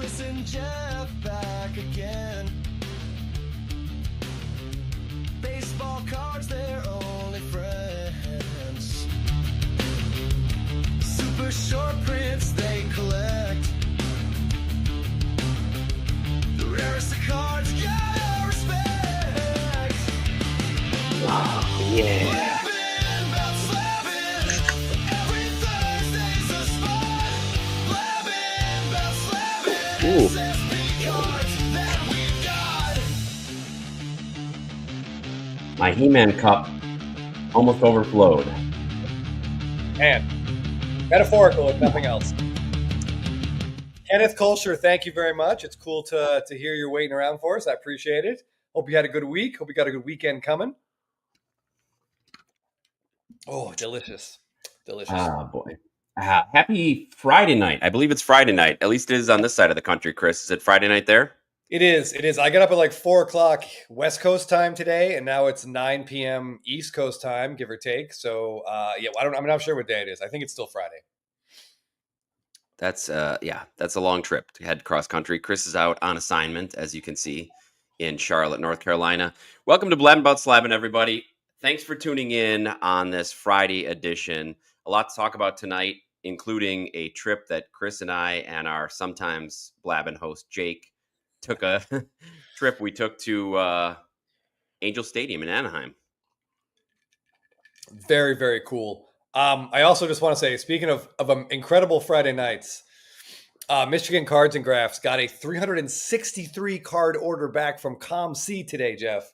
Chris and Jeff back again. Baseball cards, they're only friends. Super short prints they collect. The rarest of cards, gotta respect. Oh, yeah. Blabbin' 'bout slabbin'. Every Thursday's a spot. Blabbin' 'bout slabbin'. Ooh. SP cards that we got. My He-Man cup almost overflowed. Man, metaphorical if nothing else. Kenneth Kolscher, thank you very much. It's cool to hear you're waiting around for us. I appreciate it. Hope you had a good week. Hope you got a good weekend coming. Oh, delicious. Delicious. Ah, boy. Happy Friday night. I believe it's Friday night. At least it is on this side of the country, Chris. Is it Friday night there? It is. It is. I got up at like 4 o'clock West Coast time today, and now it's 9 p.m. East Coast time, give or take. So, yeah, I'm not sure what day it is. I think it's still Friday. That's a long trip to head cross country. Chris is out on assignment, as you can see, in Charlotte, North Carolina. Welcome to Blabbin' 'bout Slabbin', everybody. Thanks for tuning in on this Friday edition. A lot to talk about tonight, including a trip that Chris and I and our sometimes Blabbin' host Jake took a trip. We took to Angel Stadium in Anaheim. Very, very cool. I also just want to say, speaking of incredible Friday nights, Michigan Cards and Graphs got a 363 card order back from ComC today, Jeff.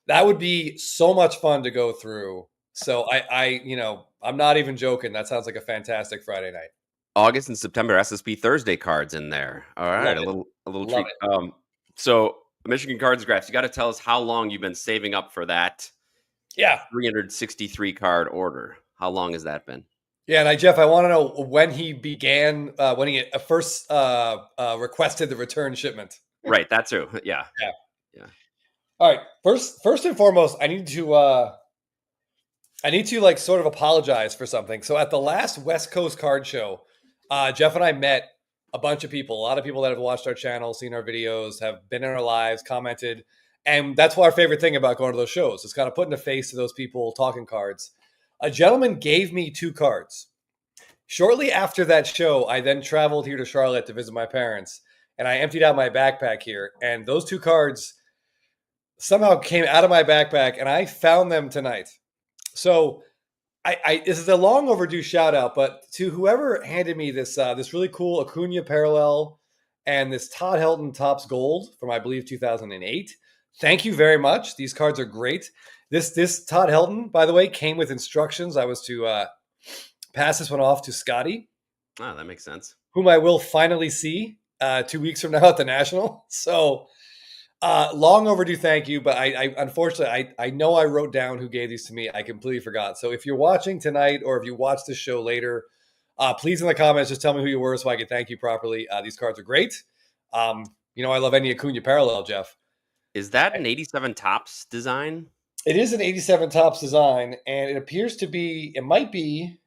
That would be so much fun to go through. So I'm not even joking. That sounds like a fantastic Friday night. August and September SSP Thursday cards in there. All right, a little Love treat. So Michigan Cards and Graphs, you got to tell us how long you've been saving up for that. Yeah, 363 card order. How long has that been? Yeah, and Jeff, I want to know when he began, when he first requested the return shipment. Right, that's true. Yeah. All right, first and foremost, I need to like sort of apologize for something. So at the last West Coast Card Show, Jeff and I met a bunch of people. A lot of people that have watched our channel, seen our videos, have been in our lives, commented, and that's what our favorite thing about going to those shows is kind of putting a face to those people talking cards. A gentleman gave me 2 cards. Shortly after that show, I then traveled here to Charlotte to visit my parents, and I emptied out my backpack here, and those 2 cards somehow came out of my backpack, and I found them tonight. So this is a long overdue shout out, but to whoever handed me this really cool Acuna parallel and this Todd Helton Topps Gold from, I believe, 2008. Thank you very much. These cards are great. This Todd Helton, by the way, came with instructions. I was to pass this one off to Scotty. Oh, that makes sense. Whom I will finally see 2 weeks from now at the National. So long overdue thank you. But I unfortunately, I know I wrote down who gave these to me. I completely forgot. So if you're watching tonight or if you watch this show later, please in the comments, just tell me who you were so I can thank you properly. These cards are great. I love any Acuna parallel, Jeff. Is that an 87 Topps design? It is an 87 Topps design, and it appears to be, it might be,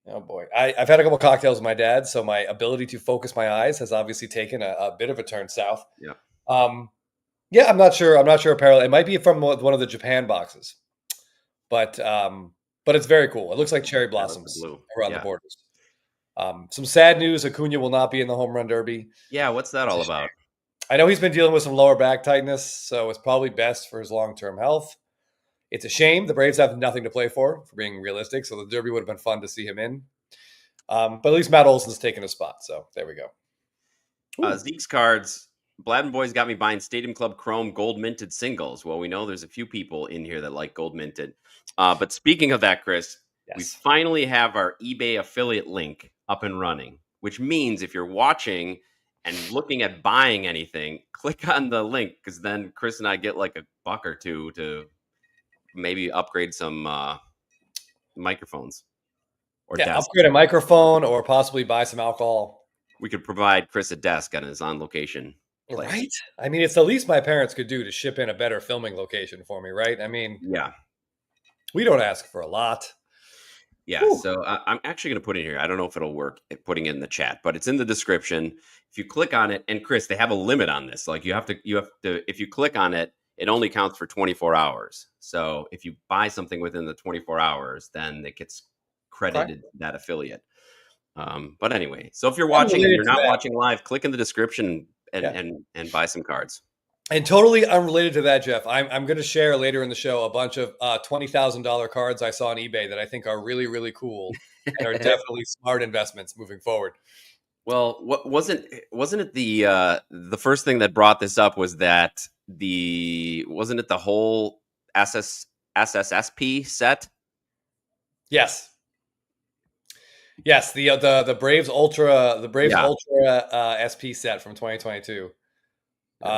oh boy. I've had a couple cocktails with my dad, so my ability to focus my eyes has obviously taken a bit of a turn south. Yeah. I'm not sure. I'm not sure parallel. It might be from one of the Japan boxes, but it's very cool. It looks like cherry blossoms around the borders. Some sad news. Acuna will not be in the home run derby. Yeah. What's that all about? I know he's been dealing with some lower back tightness, so it's probably best for his long-term health. It's a shame. The Braves have nothing to play for being realistic, so the Derby would have been fun to see him in. But at least Matt Olson's taken a spot, so there we go. Zeke's cards, Blabbin' Boys got me buying Stadium Club Chrome gold minted singles. Well, we know there's a few people in here that like gold minted. But speaking of that, Chris, yes. We finally have our eBay affiliate link up and running, which means if you're watching and looking at buying anything, click on the link because then Chris and I get like $1 or $2 to maybe upgrade some microphones. Or upgrade a microphone or possibly buy some alcohol. We could provide Chris a desk on his on-location place. Right? I mean, it's the least my parents could do to ship in a better filming location for me, right? I mean, yeah, we don't ask for a lot. Yeah, Whew. so I'm actually going to put it here. I don't know if it'll work putting it in the chat, but it's in the description. If you click on it, and Chris, they have a limit on this. Like you have to, if you click on it, it only counts for 24 hours. So if you buy something within the 24 hours, then it gets Okay. credited to that affiliate. But anyway, so if you're I'm watching and related you're to not that. watching live, click in the description and Yeah. buy some cards. And totally unrelated to that, Jeff, I'm going to share later in the show a bunch of $20,000 cards I saw on eBay that I think are really, really cool and are definitely smart investments moving forward. Well, what wasn't it the first thing that brought this up was that wasn't it the whole SSSP set? Yes. Yes, the Braves Yeah. Ultra SP set from 2022. Yeah.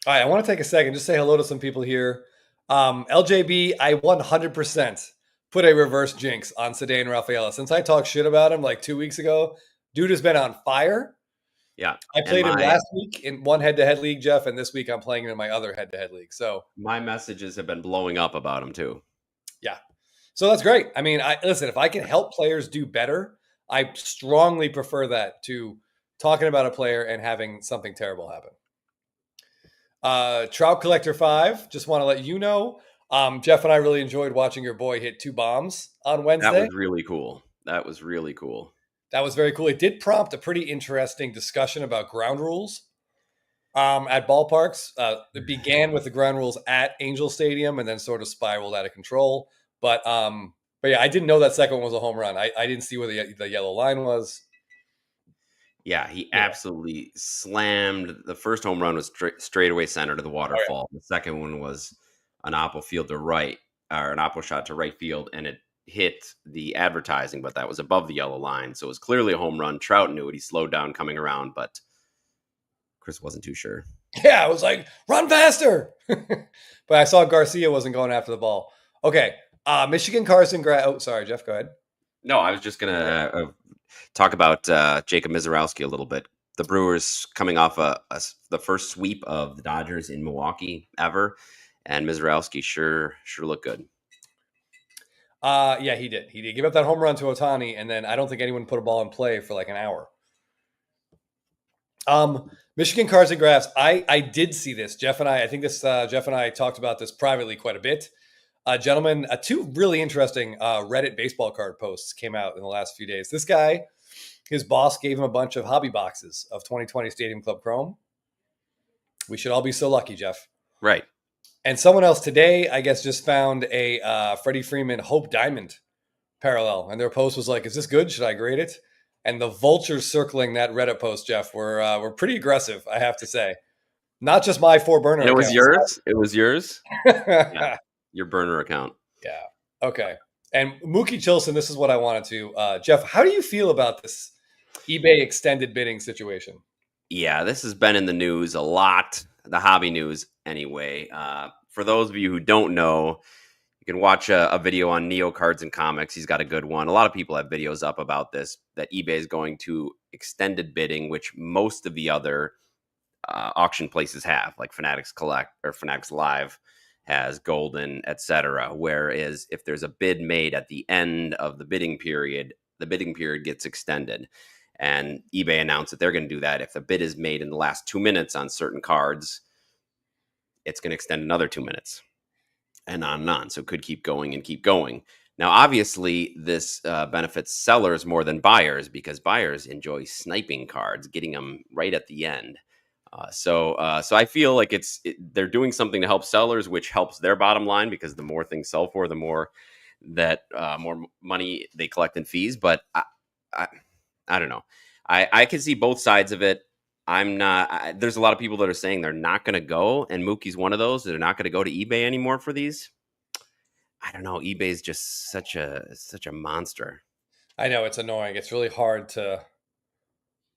All right, I want to take a second, just say hello to some people here. LJB, I 100% put a reverse jinx on Ceddanne Rafaela. Since I talked shit about him like 2 weeks ago, dude has been on fire. Yeah. I And played him last week in one head-to-head league, Jeff, and this week I'm playing him in my other head-to-head league. So my messages have been blowing up about him too. yeah, so that's great. I mean, listen, if I can help players do better, I strongly prefer that to talking about a player and having something terrible happen. Trout Collector 5, just want to let you know, Jeff and I really enjoyed watching your boy hit 2 bombs on That Wednesday. was really cool. That was really cool. That was very cool. It did prompt a pretty interesting discussion about ground rules at ballparks. It began with the ground rules at Angel Stadium and then sort of spiraled out of control. But yeah, I didn't know that second one was a home run. I didn't see where the yellow line was. Yeah, he absolutely slammed. The first home run was straightaway center to the waterfall. The second one was an oppo field to right, or an oppo shot to right field, and it hit the advertising, but that was above the yellow line. So it was clearly a home run. Trout knew it. He slowed down coming around, but Chris wasn't too sure. Yeah, I was like, run faster. But I saw Garcia wasn't going after the ball. Okay. Michigan Carson. Oh, sorry, Jeff, go ahead. No, I was just going to talk about Jacob Mizorowski a little bit. The Brewers coming off the first sweep of the Dodgers in Milwaukee ever, and Mizorowski sure looked good. Yeah, he did. He did give up that home run to Ohtani, and then I don't think anyone put a ball in play for like an hour. Michigan Cards and Graphs. I did see this. Jeff and I talked about this privately quite a bit. Gentlemen, 2 really interesting Reddit baseball card posts came out in the last few days. This guy, his boss gave him a bunch of hobby boxes of 2020 Stadium Club Chrome. We should all be so lucky, Jeff. Right. And someone else today, I guess, just found a Freddie Freeman Hope Diamond parallel. And their post was like, is this good? Should I grade it? And the vultures circling that Reddit post, Jeff, were pretty aggressive, I have to say. Not just my 4 burner And it was accounts. yours? It was yours? Yeah, your burner account. Yeah. Okay. And Mookie Chilson, this is what I wanted to. Jeff, how do you feel about this eBay extended bidding situation? Yeah, this has been in the news a lot, the hobby news anyway. For those of you who don't know, you can watch a video on Neo Cards and Comics. He's got a good one. A lot of people have videos up about this, that eBay is going to extended bidding, which most of the other auction places have, like Fanatics Collect or Fanatics Live has, Golden, etc. Whereas if there's a bid made at the end of the bidding period gets extended. And eBay announced that they're going to do that. If the bid is made in the last 2 minutes on certain cards, it's going to extend another 2 minutes, and on and on. So it could keep going and keep going. Now, obviously, this benefits sellers more than buyers, because buyers enjoy sniping cards, getting them right at the end. So I feel like they're doing something to help sellers, which helps their bottom line, because the more things sell for, the more that more money they collect in fees. But I don't know. I can see both sides of it. There's a lot of people that are saying they're not going to go, and Mookie's one of those. They're not going to go to eBay anymore for these. I don't know. eBay is just such a monster. I know, it's annoying. It's really hard to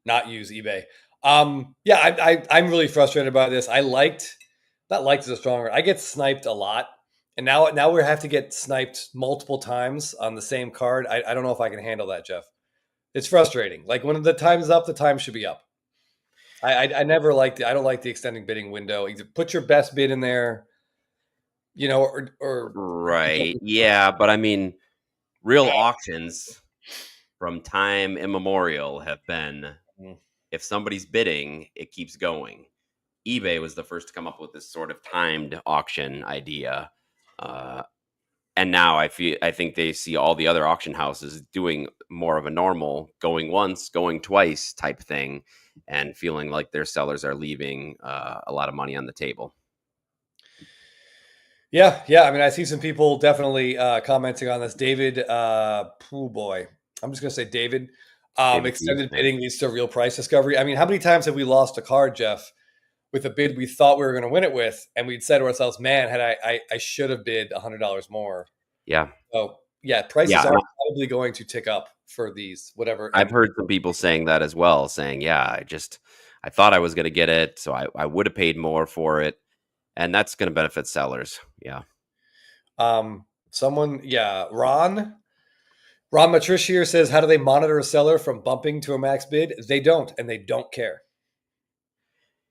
not use eBay. Yeah, I'm really frustrated by this. Not liked is a strong word. I get sniped a lot, and now we have to get sniped multiple times on the same card. I don't know if I can handle that, Jeff. It's frustrating. Like, when the time's up, the time should be up. I never liked I don't like the extending bidding window. Either put your best bid in there, or Right. Yeah, but I mean, real auctions from time immemorial have been, Mm. if somebody's bidding, it keeps going. eBay was the first to come up with this sort of timed auction idea. And now I think they see all the other auction houses doing more of a normal going once, going twice type thing, and feeling like their sellers are leaving a lot of money on the table. Yeah, yeah. I mean, I see some people definitely commenting on this. David, oh boy, I'm just gonna say David. David P. Extended Yeah. bidding leads to real price discovery. I mean, how many times have we lost a card, Jeff, with a bid we thought we were going to win it with, and we'd said to ourselves, "Man, had I should have bid $100 more." Yeah. So yeah, prices Yeah. are probably going to tick up for these whatever. I've And heard some people saying that as well, saying, yeah, I thought I was going to get it. So I would have paid more for it. And that's going to benefit sellers. Yeah. someone, yeah, Ron Matrish here says, "How do they monitor a seller from bumping to a max bid?" They don't, and they don't care.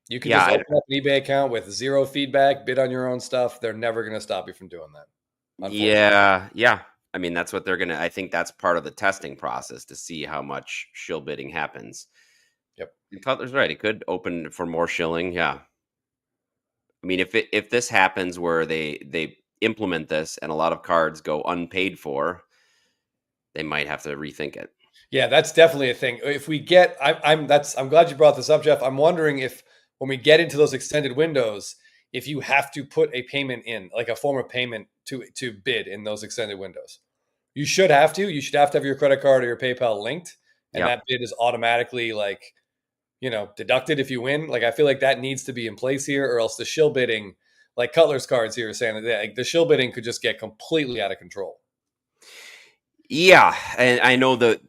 You can Yeah. just open up an eBay account with zero feedback, bid on your own stuff. They're never going to stop you from doing that. Unfortunately. Yeah. Yeah. I mean, that's what they're going to, I think that's part of the testing process to see how much shill bidding happens. Yep. And Cutler's right. It could open for more shilling. Yeah. I mean, if this happens where they implement this and a lot of cards go unpaid for, they might have to rethink it. Yeah, that's definitely a thing. If we get, I'm glad you brought this up, Jeff. I'm wondering if when we get into those extended windows, if you have to put a payment in, like a form of payment to bid in those extended windows. You should have to. You should have to have your credit card or your PayPal linked, and Yep. that bid is automatically like, deducted if you win. Like I feel like that needs to be in place here, or else the shill bidding, like Cutler's cards here, saying that like, the shill bidding could just get completely out of control. Yeah, and I know that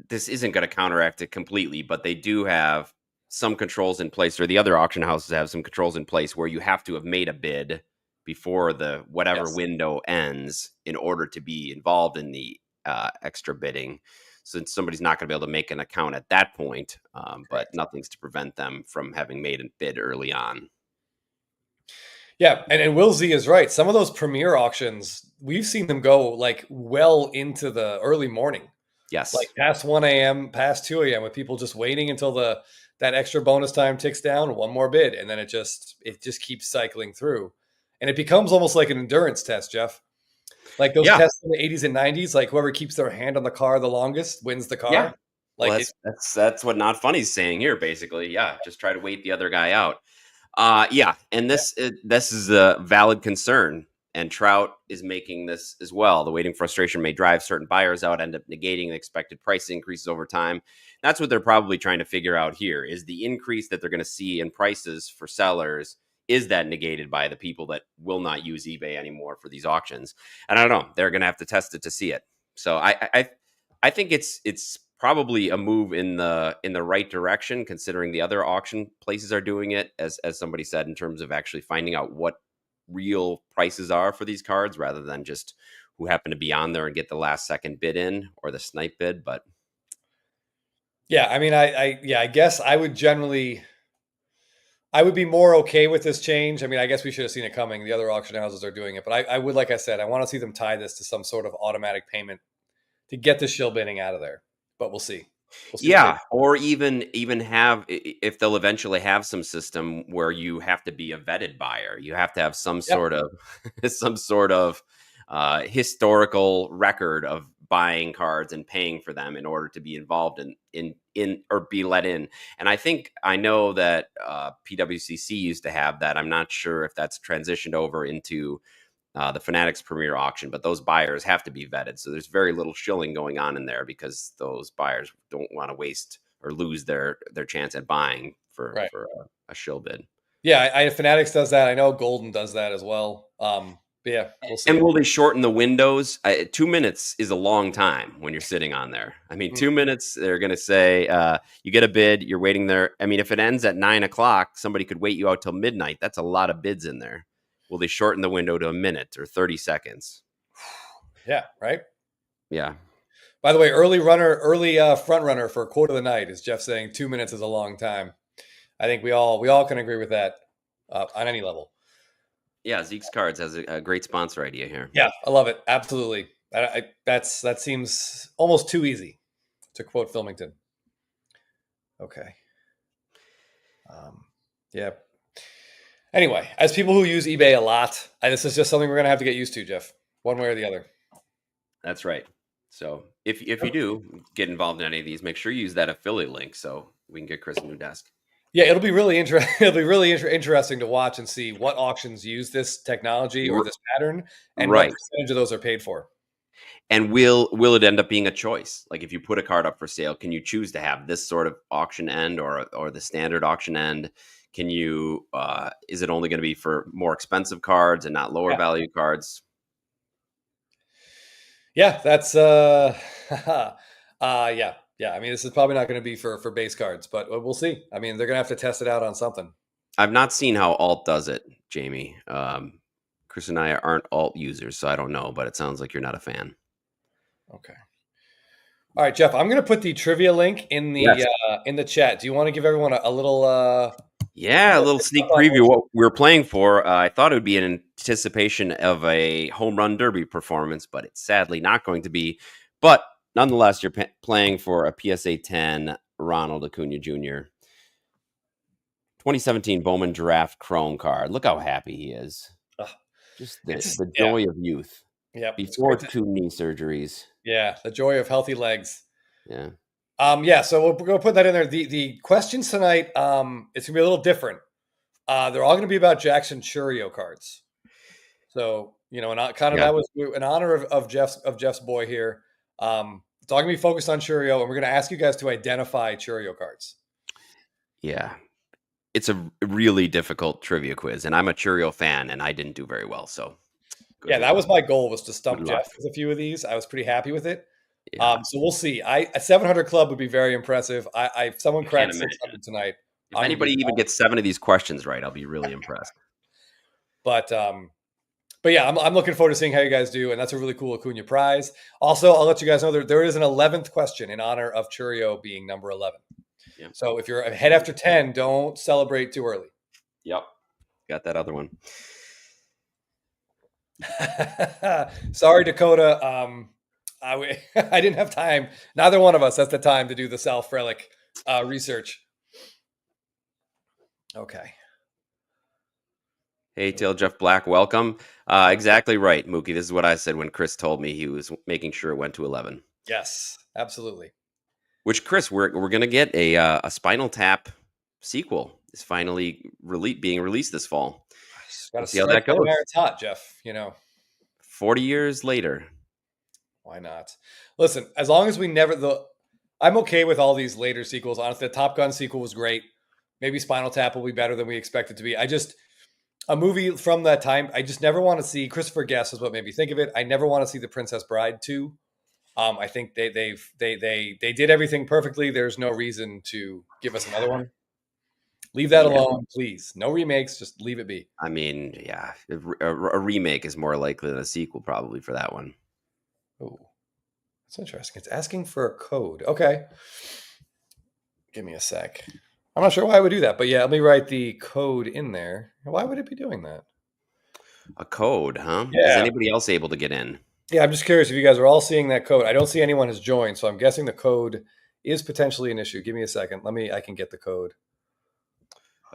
this isn't going to counteract it completely, but they do have some controls in place, or the other auction houses have some controls in place where you have to have made a bid before the whatever Yes. window ends in order to be involved in the extra bidding. Since somebody's not going to be able to make an account at that point, but Correct. nothing's to prevent them from having made a bid early on. Yeah, and Will Z is right. Some of those premier auctions, we've seen them go like well into the early morning, Yes. like past 1 a.m., past 2 a.m., with people just waiting until that extra bonus time ticks down, one more bid, and then it just keeps cycling through. And it becomes almost like an endurance test, Jeff. Like those Yeah. tests in the 80s and 90s, like whoever keeps their hand on the car the longest wins the car. Yeah. Like Well, that's what Not Funny's saying here, basically. Yeah, just try to wait the other guy out. Yeah, and this is a valid concern, and Trout is making this as well. The waiting frustration may drive certain buyers out, end up negating the expected price increases over time. That's what they're probably trying to figure out here: is the increase that they're going to see in prices for sellers, is that negated by the people that will not use eBay anymore for these auctions? And I don't know. They're going to have to test it to see it. So I think it's probably a move in the right direction, considering the other auction places are doing it, as somebody said, in terms of actually finding out what real prices are for these cards rather than just who happen to be on there and get the last second bid in or the snipe bid. But yeah, I mean, I guess I would be more okay with this change. I mean, I guess we should have seen it coming. The other auction houses are doing it, but I would, like I said, I want to see them tie this to some sort of automatic payment to get the shill bidding out of there. But we'll see. yeah, or even have, if they'll eventually have some system where you have to be a vetted buyer, you have to have some sort of some sort of historical record of buying cards and paying for them in order to be involved in or be let in. And I know that PWCC used to have that. I'm not sure if that's transitioned over into the Fanatics Premier auction, but those buyers have to be vetted. So there's very little shilling going on in there because those buyers don't want to waste or lose their chance at buying for a shill bid. Yeah, Fanatics does that. I know Golden does that as well. But yeah, we'll see. And will they shorten the windows? 2 minutes is a long time when you're sitting on there. I mean, 2 minutes, they're going to say, you get a bid, you're waiting there. I mean, if it ends at 9 o'clock, somebody could wait you out till midnight. That's a lot of bids in there. Will they shorten the window to a minute or 30 seconds? Yeah, right? Yeah. By the way, early front runner for quote of the night is Jeff saying 2 minutes is a long time. I think we all can agree with that on any level. Yeah, Zeke's Cards has a great sponsor idea here. Yeah, I love it. Absolutely. That seems almost too easy, to quote Filmington. Okay. Yeah. Anyway, as people who use eBay a lot, this is just something we're going to have to get used to, Jeff, one way or the other. That's right. So if you do get involved in any of these, make sure you use that affiliate link so we can get Chris a new desk. Yeah, it'll be really interesting. It'll be really interesting to watch and see what auctions use this technology or this pattern, and what Right. percentage of those are paid for. And will it end up being a choice? Like if you put a card up for sale, can you choose to have this sort of auction end or the standard auction end? Can you is it only going to be for more expensive cards and not lower value cards? Yeah, that's yeah. I mean, this is probably not going to be for base cards, but we'll see. I mean, they're going to have to test it out on something. I've not seen how alt does it, Jamie. Chris and I aren't alt users, so I don't know, but it sounds like you're not a fan. Okay. All right, Jeff, I'm going to put the trivia link in the chat. Do you want to give everyone a little a little sneak preview of what we're playing for? I thought it would be in anticipation of a home run derby performance, but it's sadly not going to be. But nonetheless, you're playing for a PSA 10 Ronald Acuna Jr. 2017 Bowman Draft Chrome card. Look how happy he is. Just the joy of youth. Yep. Before 2 knee surgeries. Yeah, the joy of healthy legs. Yeah. So we're going to put that in there. The questions tonight, it's going to be a little different. They're all going to be about Jackson Chourio cards. So, that was in honor of Jeff's boy here. It's all going to be focused on Chourio, and we're going to ask you guys to identify Chourio cards. Yeah. It's a really difficult trivia quiz, and I'm a Chourio fan, and I didn't do very well, so. That was my goal, was to stump Jeff with a few of these. I was pretty happy with it. So we'll see. A 700 club would be very impressive. If someone cracks 600 tonight. If anybody even gets 7 of these questions right, I'll be really impressed. But yeah, I'm looking forward to seeing how you guys do, and that's a really cool Acuna prize. Also, I'll let you guys know there is an 11th question in honor of Chourio being number 11. Yeah. So if you're ahead after 10, don't celebrate too early. Yep. Got that other one. Sorry, Dakota. I didn't have time. Neither one of us has the time to do the Sal Frelick research. Okay. Hey, Tail Jeff Black, welcome. Exactly right, Mookie. This is what I said when Chris told me he was making sure it went to 11. Yes, absolutely. Which, Chris, we're going to get a Spinal Tap sequel. Is finally being released this fall. Got to see how that goes. It's hot, Jeff. 40 years later. Why not? Listen, as long as we I'm okay with all these later sequels. Honestly, the Top Gun sequel was great. Maybe Spinal Tap will be better than we expect it to be. A movie from that time, I just never want to see. Christopher Guest is what made me think of it. I never want to see The Princess Bride 2. I think they did everything perfectly. There's no reason to give us another one. Leave that alone, please. No remakes. Just leave it be. I mean, yeah, a remake is more likely than a sequel probably for that one. Oh, that's interesting. It's asking for a code. Okay. Give me a sec. I'm not sure why I would do that, but yeah, let me write the code in there. Why would it be doing that? A code, huh? Yeah. Is anybody else able to get in? Yeah, I'm just curious if you guys are all seeing that code. I don't see anyone has joined, so I'm guessing the code is potentially an issue. Give me a second. I can get the code.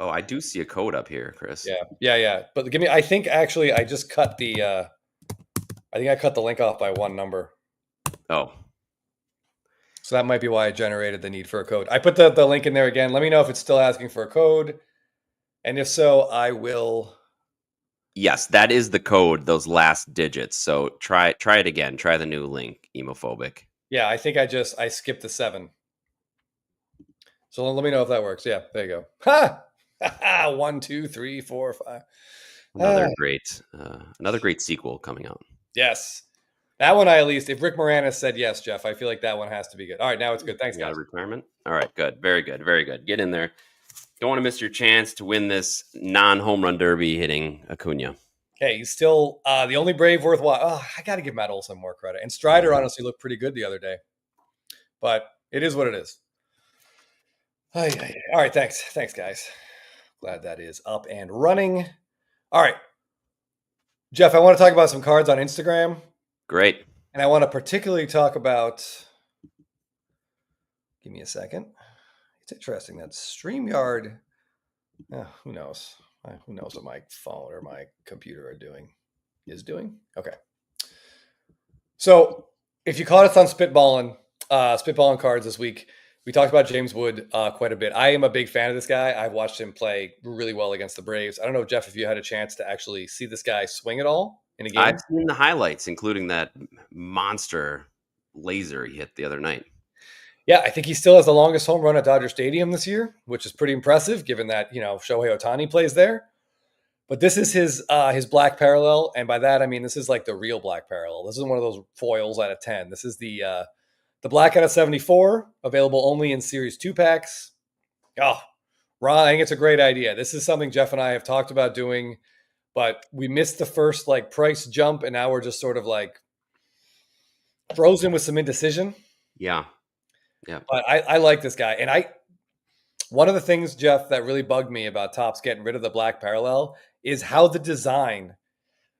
Oh, I do see a code up here, Chris. Yeah. But I think actually I just cut I cut the link off by one number. Oh. So that might be why I generated the need for a code. I put the link in there again. Let me know if it's still asking for a code. And if so, I will. Yes, that is the code, those last digits. So try it again. Try the new link, Emophobic. Yeah, I think I skipped the 7. So let me know if that works. Yeah, there you go. Ha! 1, 2, 3, 4, 5. Another great sequel coming out. Yes. That one if Rick Moranis said yes, Jeff, I feel like that one has to be good. All right, now it's good. Thanks, guys. Got a retirement? All right, good. Very good. Very good. Get in there. Don't want to miss your chance to win this non-home run derby hitting Acuna. Hey, he's still the only Brave worthwhile. Oh, I got to give Matt Olson more credit. And Strider honestly looked pretty good the other day. But it is what it is. All right, thanks. Thanks, guys. Glad that is up and running. All right. Jeff, I want to talk about some cards on Instagram. Great. And I want to particularly talk about, give me a second. It's interesting that StreamYard, who knows? Who knows what my phone or my computer is doing? Okay. So if you caught us on spitballing cards this week, we talked about James Wood quite a bit. I am a big fan of this guy. I've watched him play really well against the Braves. I don't know, Jeff, if you had a chance to actually see this guy swing at all in a game. I've seen the highlights, including that monster laser he hit the other night. Yeah, I think he still has the longest home run at Dodger Stadium this year, which is pretty impressive given that, Shohei Ohtani plays there. But this is his black parallel, and by that I mean this is like the real black parallel. This is one of those foils out of 10. This is the black out of 74, available only in Series 2 packs. Oh, Ron, I think it's a great idea. This is something Jeff and I have talked about doing, but we missed the first price jump, and now we're just sort of frozen with some indecision. Yeah. But I like this guy, and one of the things, Jeff, that really bugged me about Topps getting rid of the black parallel is how the design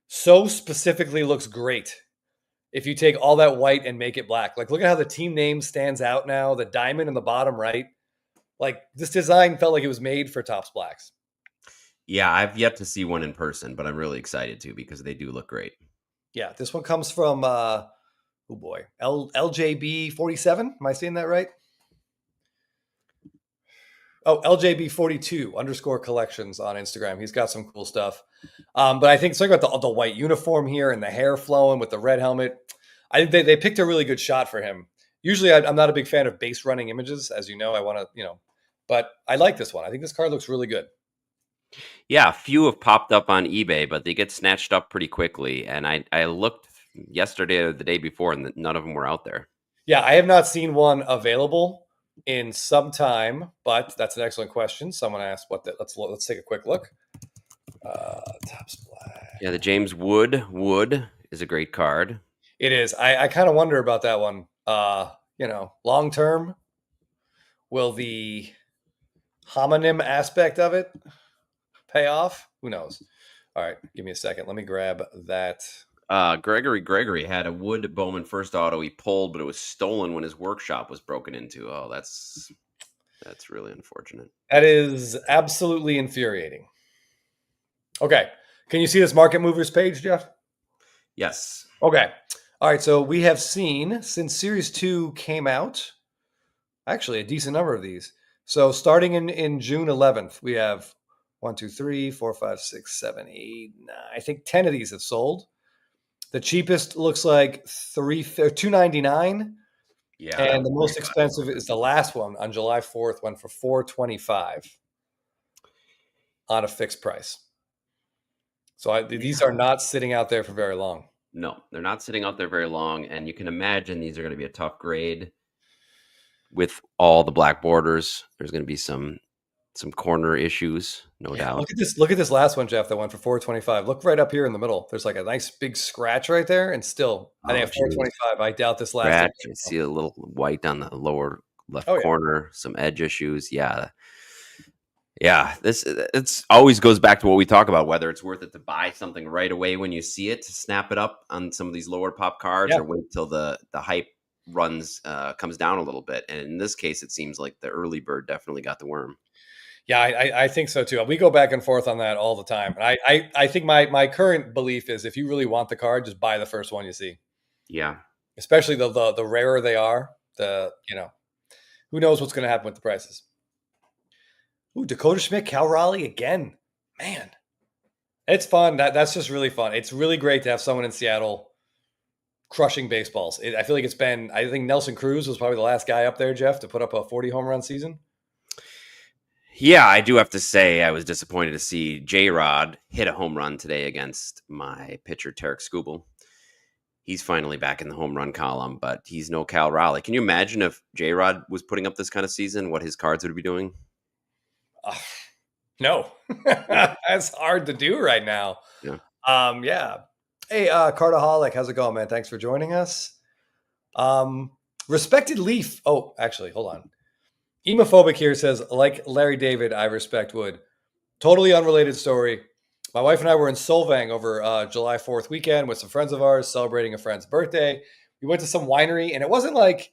so specifically looks great if you take all that white and make it black. Look at how the team name stands out now, the diamond in the bottom right. This design felt like it was made for Topps Blacks. Yeah, I've yet to see one in person, but I'm really excited to because they do look great. Yeah, this one comes from, LJB 47. Am I saying that right? Oh, LJB 42 _ collections on Instagram. He's got some cool stuff. But I think something about the white uniform here and the hair flowing with the red helmet. I think they picked a really good shot for him. Usually I'm not a big fan of base running images. As you know, I want to, but I like this one. I think this card looks really good. Yeah, a few have popped up on eBay, but they get snatched up pretty quickly. And I looked yesterday or the day before, and none of them were out there. Yeah, I have not seen one available in some time, but that's an excellent question. Someone asked let's take a quick look. Topps Black. Yeah, the James Wood is a great card. It is. I kind of wonder about that one. Long term, will the homonym aspect of it pay off? Who knows? All right, give me a second. Let me grab that. Gregory had a Wood Bowman first auto he pulled, but it was stolen when his workshop was broken into. Oh, that's really unfortunate. That is absolutely infuriating. Okay. Can you see this Market Movers page, Jeff? Yes. Okay. All right. So we have seen, since Series 2 came out, actually a decent number of these. So starting in June 11th, we have 1, 2, 3, 4, 5, 6, 7, 8, 9. I think 10 of these have sold. The cheapest looks like $299. Yeah. And the most expensive is the last one on July 4th, went for $425 on a fixed price. So these are not sitting out there for very long. No, they're not sitting out there very long. And you can imagine these are going to be a tough grade with all the black borders. There's going to be some corner issues, no doubt. Look at this last one, Jeff, that went for $425. Look right up here in the middle. There's a nice big scratch right there, and still, I think at $425. I doubt this last scratch. You see a little white on the lower left corner, some edge issues. Yeah. It's always goes back to what we talk about, whether it's worth it to buy something right away when you see it to snap it up on some of these lower pop cards, or wait till the hype comes down a little bit. And in this case, it seems like the early bird definitely got the worm. Yeah, I think so too. We go back and forth on that all the time. And I think my current belief is if you really want the card, just buy the first one you see. Yeah. Especially the rarer they are, who knows what's going to happen with the prices. Ooh, Dakota Schmidt, Cal Raleigh again. Man, it's fun. That's just really fun. It's really great to have someone in Seattle crushing baseballs. I feel like I think Nelson Cruz was probably the last guy up there, Jeff, to put up a 40 home run season. Yeah, I do have to say I was disappointed to see J-Rod hit a home run today against my pitcher, Tarek Skubal. He's finally back in the home run column, but he's no Cal Raleigh. Can you imagine if J-Rod was putting up this kind of season, what his cards would be doing? No. That's hard to do right now. Yeah. Hey, Cardaholic, how's it going, man? Thanks for joining us. Respected Leaf. Oh, actually, hold on. Emophobic here says, like Larry David, I respect Wood. Totally unrelated story. My wife and I were in Solvang over July 4th weekend with some friends of ours celebrating a friend's birthday. We went to some winery, and it wasn't like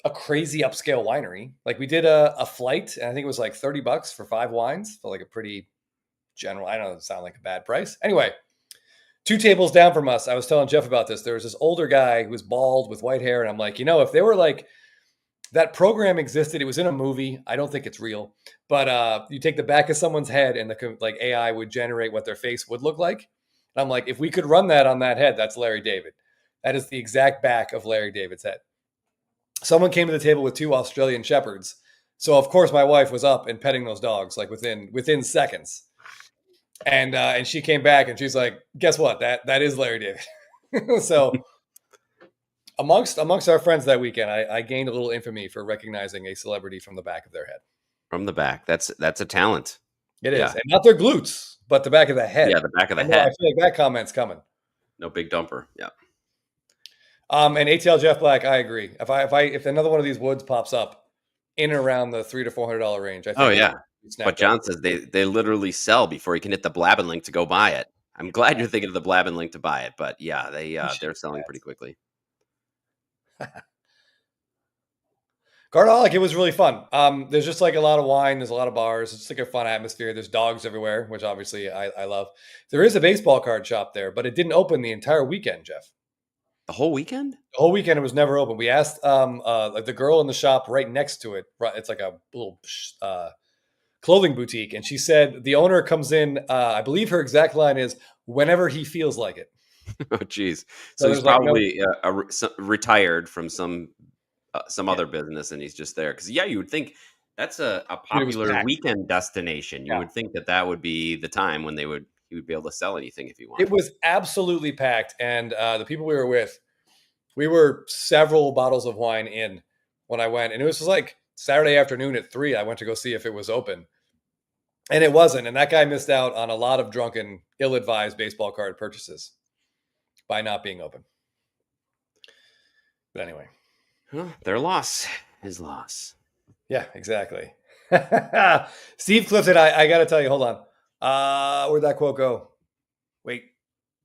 a crazy upscale winery. Like we did a flight, and I think it was like $30 for 5 wines. Felt like a pretty general. I don't know, it sound like a bad price. Anyway, 2 tables down from us, I was telling Jeff about this. There was this older guy who was bald with white hair, and I'm like, if they were like that program existed, it was in a movie. I don't think it's real, but you take the back of someone's head, and the like AI would generate what their face would look like. And I'm like, if we could run that on that head, that's Larry David. That is the exact back of Larry David's head. Someone came to the table with 2 Australian shepherds. So of course my wife was up and petting those dogs like within seconds. And she came back and she's like, guess what? That is Larry David. So amongst our friends that weekend, I gained a little infamy for recognizing a celebrity from the back of their head. From the back. That's a talent. It is. And not their glutes, but the back of the head. Yeah, the back of the I head. feel like that comment's coming. No big dumper. Yeah. And ATL Jeff Black, I agree. If another one of these woods pops up in and around the $300 to $400 range, I think. Oh yeah. But John says they literally sell before you can hit the Blabbin link to go buy it. I'm glad you're thinking of the Blabbin link to buy it, but yeah, they're selling pretty quickly. Gardolic, it was really fun. There's just like a lot of wine. There's a lot of bars. It's like a fun atmosphere. There's dogs everywhere, which obviously I love. There is a baseball card shop there, but it didn't open the entire weekend, Jeff. The whole weekend? The whole weekend it was never open. We asked like the girl in the shop right next to it. It's like a little clothing boutique, and she said the owner comes in. I believe her exact line is whenever he feels like it. Oh, geez. So he's probably retired from some other business, and he's just there. Because you would think that's a popular weekend destination. You would think that would be the time when he would be able to sell anything if he wanted. It was absolutely packed, and the people we were with, we were several bottles of wine in when I went, and it was just like Saturday afternoon at 3. I went to go see if it was open, and it wasn't. And that guy missed out on a lot of drunken, ill-advised baseball card purchases by not being open. But anyway, their loss is loss. Yeah, exactly. Steve Clifton, I got to tell you, hold on. Where'd that quote go? Wait,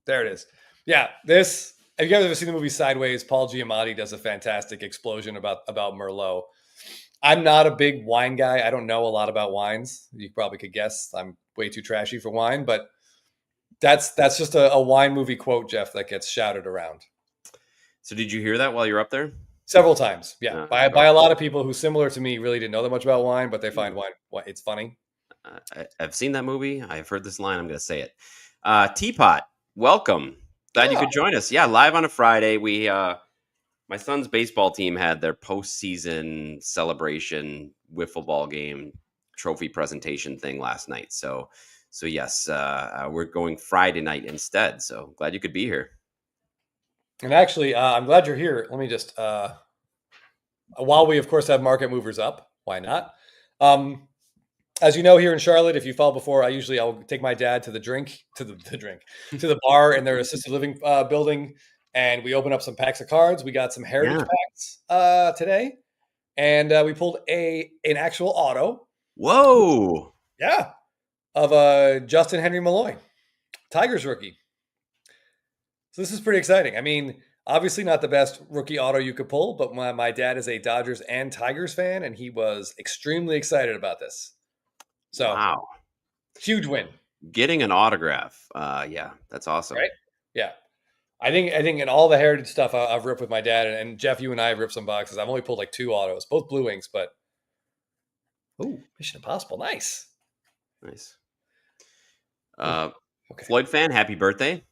there it is. Yeah, this. Have you guys ever seen the movie Sideways? Paul Giamatti does a fantastic explosion about Merlot. I'm not a big wine guy. I don't know a lot about wines. You probably could guess. I'm way too trashy for wine, but that's just a wine movie quote, Jeff, that gets shouted around. So did you hear that while you're up there? Several times, yeah. By a lot of people who, similar to me, really didn't know that much about wine, but they find wine it's funny. I've seen that movie. I've heard this line. I'm going to say it. Teapot, welcome. Glad you could join us. Yeah, live on a Friday. We, my son's baseball team had their postseason celebration wiffle ball game trophy presentation thing last night. So yes, we're going Friday night instead. So glad you could be here. And actually, I'm glad you're here. Let me just, while we of course have market movers up, why not? As you know, here in Charlotte, if you followed before, I'll take my dad to the bar in their assisted living building, and we open up some packs of cards. We got some heritage packs today, and we pulled an actual auto. Whoa! Yeah, of Justin Henry Malloy, Tigers rookie. So this is pretty exciting. I mean, obviously not the best rookie auto you could pull, but my dad is a Dodgers and Tigers fan, and he was extremely excited about this. So, wow, huge win. Getting an autograph. Yeah, that's awesome. Right? Yeah. I think in all the heritage stuff I've ripped with my dad, and Jeff, you and I have ripped some boxes. I've only pulled like 2 autos, both Blue Wings, but Mission Impossible. Nice. Okay. Floyd fan, happy birthday.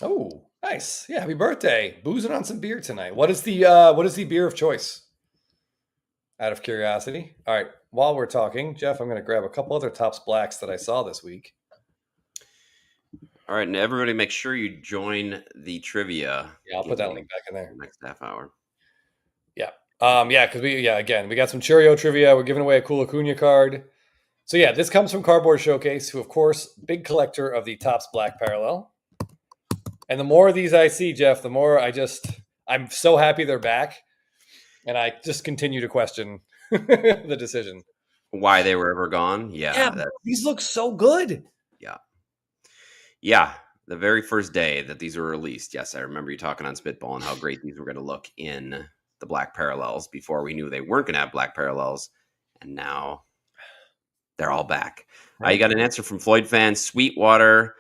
Oh, nice. Yeah, happy birthday. Boozing on some beer tonight. What is the beer of choice? Out of curiosity. All right. While we're talking, Jeff, I'm going to grab a couple other Topps Blacks that I saw this week. All right, and everybody make sure you join the trivia. Yeah, I'll put that link back in there. Next half hour. Yeah. Because we got some Chourio trivia. We're giving away a cool Acuna card. So yeah, this comes from Cardboard Showcase, who of course, big collector of the Topps Black Parallel. And the more of these I see, Jeff, the more I'm so happy they're back. And I just continue to question the decision. Why they were ever gone? Yeah. These look so good. Yeah. the very first day that these were released, yes, I remember you talking on Spitball and how great these were going to look in the black parallels before we knew they weren't going to have black parallels. And now they're all back. You got an answer from Floyd fan, Sweetwater,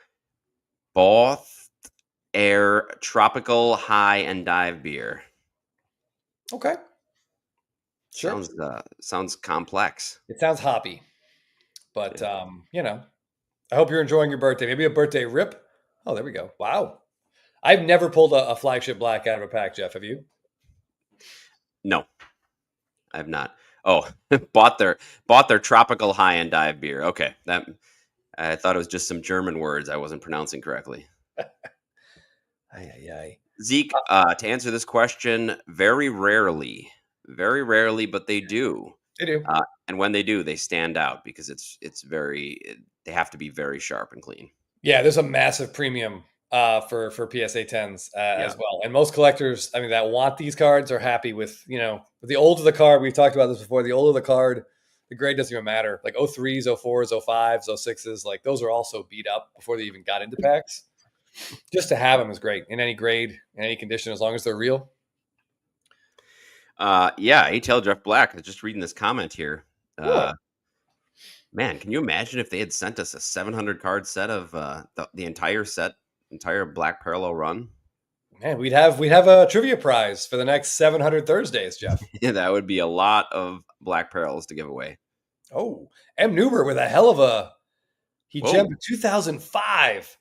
both air, tropical, high, and dive beer. Okay. Sure. Sounds complex. It sounds hoppy. But, you know, I hope you're enjoying your birthday. Maybe a birthday rip. Oh, there we go. Wow. I've never pulled a flagship black out of a pack, Jeff. Have you? No, I have not. Oh, bought their tropical high and dive beer. Okay, that I thought it was just some German words I wasn't pronouncing correctly. Zeke, to answer this question, very rarely, but they do. They do. And when they do, they stand out because they have to be very sharp and clean. Yeah, there's a massive premium for PSA 10s as well. And most collectors, I mean, that want these cards are happy with, you know, the older the card, we've talked about this before, the older the card, the grade doesn't even matter. Like 03s, 04s, 05s, 06s, like those are also beat up before they even got into packs. Just to have them is great in any grade, in any condition, as long as they're real. ATL Jeff Black, I was just reading this comment here. Man, can you imagine if they had sent us a 700 card set of the entire Black Parallel run? Man, we'd have a trivia prize for the next 700 Thursdays, Jeff. Yeah, that would be a lot of Black Parallels to give away. Oh, M. Newber with a hell of a gemmed 2005.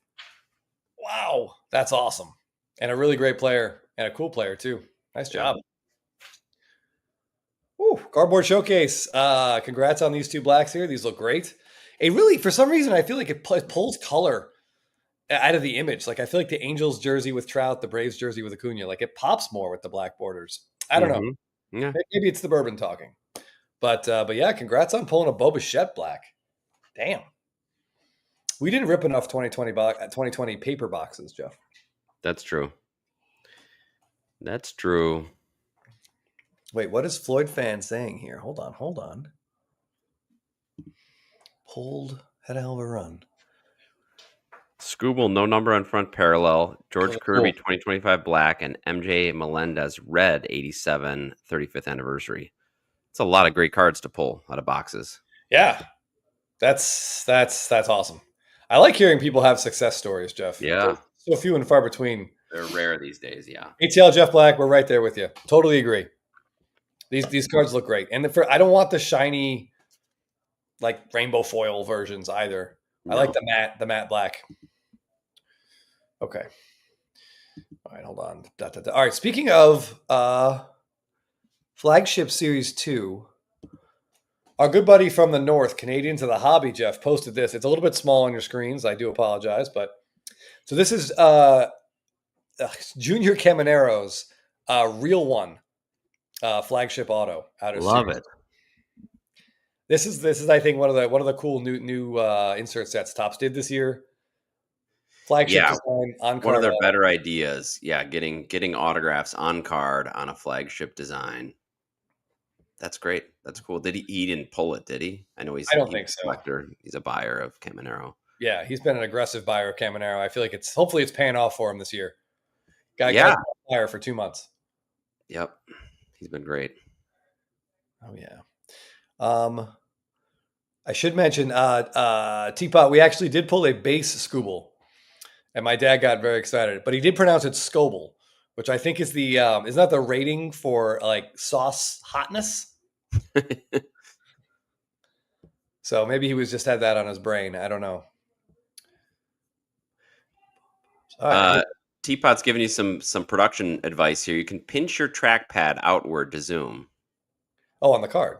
Wow, that's awesome. And a really great player and a cool player too. Nice job. Ooh, cardboard showcase. Congrats on these two blacks here. These look great. It really, for some reason, I feel like it pulls color out of the image. Like I feel like the Angels jersey with Trout, the Braves jersey with Acuna, like it pops more with the black borders. I don't know. Yeah. Maybe it's the bourbon talking. But yeah, congrats on pulling a Bo Bichette black. Damn. We didn't rip enough 2020 paper boxes, Jeff. That's true. Wait, what is Floyd fan saying here? Hold on. Pulled, had a hell of a run. Scooble, no number on front parallel. George Kirby, 2025 black, and MJ Melendez red, 87 35th anniversary. It's a lot of great cards to pull out of boxes. Yeah, that's awesome. I like hearing people have success stories, Jeff. Yeah, so few and far between. They're rare these days. Yeah. ATL Jeff Black, we're right there with you. Totally agree. These cards look great, and I don't want the shiny, like rainbow foil versions either. No. I like the matte black. Okay. All right, hold on. All right, speaking of Flagship Series 2, our good buddy from the north, Canadian to the Hobby, Jeff, posted this. It's a little bit small on your screens. I do apologize, but so this is Junior Camanero's Real One flagship auto out of Love series. It. This is I think one of the cool new insert sets Topps did this year. Flagship design on card. One of their better ideas. Yeah, getting autographs on card on a flagship design. That's great. That's cool. He didn't pull it, did he? I know I don't think so. Collector. He's a buyer of Caminero. Yeah, he's been an aggressive buyer of Caminero. I feel like hopefully it's paying off for him this year. Got buyer for 2 months. Yep. He's been great. Oh yeah. I should mention Teapot, we actually did pull a base Scooble. And my dad got very excited, but he did pronounce it Scoble, which I think is isn't that the rating for like sauce hotness? So maybe he just had that on his brain. I don't know. Teapot's giving you some production advice here. You can pinch your trackpad outward to zoom. Oh, on the card.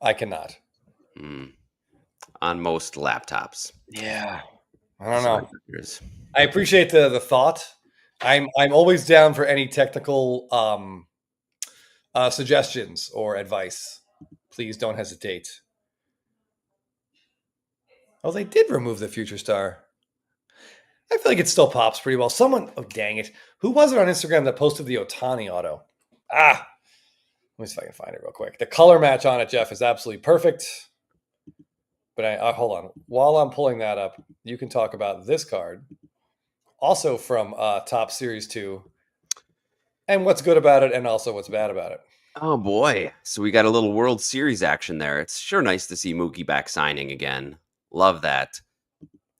I cannot. On most laptops. Yeah. I don't know. I appreciate the thought. I'm always down for any technical suggestions or advice. Please don't hesitate. Oh, they did remove the Future Star. I feel like it still pops pretty well. Oh, dang it. Who was it on Instagram that posted the Ohtani auto? Let me see if I can find it real quick. The color match on it, Jeff, is absolutely perfect. But hold on. While I'm pulling that up, you can talk about this card, also from Top Series 2, and what's good about it and also what's bad about it. Oh boy. So we got a little World Series action there. It's sure nice to see Mookie back signing again. Love that.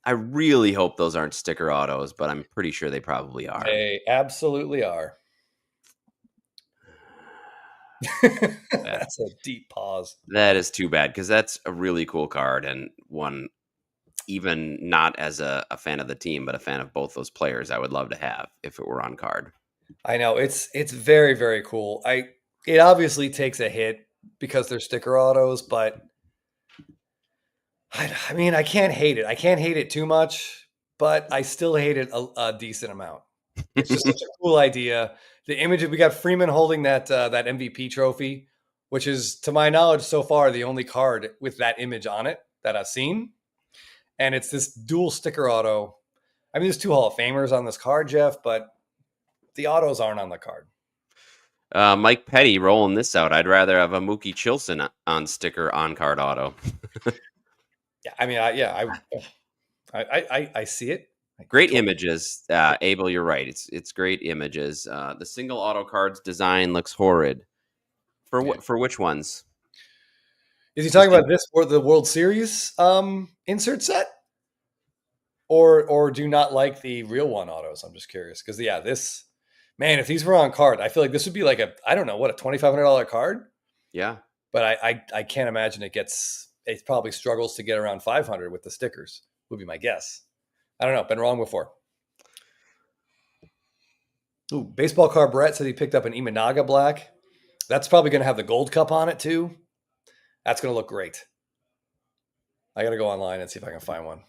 I really hope those aren't sticker autos, but I'm pretty sure they probably are. They absolutely are. That's a deep pause. That is too bad because that's a really cool card and one, even not as a fan of the team, but a fan of both those players, I would love to have if it were on card. I know it's very, very cool. It obviously takes a hit because they're sticker autos, but I mean, I can't hate it. I can't hate it too much, but I still hate it a decent amount. It's just such a cool idea. The image, we got Freeman holding that MVP trophy, which is, to my knowledge, so far the only card with that image on it that I've seen. And it's this dual sticker auto. I mean, there's 2 Hall of Famers on this card, Jeff, but the autos aren't on the card. Mike Petty rolling this out. I'd rather have a Mookie Chilson on sticker on card auto. Yeah, I mean, I see it. Great images, Abel. You're right. It's great images. The single auto cards design looks horrid. For which ones? Is he talking about this or the World Series insert set? Or do you not like the real one autos? I'm just curious. Because this, man, if these were on card, I feel like this would be like a $2,500 card. Yeah. But I can't imagine it probably struggles to get around 500 with the stickers, would be my guess. I don't know. Been wrong before. Ooh, baseball card Brett said he picked up an Imanaga black. That's probably going to have the gold cup on it too. That's going to look great. I got to go online and see if I can find one.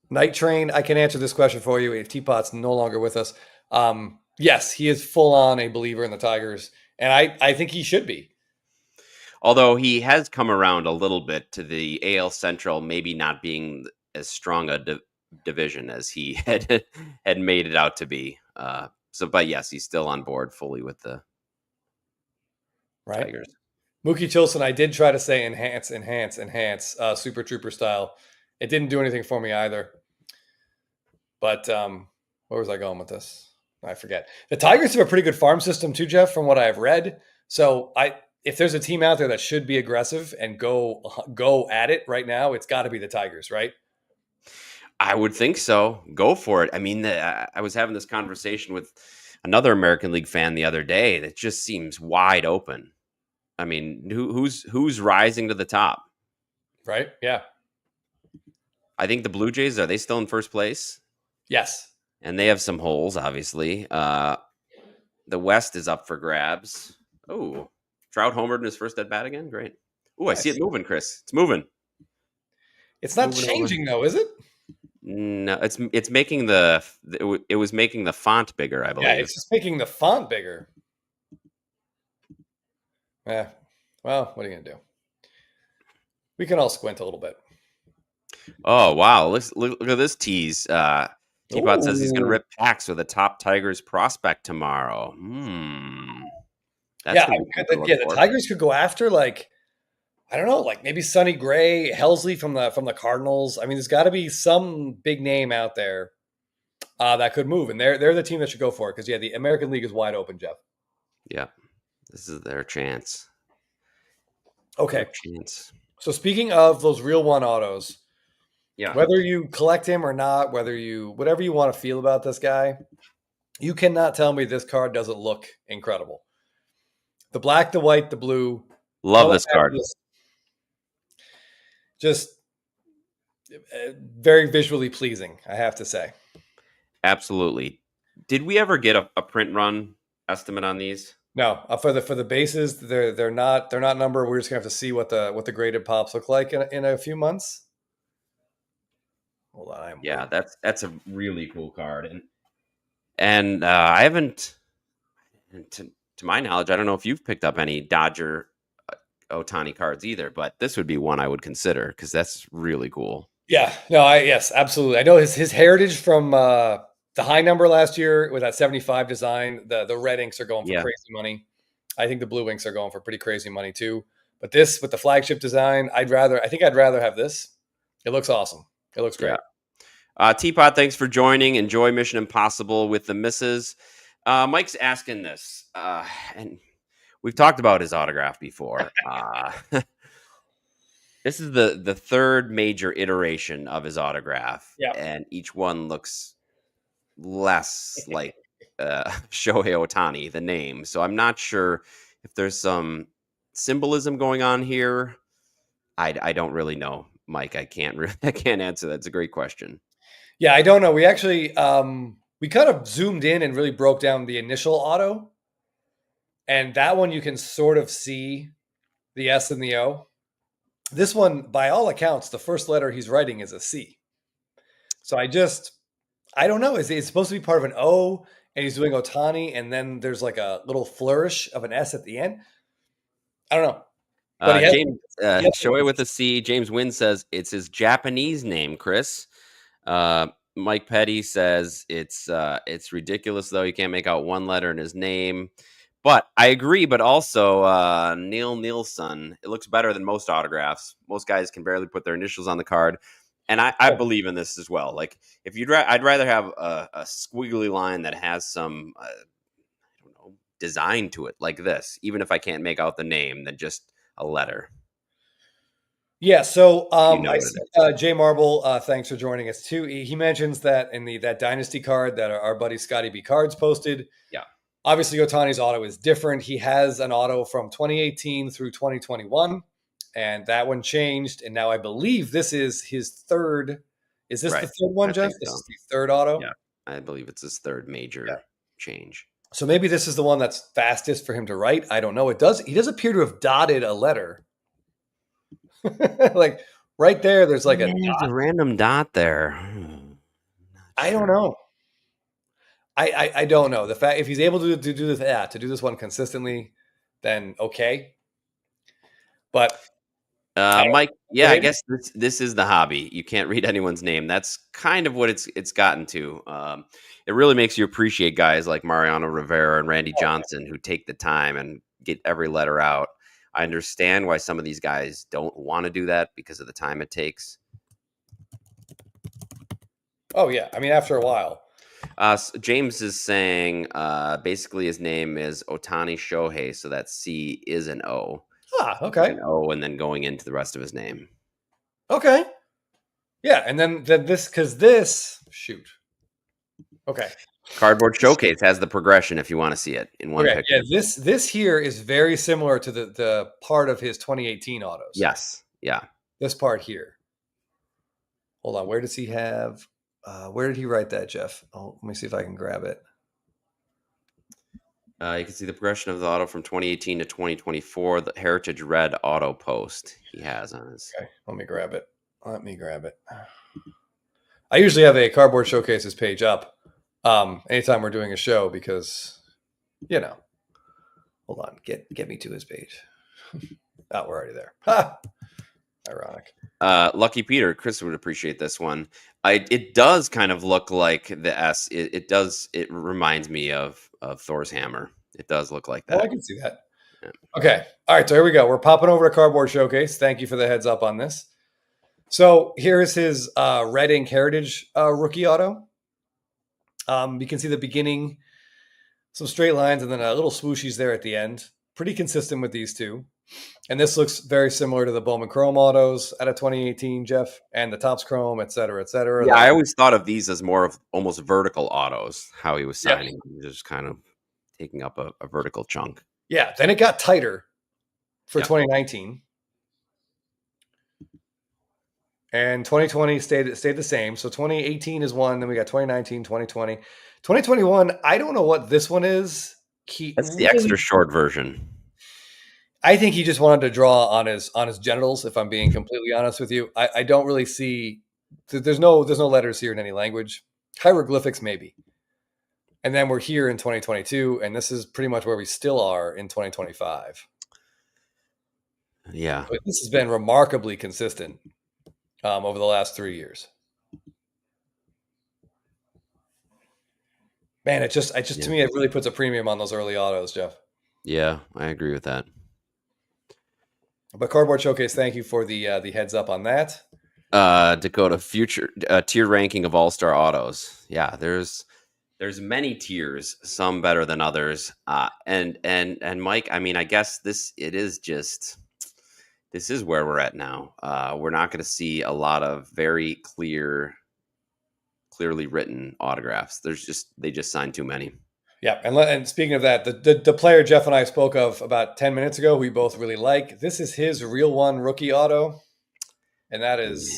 Night Train, I can answer this question for you if Teapot's no longer with us. Yes, he is full on a believer in the Tigers, and I think he should be. Although he has come around a little bit to the AL Central maybe not being as strong a division as he had made it out to be. But yes, he's still on board fully with the Tigers. Mookie Chilson, I did try to say enhance, Super Trooper style. It didn't do anything for me either. But where was I going with this? I forget. The Tigers have a pretty good farm system too, Jeff, from what I've read. So if there's a team out there that should be aggressive and go at it right now, it's got to be the Tigers, right? I would think so. Go for it. I mean, I was having this conversation with another American League fan the other day that just seems wide open. I mean, who's rising to the top? Right? Yeah. I think the Blue Jays, are they still in first place? Yes. And they have some holes, obviously. The West is up for grabs. Oh, Trout homered in his first at bat again. Great. Oh, I see it moving, Chris. It's moving. It's not changing though, is it? No, it's making it was making the font bigger, I believe. Yeah, it's just making the font bigger. Yeah. Well, what are you gonna do? We can all squint a little bit. Oh wow! Look at this tease. Teapot says he's going to rip packs with a top Tigers prospect tomorrow. That's the Tigers could go after I don't know, maybe Sonny Gray, Helsley from the Cardinals. I mean, there's got to be some big name out there that could move, and they're the team that should go for it because the American League is wide open, Jeff. Yeah, this is their chance. Okay. So speaking of those real one autos, whether you collect him or not, whatever you want to feel about this guy, you cannot tell me this card doesn't look incredible. The black, the white, the blue. Love this card. Just very visually pleasing, I have to say. Absolutely. Did we ever get a print run estimate on these? No, for the bases, they're not numbered. We're just gonna have to see what the graded pops look like in a few months. Hold on. Yeah, that's a really cool card, and I haven't, to my knowledge, I don't know if you've picked up any Dodger Ohtani cards either, but this would be one I would consider because that's really cool. Yeah, no, yes, absolutely. I know his heritage from the high number last year with that 75 design. The red inks are going for crazy money. I think the blue inks are going for pretty crazy money too. But this with the flagship design, I think I'd rather have this. It looks awesome. It looks great. Teapot, thanks for joining. Enjoy Mission Impossible with the misses. Mike's asking this, and we've talked about his autograph before. This is the third major iteration of his autograph, and each one looks less like Shohei Ohtani, the name. So I'm not sure if there's some symbolism going on here. I don't really know, Mike. I can't answer that. It's a great question. Yeah, I don't know. We actually we kind of zoomed in and really broke down the initial auto, and that one you can sort of see the S and the O. This one, by all accounts, the first letter he's writing is a C. So I don't know. Is it supposed to be part of an O, and he's doing Ohtani, and then there's like a little flourish of an S at the end? I don't know. But James Shohei with a C. James Wynn says it's his Japanese name, Chris. Mike Petty says it's ridiculous though. You can't make out one letter in his name. But I agree. But also Neil Nielsen, it looks better than most autographs. Most guys can barely put their initials on the card, and I believe in this as well. Like if I'd rather have a squiggly line that has some I don't know design to it, like this, even if I can't make out the name, than just a letter. Yeah, so I see Jay Marble, thanks for joining us too. He mentions that in that Dynasty card that our buddy Scotty B. Cards posted. Yeah. Obviously, Ohtani's auto is different. He has an auto from 2018 through 2021, and that one changed. And now I believe this is his third. Is this the third one, Jeff? This is the third auto? Yeah, I believe it's his third major change. So maybe this is the one that's fastest for him to write. I don't know. He does appear to have dotted a letter. Like right there, there's like a random dot there. I don't know. I don't know. The fact if he's able to do this one consistently, then okay. But Mike, I guess this is the hobby. You can't read anyone's name. That's kind of what it's gotten to. It really makes you appreciate guys like Mariano Rivera and Randy Johnson who take the time and get every letter out. I understand why some of these guys don't want to do that because of the time it takes. Oh, yeah. I mean, after a while. So James is saying basically his name is Ohtani Shohei, so that C is an O. Ah, okay. An O and then going into the rest of his name. Okay. Yeah, and then this, shoot. Okay. Cardboard Showcase has the progression if you want to see it in one picture. Yeah, this here is very similar to the part of his 2018 autos. Yes. Yeah. This part here. Hold on. Where does he have? Where did he write that, Jeff? Oh, let me see if I can grab it. You can see the progression of the auto from 2018 to 2024. The Heritage Red auto post he has on his. Okay, let me grab it. I usually have a Cardboard Showcases page up anytime we're doing a show because, hold on, get me to his page. Oh, we're already there. Ha! Ironic. Lucky Peter, Chris would appreciate this one. It does kind of look like the S. It does. It reminds me of Thor's hammer. It does look like that. Oh, I can see that. Yeah. Okay. All right. So here we go. We're popping over to Cardboard Showcase. Thank you for the heads up on this. So here is his Red Ink Heritage rookie auto. You can see the beginning, some straight lines, and then a little swooshies there at the end. Pretty consistent with these two. And this looks very similar to the Bowman Chrome autos out of 2018, Jeff, and the Topps Chrome, et cetera, et cetera. Yeah, I always thought of these as more of almost vertical autos, how he was signing. Yeah. Just kind of taking up a vertical chunk. Yeah, then it got tighter for 2019. And 2020 stayed the same. So 2018 is one, then we got 2019, 2020. 2021, I don't know what this one is. That's the extra short version. I think he just wanted to draw on his genitals, if I'm being completely honest with you. I don't really see there's no letters here in any language. Hieroglyphics maybe. And then we're here in 2022, and this is pretty much where we still are in 2025. Yeah. But this has been remarkably consistent over the last 3 years. Man, it just to me, it really puts a premium on those early autos, Jeff. Yeah, I agree with that. But Cardboard Showcase, thank you for the heads up on that. Dakota, future tier ranking of all-star autos. Yeah, there's many tiers, some better than others. And Mike, I mean, I guess this is where we're at now. We're not going to see a lot of very clearly written autographs. They just signed too many. Yeah, and speaking of that, the player Jeff and I spoke of about 10 minutes ago, we both really like. This is his real one rookie auto, and that is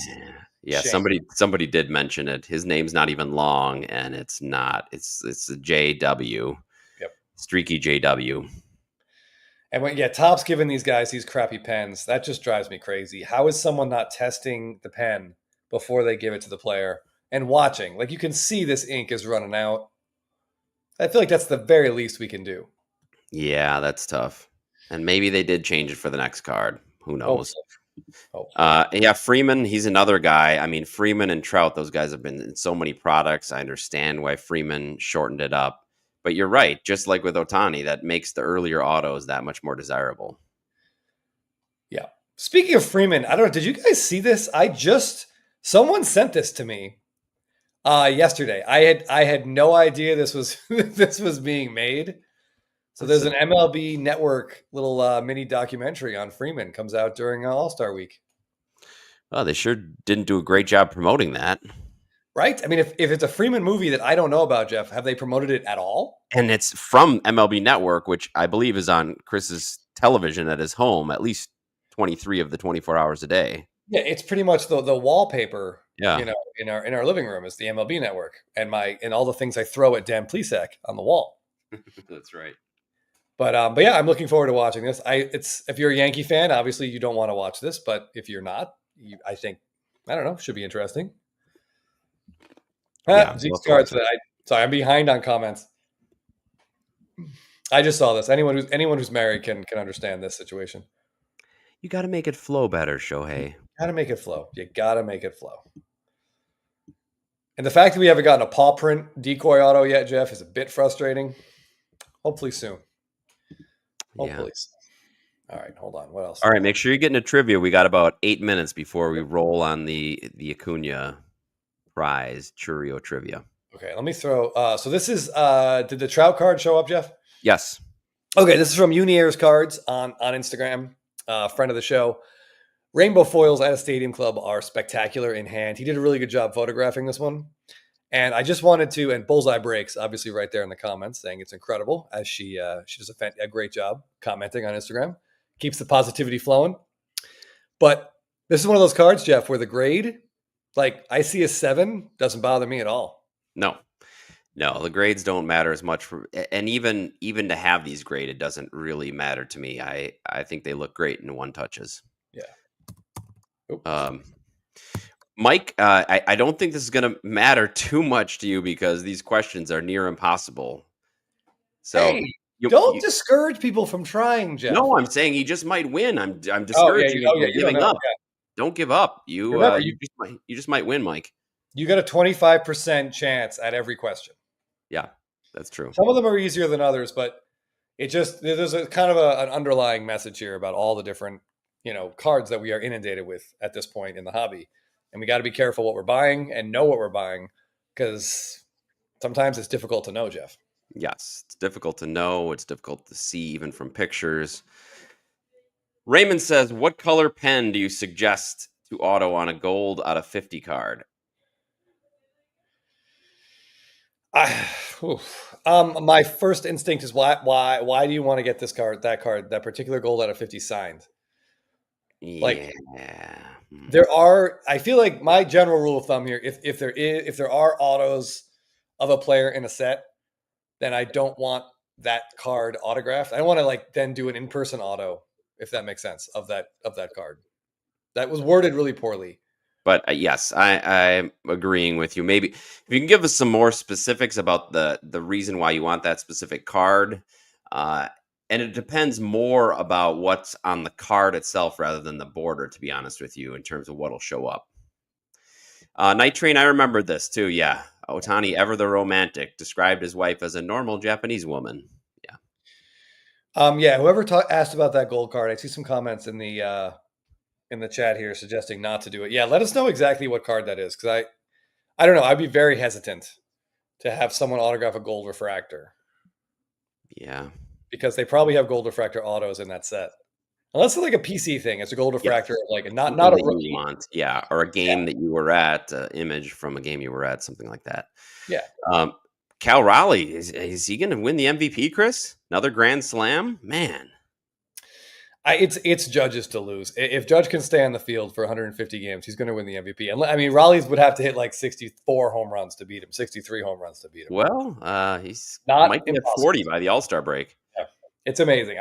Yeah. shame. Somebody did mention it. His name's not even long, and it's not. It's a JW. Yep. Streaky JW. And when Topps giving these guys these crappy pens, that just drives me crazy. How is someone not testing the pen before they give it to the player and watching? Like, you can see this ink is running out. I feel like that's the very least we can do. Yeah, that's tough. And maybe they did change it for the next card. Who knows? Yeah, Freeman, he's another guy. I mean, Freeman and Trout, those guys have been in so many products. I understand why Freeman shortened it up. But you're right. Just like with Ohtani, that makes the earlier autos that much more desirable. Yeah. Speaking of Freeman, I don't know. Did you guys see this? Someone sent this to me yesterday. I had no idea this was this was being made. So there's an MLB Network little mini documentary on Freeman comes out during All-Star Week. Oh, they sure didn't do a great job promoting that. Right? I mean, if it's a Freeman movie that I don't know about, Jeff, have they promoted it at all? And it's from MLB Network, which I believe is on Chris's television at his home at least 23 of the 24 hours a day. Yeah, it's pretty much the wallpaper. Yeah. You know, in our living room is the MLB Network and all the things I throw at Dan Plesac on the wall. That's right. But yeah, I'm looking forward to watching this. If you're a Yankee fan, obviously you don't want to watch this, but if you're not, I think should be interesting. Zeke's cards for that. Sorry, I'm behind on comments. I just saw this. Anyone who's married can understand this situation. You got to make it flow better, Shohei. Got to make it flow. You got to make it flow. And the fact that we haven't gotten a paw print decoy auto yet, Jeff, is a bit frustrating. Hopefully soon. Hopefully. Yeah. All right, hold on. What else? All right, make sure you're getting a trivia. We got about 8 minutes before we roll on the Acuna prize Chourio trivia. Okay, let me throw. So this is. Did the Trout card show up, Jeff? Yes. Okay, this is from Unier's Cards on Instagram. Friend of the show. Rainbow foils at a stadium club are spectacular in hand. He did a really good job photographing this one. And I just wanted to, and Bullseye Breaks, obviously right there in the comments, saying it's incredible, as she does a great job commenting on Instagram. Keeps the positivity flowing. But this is one of those cards, Jeff, where the grade, like I see a 7, doesn't bother me at all. No, the grades don't matter as much. And even to have these graded doesn't really matter to me. I think they look great in one touches. Yeah. Mike, I don't think this is going to matter too much to you because these questions are near impossible. So hey, don't discourage people from trying, Jeff. No, I'm saying he just might win. I'm discouraging you from giving up. Yeah. Don't give up. You just might win, Mike. You got a 25% chance at every question. Yeah, that's true. Some of them are easier than others, but there's a kind of an underlying message here about all the different cards that we are inundated with at this point in the hobby. And we got to be careful what we're buying and know what we're buying because sometimes it's difficult to know, Jeff. Yes, it's difficult to know. It's difficult to see even from pictures. Raymond says, what color pen do you suggest to auto on a gold out of 50 card? My first instinct is why do you want to get this card, that particular gold out of 50 signed? Like, I feel like my general rule of thumb here, if there are autos of a player in a set, then I don't want that card autographed. I don't want to then do an in-person auto, if that makes sense, of that card. That was worded really poorly. But yes, I'm agreeing with you. Maybe if you can give us some more specifics about the reason why you want that specific card. And it depends more about what's on the card itself rather than the border, to be honest with you, in terms of what'll show up. Night Train, I remember this too. Yeah. Ohtani, ever the romantic, described his wife as a normal Japanese woman. Yeah, whoever asked about that gold card, I see some comments in the chat here suggesting not to do it. Yeah, let us know exactly what card that is, because I don't know. I'd be very hesitant to have someone autograph a gold refractor Yeah. because they probably have gold refractor autos in that set. Unless it's like a PC thing, it's a gold refractor, Yes. like not Something a that rookie. you want. Yeah. Or a game that you were at, image from a game you were at, something like that. Yeah. Cal Raleigh, is he going to win the MVP, Chris? Another Grand Slam? Man. It's Judge's to lose. If Judge can stay on the field for 150 games, he's going to win the MVP. And I mean, Raleigh's would have to hit like 64 home runs to beat him, 63 home runs to beat him. Well, he's Not might be at impossible. 40 by the All-Star break. Yeah. It's amazing.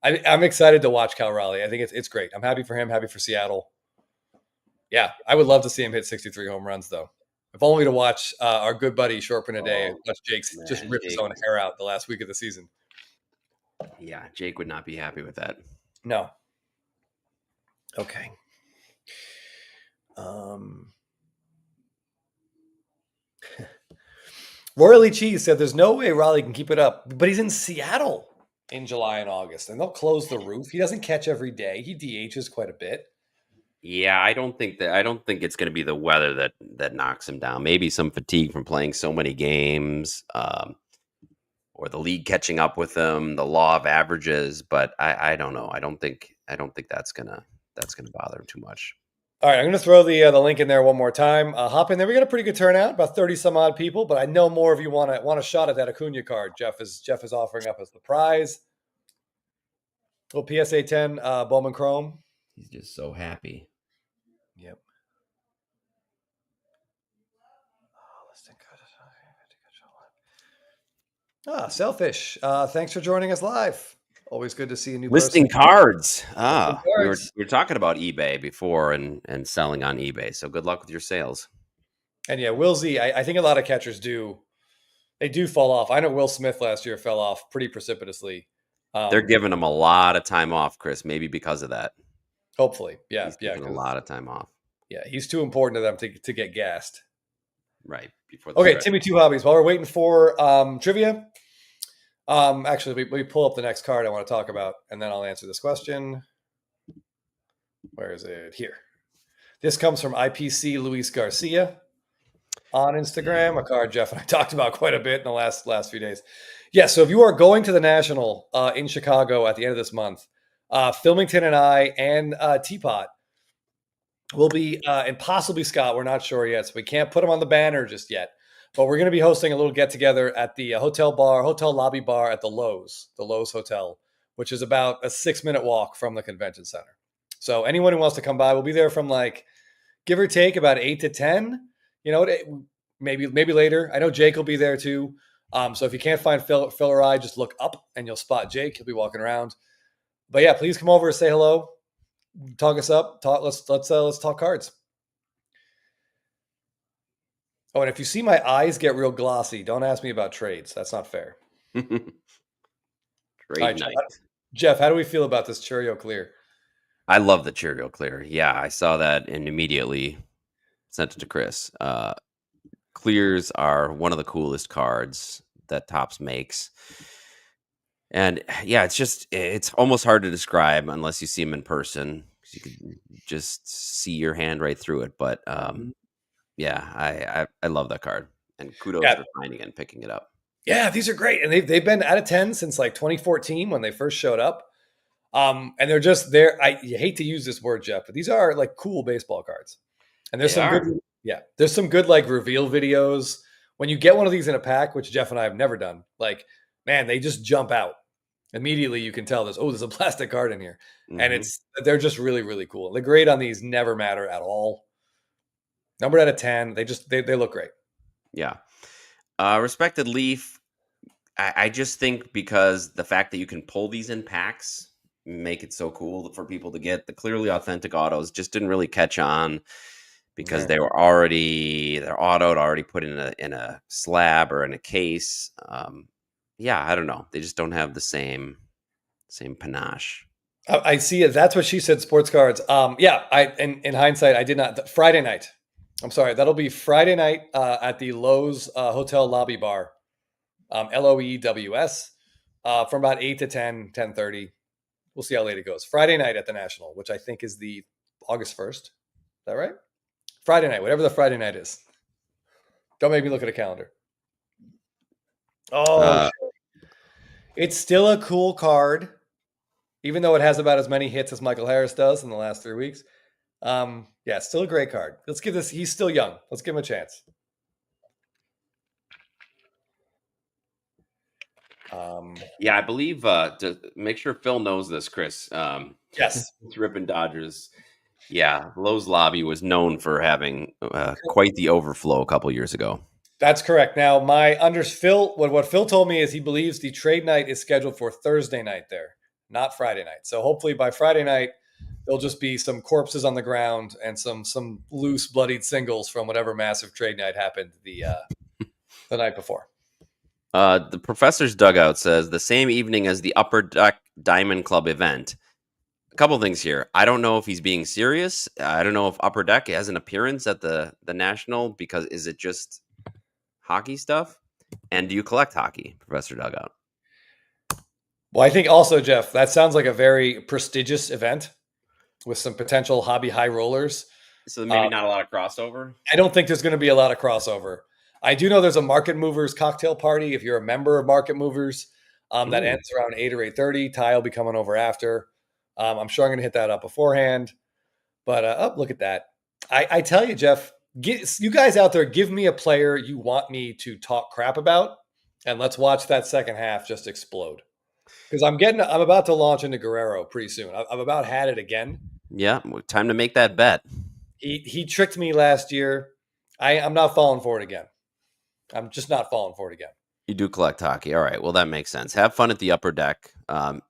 I'm excited to watch Cal Raleigh. I think it's great. I'm happy for him. Happy for Seattle. Yeah, I would love to see him hit 63 home runs, though. If only to watch our good buddy Shorpen a day watch Jake just rip his own hair out the last week of the season. Yeah, Jake would not be happy with that. No. Okay. Royally Cheese said there's no way Raleigh can keep it up, but he's in Seattle in July and August, and they'll close the roof. He doesn't catch every day. He DHs quite a bit. Yeah, I don't think it's going to be the weather that knocks him down. Maybe some fatigue from playing so many games, or the league catching up with him, the law of averages. But I don't know. I don't think that's gonna bother him too much. All right, I'm going to throw the link in there one more time. Hop in there. We got a pretty good turnout, about 30 some odd people, but I know more of you want a shot at that Acuna card. Jeff is offering up as the prize. Little PSA 10 Bowman Chrome. He's just so happy. Yep. Selfish. Thanks for joining us live. Always good to see a new Listing person. cards. Listing We cards. were talking about eBay before and selling on eBay. So good luck with your sales. And yeah, Will Z, I think a lot of catchers do fall off. I know Will Smith last year fell off pretty precipitously. They're giving him a lot of time off, Chris, maybe because of that. Hopefully. Yeah. He's taking a lot of time off. Yeah, he's too important to them to get gassed. Right. Before Okay, Timmy Two Hobbies. While we're waiting for trivia, actually, we pull up the next card I want to talk about, and then I'll answer this question. Where is it? Here. This comes from IPC Luis Garcia on Instagram, a card Jeff and I talked about quite a bit in the last few days. Yeah, so if you are going to the National in Chicago at the end of this month, Filmington and I and Teapot will be, and possibly Scott, we're not sure yet, so we can't put him on the banner just yet. But we're going to be hosting a little get-together at the hotel lobby bar at the Lowe's Hotel, which is about a 6-minute walk from the convention center. So anyone who wants to come by, we'll be there from like, give or take, about 8 to 10. You know, maybe later. I know Jake will be there too. So if you can't find Phil or I, just look up and you'll spot Jake. He'll be walking around. But yeah, please come over and say hello. Talk us up. Let's talk cards. Oh, and if you see my eyes get real glossy, don't ask me about trades. That's not fair. Trade right, night. Jeff, how do we feel about this Chourio clear? I love the Chourio clear. Yeah, I saw that and immediately sent it to Chris. Clears are one of the coolest cards that Topps makes. And yeah, it's almost hard to describe unless you see them in person. You can just see your hand right through it. But yeah, I love that card. And kudos for finding it and picking it up. Yeah, these are great. And they've been out of 10 since like 2014 when they first showed up. And they're just there. You hate to use this word, Jeff, but these are like cool baseball cards. And there's there's some good like reveal videos. When you get one of these in a pack, which Jeff and I have never done, like, man, they just jump out. Immediately you can tell there's a plastic card in here. Mm-hmm. And they're just really, really cool. The grade on these never matter at all. Numbered out of 10. They look great. Yeah. Respected Leaf, I just think because the fact that you can pull these in packs make it so cool for people to get. The clearly authentic autos just didn't really catch on because they're autoed, already put in a slab or in a case. Yeah, I don't know. They just don't have the same panache. I see it. That's what she said. Sports cards. In hindsight, I did not. Friday night. I'm sorry. That'll be Friday night at the Lowe's Hotel Lobby Bar. LOEWS. from about 8 to 10, 10:30. We'll see how late it goes. Friday night at the National, which I think is the August 1st. Is that right? Friday night, whatever the Friday night is. Don't make me look at a calendar. Oh, it's still a cool card, even though it has about as many hits as Michael Harris does in the last 3 weeks. Yeah, still a great card. Let's give this. He's still young. Let's give him a chance. Yeah, I believe to make sure Phil knows this, Chris. Yes. It's Rippin' Dodgers. Yeah, Lowe's Lobby was known for having quite the overflow a couple years ago. That's correct. Now, what Phil told me is he believes the trade night is scheduled for Thursday night there, not Friday night. So hopefully by Friday night, there'll just be some corpses on the ground and some loose, bloodied singles from whatever massive trade night happened the night before. The professor's dugout says the same evening as the Upper Deck Diamond Club event. A couple things here. I don't know if he's being serious. I don't know if Upper Deck has an appearance at the National, because is it just hockey stuff? And do you collect hockey, Professor Dugout? Well, I think also, Jeff, that sounds like a very prestigious event with some potential hobby high rollers. So maybe not a lot of crossover? I don't think there's going to be a lot of crossover. I do know there's a Market Movers cocktail party if you're a member of Market Movers that ends around 8 or 8:30. Ty will be coming over after. I'm sure I'm going to hit that up beforehand. But look at that. I tell you, Jeff, you guys out there, give me a player you want me to talk crap about, and let's watch that second half just explode. Because I'm about to launch into Guerrero pretty soon. I've about had it again. Yeah, time to make that bet. He tricked me last year. I'm not falling for it again. I'm just not falling for it again. You do collect hockey. All right. Well, that makes sense. Have fun at the Upper Deck.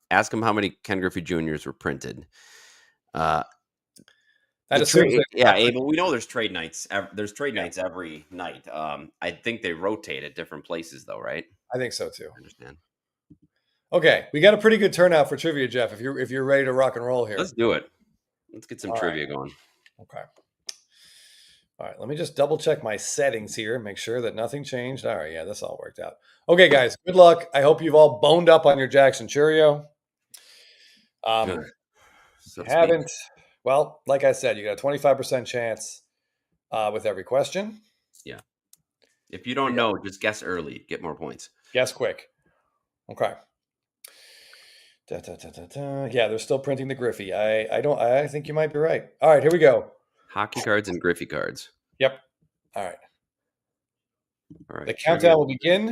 Ask him how many Ken Griffey Juniors were printed. That assumes but we know there's trade nights. There's trade nights every night. I think they rotate at different places, though, right? I think so too. I understand. Okay, we got a pretty good turnout for trivia, Jeff. If you're ready to rock and roll here, Let's do it. Let's get some trivia going. Okay. All right, let me just double check my settings here, make sure that nothing changed. All right, yeah, this all worked out. Okay, guys, good luck. I hope you've all boned up on your Jackson Chourio. So Haven't. Well, like I said, you got a 25% chance with every question. Yeah. If you don't know, just guess early. Get more points. Guess quick. Okay. Yeah, they're still printing the Griffey. I think you might be right. All right, here we go. Hockey cards and Griffey cards. Yep. All right. All right. The countdown will begin.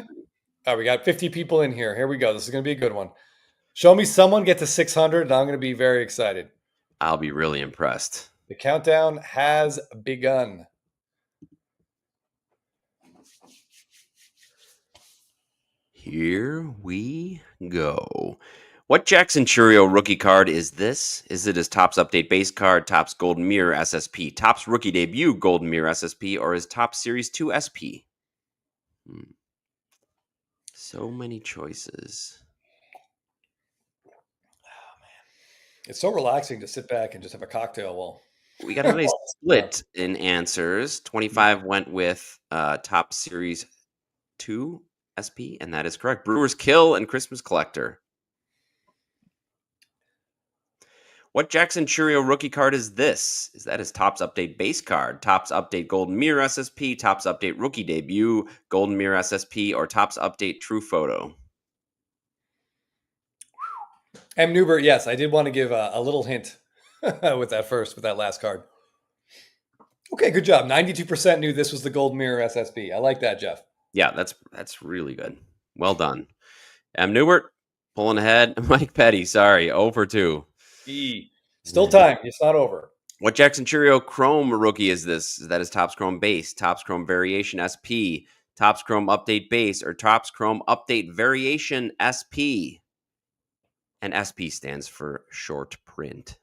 All right, we got 50 people in here. Here we go. This is going to be a good one. Show me someone get to 600, and I'm going to be very excited. I'll be really impressed. The countdown has begun. Here we go. What Jackson Chourio rookie card is this? Is it his Topps Update base card, Topps Golden Mirror SSP, Topps Rookie Debut Golden Mirror SSP, or his Topps Series 2 SP? So many choices. Oh, man. It's so relaxing to sit back and just have a cocktail while. We got a nice split in answers. 25 went with Topps Series 2 SP, and that is correct. Brewers Kill and Christmas Collector. What Jackson Chourio rookie card is this? Is that his Topps Update base card, Topps Update Golden Mirror SSP, Topps Update Rookie Debut, Golden Mirror SSP, or Topps Update True Photo? M. Newbert, yes, I did want to give a little hint with that last card. Okay, good job. 92% knew this was the Golden Mirror SSP. I like that, Jeff. Yeah, that's really good. Well done. M. Newbert, pulling ahead. Mike Petty, sorry, 0 for 2. Still time. It's not over. What Jackson Chourio Chrome rookie is this? Is that his Topps Chrome base, Topps Chrome Variation SP, Topps Chrome Update base, or Topps Chrome Update Variation SP? And SP stands for short print.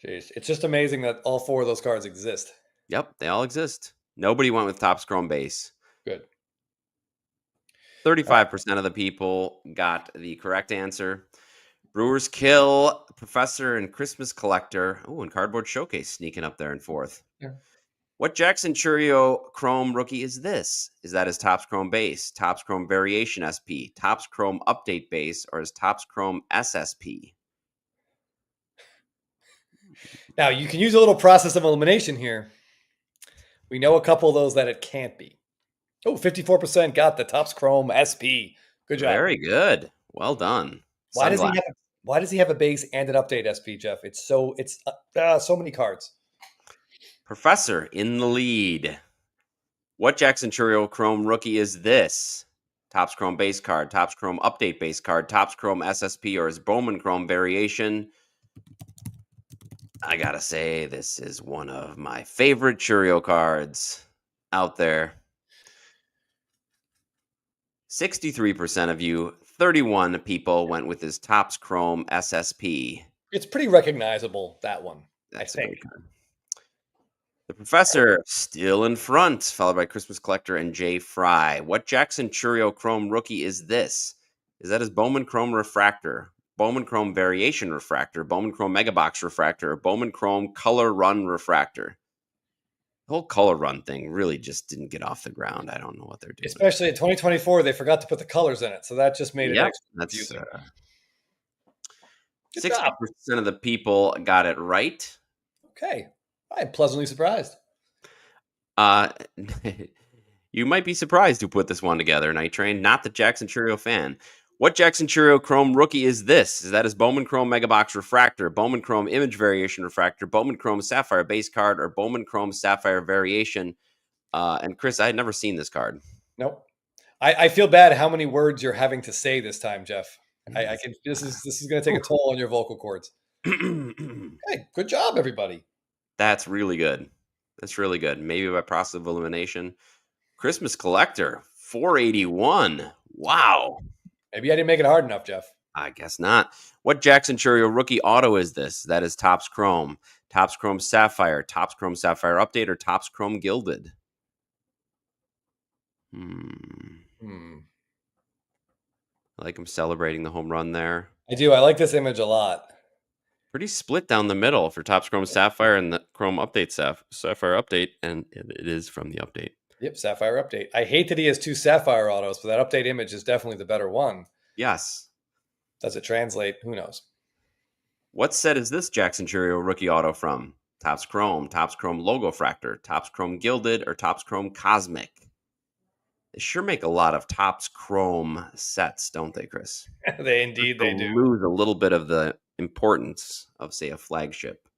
Jeez, it's just amazing that all 4 of those cards exist. Yep, they all exist. Nobody went with Topps Chrome base. Good. 35% of the people got the correct answer. Brewers Kill, Professor, and Christmas Collector. Oh, and Cardboard Showcase sneaking up there in 4th. Yeah. What Jackson Chourio Chrome rookie is this? Is that his Topps Chrome base, Topps Chrome Variation SP, Topps Chrome Update base, or his Topps Chrome SSP? Now, you can use a little process of elimination here. We know a couple of those that it can't be. Oh, 54% got the Topps Chrome SP. Good job. Very good. Well done. Why does Sunglass. he have a base and an update SP, Jeff? It's so many cards. Professor in the lead. What Jackson Chourio Chrome rookie is this? Topps Chrome base card, Topps Chrome Update base card, Topps Chrome SSP, or his Bowman Chrome Variation? I gotta say, this is one of my favorite Chourio cards out there. 63% of you, 31 people went with his Topps Chrome SSP. It's pretty recognizable, that one. That's I a think. great card. The Professor still in front, followed by Christmas Collector and Jay Fry. What Jackson Chourio Chrome rookie is this? Is that his Bowman Chrome Refractor, Bowman Chrome Variation Refractor, Bowman Chrome Megabox Refractor, or Bowman Chrome Color Run Refractor? The whole Color Run thing really just didn't get off the ground. I don't know what they're doing. Especially in 2024, they forgot to put the colors in it, so that just made it extra that's confusing. 60% of the people got it right. Okay. I'm pleasantly surprised. You might be surprised who put this one together, Night Train. Not the Jackson Chourio fan. What Jackson Chourio Chrome rookie is this? Is that his Bowman Chrome Megabox Refractor, Bowman Chrome Image Variation Refractor, Bowman Chrome Sapphire base card, or Bowman Chrome Sapphire Variation? And Chris, I had never seen this card. Nope. I feel bad how many words you're having to say this time, Jeff. I can. This is going to take a toll on your vocal cords. Hey, good job, everybody. That's really good. That's really good. Maybe by process of elimination. Christmas Collector, 481. Wow. Maybe I didn't make it hard enough, Jeff. I guess not. What Jackson Chourio rookie auto is this? That is Topps Chrome, Topps Chrome Sapphire, Topps Chrome Sapphire Update, or Topps Chrome Gilded? I like him celebrating the home run there. I do. I like this image a lot. Pretty split down the middle for Topps Chrome Sapphire and the Chrome Update Sapphire Update, and it is from the update. Yep, Sapphire Update. I hate that he has two Sapphire autos, but that update image is definitely the better one. Yes. Does it translate? Who knows? What set is this Jackson Chourio rookie auto from? Topps Chrome Logo Fractor, Topps Chrome Gilded, or Topps Chrome Cosmic? They sure make a lot of Topps Chrome sets, don't they, Chris? They do. Lose a little bit of the importance of, say, a flagship.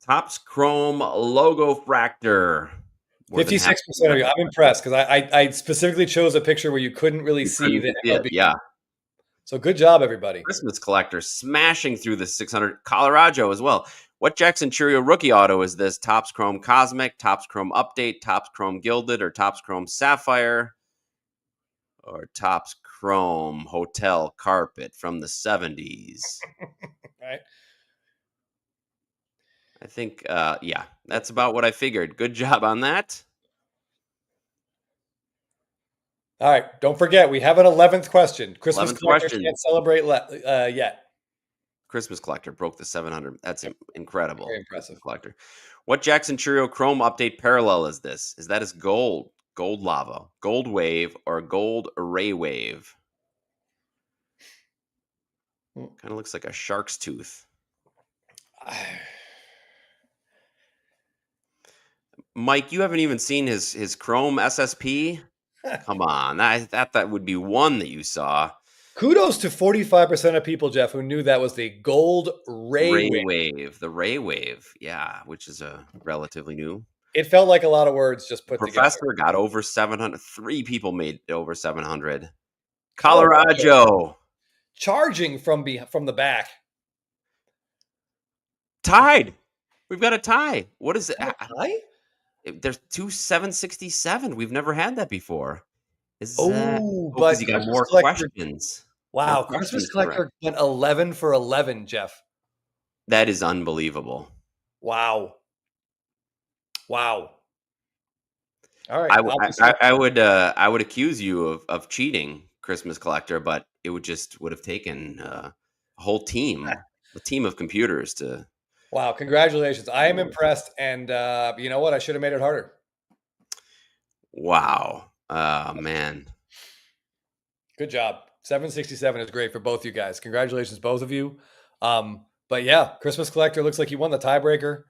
Topps Chrome Logo Fractor. 56% of you. I'm impressed because I specifically chose a picture where you couldn't really see the MLB. Yeah. So good job, everybody. Christmas Collector smashing through the 600. Colorado as well. What Jackson Chourio rookie auto is this? Topps Chrome Cosmic, Topps Chrome Update, Topps Chrome Gilded, or Topps Chrome Sapphire, or Topps Chrome Hotel Carpet from the 70s? Right. I think, yeah, that's about what I figured. Good job on that. All right. Don't forget, we have an 11th question. Christmas 11th Collector question. can't celebrate yet. Christmas Collector broke the 700. That's incredible. Very impressive. Collector. What Jackson Chourio Chrome Update parallel is this? Is that his gold lava, gold wave, or gold array wave? Kind of looks like a shark's tooth. Mike, you haven't even seen his Chrome SSP? Come on. I thought that would be one that you saw. Kudos to 45% of people, Jeff, who knew that was the gold ray wave. The ray wave, yeah, which is a relatively new. It felt like a lot of words just put Professor together. got over 700. 3 people made it over 700. Colorado. Charging from the back. Tied. We've got a tie. What is it? Tie? There's 767. We've never had that before. But you got more questions. Wow, More Christmas questions Collector went 11 for 11, Jeff. That is unbelievable. Wow. All right. I would accuse you of cheating, Christmas Collector, but it would have taken a whole team, a team of computers to Wow, congratulations. I am impressed. And you know what? I should have made it harder. Wow. Man. Good job. 767 is great for both you guys. Congratulations, both of you. But yeah, Christmas Collector looks like you won the tiebreaker.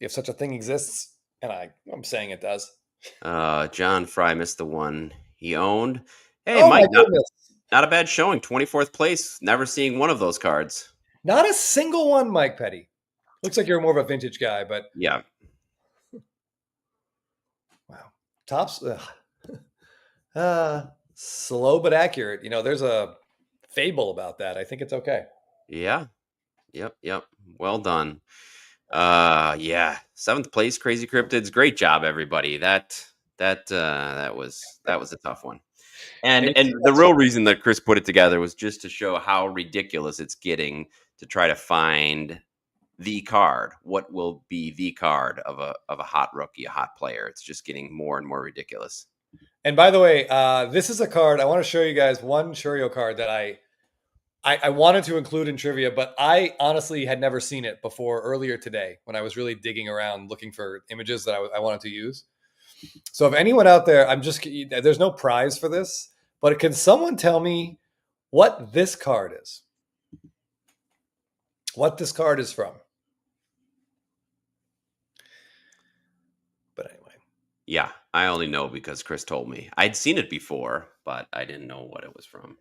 If such a thing exists, and I'm saying it does. John Fry missed the one he owned. Hey, Oh my Mike, goodness. not a bad showing. 24th place. Never seeing one of those cards. Not a single one, Mike Petty. Looks like you're more of a vintage guy, but Yeah. wow. Tops. Slow but accurate. You know, there's a fable about that. I think it's okay. Yeah. Yep. Well done. Yeah. 7th place, Crazy Cryptids. Great job, everybody. That was a tough one. And the real reason that Chris put it together was just to show how ridiculous it's getting to try to find the card. What will be the card of a hot rookie, a hot player? It's just getting more and more ridiculous. And by the way, this is a card. I want to show you guys one Chourio card that I wanted to include in trivia, but I honestly had never seen it before earlier today when I was really digging around looking for images that I wanted to use. So if anyone out there, there's no prize for this, but can someone tell me what this card is? What this card is from? But anyway. Yeah, I only know because Chris told me. I'd seen it before, but I didn't know what it was from.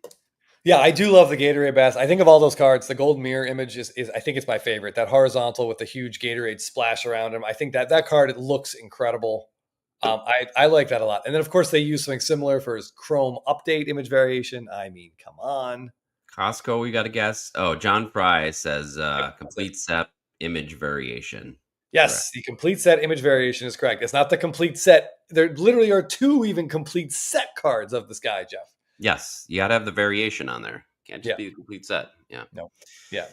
Yeah, I do love the Gatorade Bass. I think of all those cards, the gold mirror image is I think it's my favorite. That horizontal with the huge Gatorade splash around him. I think that card, it looks incredible. I like that a lot. And then, of course, they use something similar for his Chrome update image variation. I mean, come on. Costco, we got to guess. Oh, John Fry says complete set image variation. Yes, Correct. the complete set image variation is correct. It's not the complete set. There literally are 2 even complete set cards of this guy, Jeff. Yes, you got to have the variation on there. Can't just Yeah. be the complete set. Yeah. No. Yeah.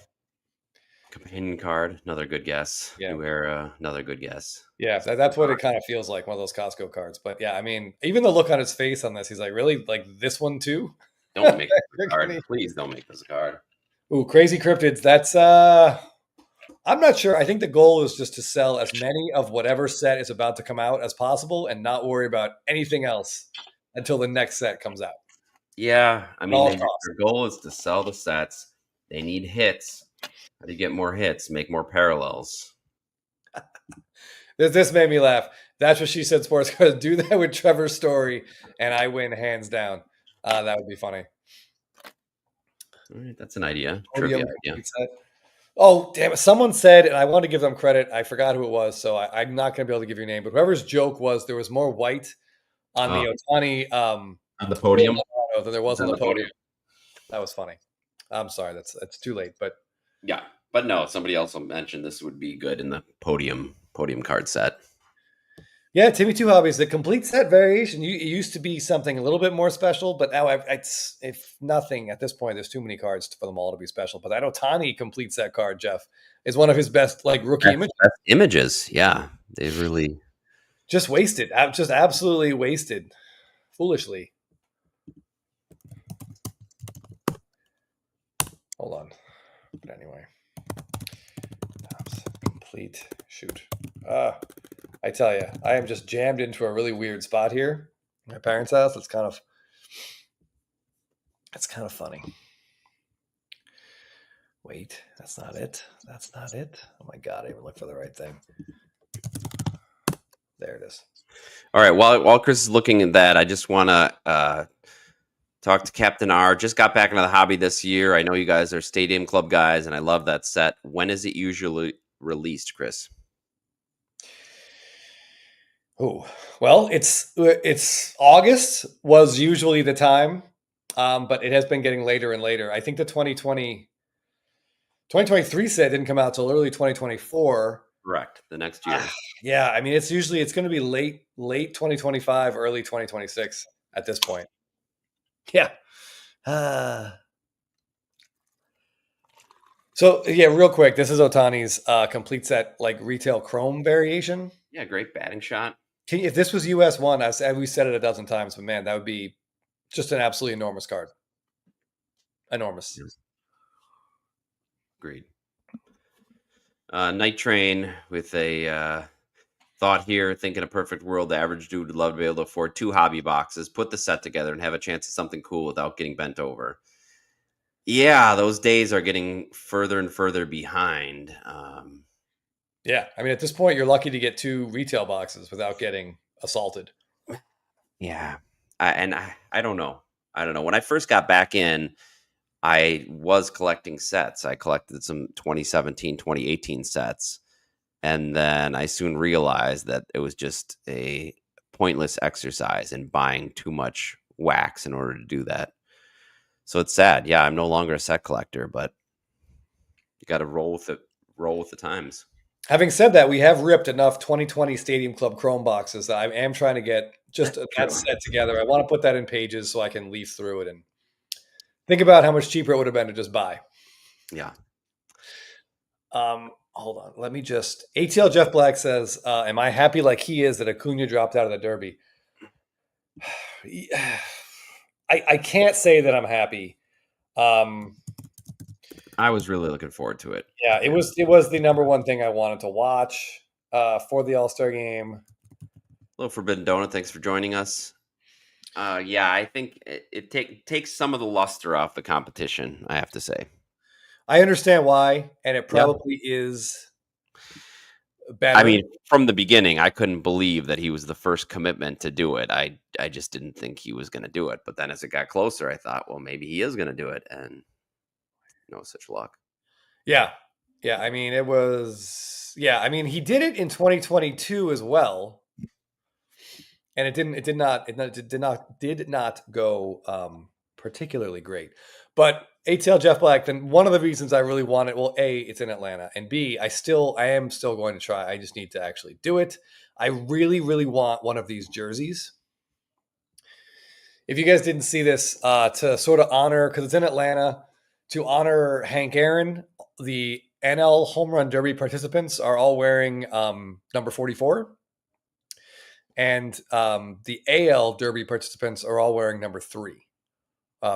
Companion card, another good guess. Yeah. New Era, another good guess. Yeah, that's what it kind of feels like, one of those Costco cards. But yeah, I mean, even the look on his face on this, he's like, really? Like this one too? Don't make this a card. Please don't make this a card. Ooh, Crazy Cryptids. That's I'm not sure. I think the goal is just to sell as many of whatever set is about to come out as possible and not worry about anything else until the next set comes out. Yeah, I all mean, their goal is to sell the sets. They need hits. How do you get more hits? Make more parallels. This made me laugh. That's what she said. Sports cards. Do that with Trevor's story, and I win hands down. That would be funny. All right, that's an idea. Podium Trivia. Yeah. complete set. Oh, damn it. Someone said, and I want to give them credit. I forgot who it was, so I'm not going to be able to give your name. But whoever's joke was, there was more white on the Ohtani On the podium. than there was on the podium. That was funny. I'm sorry. That's too late. But Yeah, but no, somebody else mentioned this would be good in the podium card set. yeah, Timmy Two Hobbies, the complete set variation. It used to be something a little bit more special, but now it's if nothing at this point. There's too many cards for them all to be special. But that Ohtani complete set card, Jeff, is one of his best rookie images. Best images. Yeah, they really Just wasted. Just absolutely wasted. Foolishly. Hold on. But anyway. Complete. Shoot. I tell you, I am just jammed into a really weird spot here. My parents' house. It's kind of funny. Wait, that's not it. That's not it. Oh my God, I even look for the right thing. There it is. All right. While Chris is looking at that, I just want to talk to Captain R. Just got back into the hobby this year. I know you guys are Stadium Club guys, and I love that set. When is it usually released, Chris? Oh, well, it's August was usually the time, but it has been getting later and later. I think the 2023 set didn't come out till early 2024. Correct. The next year. Yeah, I mean, it's going to be late 2025, early 2026 at this point. Yeah. So yeah, real quick, this is Ohtani's complete set retail Chrome variation. Yeah, great batting shot. If this was US 1, we said it a dozen times, but man, that would be just an absolutely enormous card. Enormous. Agreed. Night Train with a thought here. Think in a perfect world, the average dude would love to be able to afford 2 hobby boxes, put the set together, and have a chance at something cool without getting bent over. Yeah, those days are getting further and further behind. Yeah, I mean, at this point, you're lucky to get 2 retail boxes without getting assaulted. Yeah, I don't know. I don't know. When I first got back in, I was collecting sets. I collected some 2017, 2018 sets. And then I soon realized that it was just a pointless exercise in buying too much wax in order to do that. So it's sad. Yeah, I'm no longer a set collector, but you got to roll with it, roll with the times. Having said that, we have ripped enough 2020 Stadium Club Chrome boxes that I am trying to get just that True. set together. I want to put that in pages so I can leaf through it and think about how much cheaper it would have been to just buy. Yeah. Hold on. Let me just. ATL Jeff Black says, "Am I happy like he is that Acuna dropped out of the Derby?" I can't say that I'm happy. I was really looking forward to it. Yeah, it was the number one thing I wanted to watch for the All-Star game. Hello, Forbidden Donut. Thanks for joining us. Yeah, I think it takes some of the luster off the competition, I have to say. I understand why, and it probably is better. I mean, from the beginning, I couldn't believe that he was the first commitment to do it. I just didn't think he was going to do it. But then as it got closer, I thought, well, maybe he is going to do it. And no such luck. Yeah. Yeah. I mean, it was, yeah. I mean, he did it in 2022 as well. And it did not go particularly great. But ATL Jeff Black, then one of the reasons I really want it, well, A, it's in Atlanta, and B, I am still going to try. I just need to actually do it. I really, really want one of these jerseys. If you guys didn't see this, to sort of honor, because it's in Atlanta, to honor Hank Aaron, the NL Home Run Derby participants are all wearing number 44. And the AL Derby participants are all wearing number 3